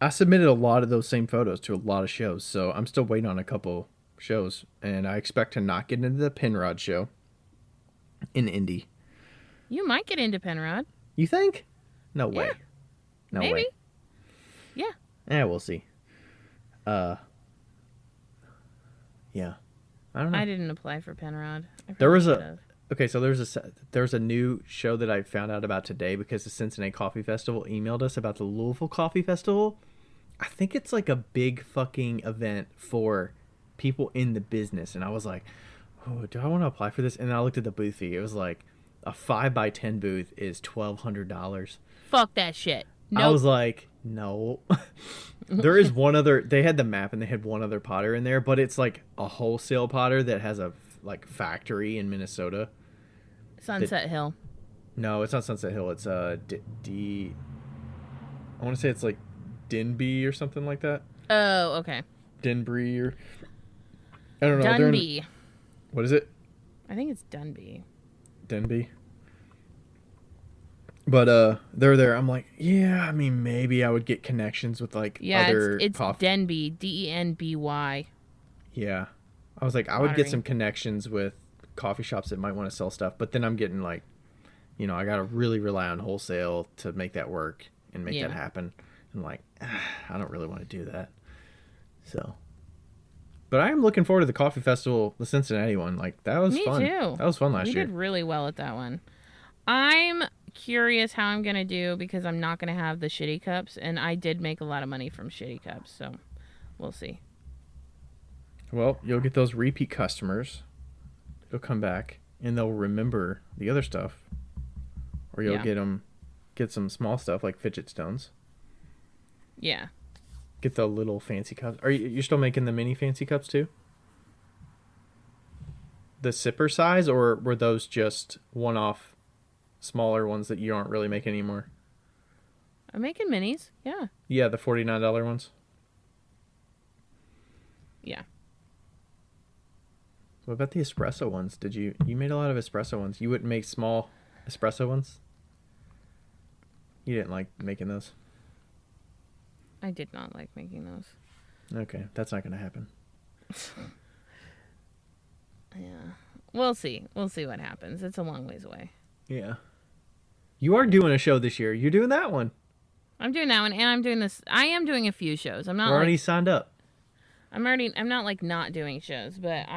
S2: submitted a lot of those same photos to a lot of shows, so I'm still waiting on a couple shows, and I expect to not get into the Penrod show in Indy.
S3: You might get into Penrod.
S2: You think? No way.
S3: Yeah.
S2: No
S3: Maybe.
S2: way.
S3: Yeah.
S2: We'll see. Yeah. I don't know.
S3: I didn't apply for Penrod. I
S2: There was
S3: probably
S2: a
S3: should've.
S2: okay, so there's a new show that I found out about today because the Cincinnati Coffee Festival emailed us about the Louisville Coffee Festival. I think it's like a big fucking event for people in the business, and I was like, "Oh, do I want to apply for this?" And then I looked at the booth fee. It was like a 5x10 booth is $1,200.
S3: Fuck that shit.
S2: I
S3: Nope.
S2: was like, no. There is one other. They had the map and they had one other potter in there, but it's like a wholesale potter that has a like factory in Minnesota.
S3: Sunset Hill.
S2: No, it's not Sunset Hill. It's I want to say it's like Denby or something like that.
S3: Oh, okay.
S2: Denbury or I don't know. They're in-
S3: Dunby.
S2: what is it?
S3: I think it's Dunby.
S2: Denby. But they're there. I'm like, yeah. I mean, maybe I would get connections with like
S3: Yeah,
S2: other
S3: it's
S2: coffee.
S3: Denby. Denby.
S2: Yeah. I was like, I would get
S3: Pottery.
S2: some connections with coffee shops that might want to sell stuff, but then I'm getting like, I got to really rely on wholesale to make that work and make
S3: Yeah.
S2: that happen. I'm like, I don't really want to do that. So, but I am looking forward to the coffee festival, the Cincinnati one. Like that was
S3: Me
S2: fun.
S3: too.
S2: That was fun last
S3: We
S2: year.
S3: did really well at that one. I'm curious how I'm gonna do because I'm not gonna have the shitty cups, and I did make a lot of money from shitty cups, so we'll see.
S2: Well, you'll get those repeat customers. They'll come back and they'll remember the other stuff, or you'll
S3: Yeah.
S2: get some small stuff like fidget stones.
S3: Yeah.
S2: Get the little fancy cups. Are you still making the mini fancy cups too? The sipper size, or were those just one-off smaller ones that you aren't really making anymore?
S3: I'm making minis. Yeah.
S2: Yeah, the $49 ones.
S3: Yeah.
S2: What about the espresso ones? You made a lot of espresso ones. You wouldn't make small espresso ones? You didn't like making those?
S3: I did not like making those.
S2: Okay, that's not going to happen.
S3: Yeah. We'll see. We'll see what happens. It's a long ways away.
S2: Yeah. You are doing a show this year. You're doing that one.
S3: I'm doing that one, and I'm doing this. I am doing a few shows. I'm not
S2: We're already
S3: like,
S2: signed up.
S3: I'm not like not doing shows, but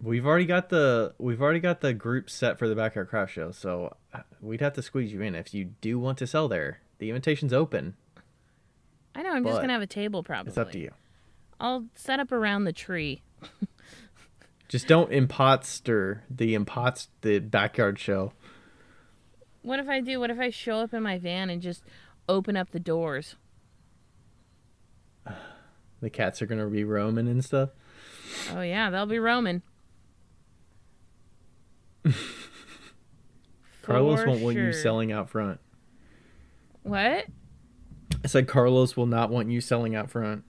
S2: We've already got the group set for the Backyard Craft Show, so we'd have to squeeze you in if you do want to sell there. The invitation's open.
S3: I know. I'm just gonna have a table probably.
S2: It's up to you.
S3: I'll set up around the tree.
S2: Just don't imposter the backyard show.
S3: What if I do? What if I show up in my van and just open up the doors?
S2: The cats are gonna be roaming and stuff.
S3: Oh yeah, they'll be roaming.
S2: Carlos won't
S3: For
S2: want you
S3: sure.
S2: selling out front.
S3: What?
S2: I said Carlos will not want you selling out front.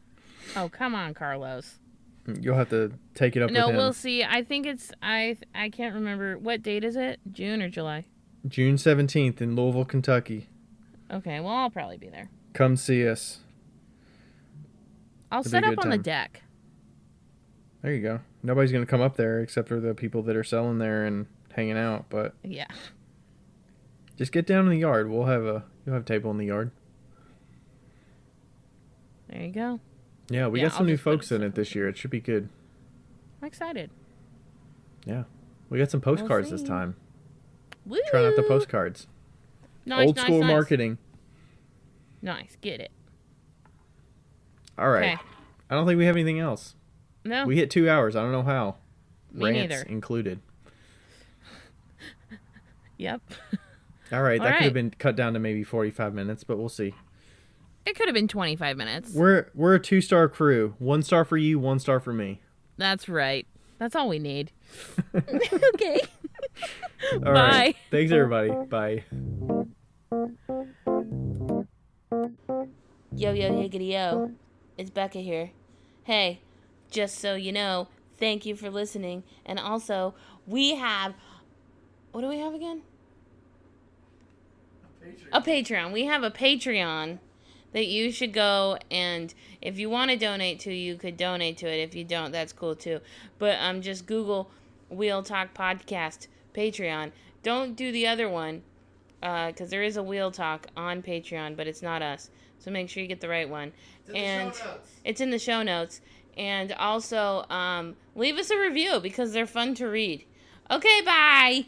S3: Oh, come on, Carlos.
S2: You'll have to take it up
S3: No,
S2: with him.
S3: we'll see. I think it's I can't remember what date is it? June or July?
S2: June 17th in Louisville, Kentucky.
S3: Okay, well I'll probably be there.
S2: Come see us.
S3: I'll
S2: It'll be
S3: set
S2: a
S3: up
S2: good
S3: on the
S2: time.
S3: deck.
S2: There you go. Nobody's gonna come up there except for the people that are selling there and hanging out. But
S3: Yeah.
S2: just get down in the yard. You'll have a table in the yard.
S3: There you go.
S2: Yeah, we
S3: Yeah,
S2: got some
S3: I'll
S2: new
S3: just put
S2: folks in
S3: stuff
S2: it this year. It should be good.
S3: I'm excited.
S2: Yeah, we got some postcards this
S3: see.
S2: time.
S3: Woo!
S2: Trying out the postcards.
S3: Nice,
S2: Old school
S3: nice.
S2: marketing.
S3: Nice, get it.
S2: All right.
S3: Okay.
S2: I don't think we have anything else.
S3: No,
S2: We hit 2 hours. I don't know how.
S3: Me
S2: Rants
S3: neither.
S2: included.
S3: Yep.
S2: All right,
S3: All
S2: that could
S3: right.
S2: have been cut down to maybe 45 minutes, but we'll see.
S3: It could have been 25 minutes.
S2: We're a 2-star crew. 1 star for you, 1 star for me.
S3: That's right. That's all we need. Okay.
S2: All
S3: Bye.
S2: right. Thanks everybody. Bye.
S3: Yo, yo, yiggity, yo. It's Becca here. Hey, just so you know, thank you for listening. And also, we have... What do we have again? A Patreon. We have a Patreon that you should go, and if you want to donate to, you could donate to it. If you don't, that's cool too. But just Google Wheel Talk Podcast Patreon. Don't do the other one, because there is a Wheel Talk on Patreon, but it's not us. So make sure you get the right one. It's in the show notes. And also, leave us a review because they're fun to read. Okay, bye!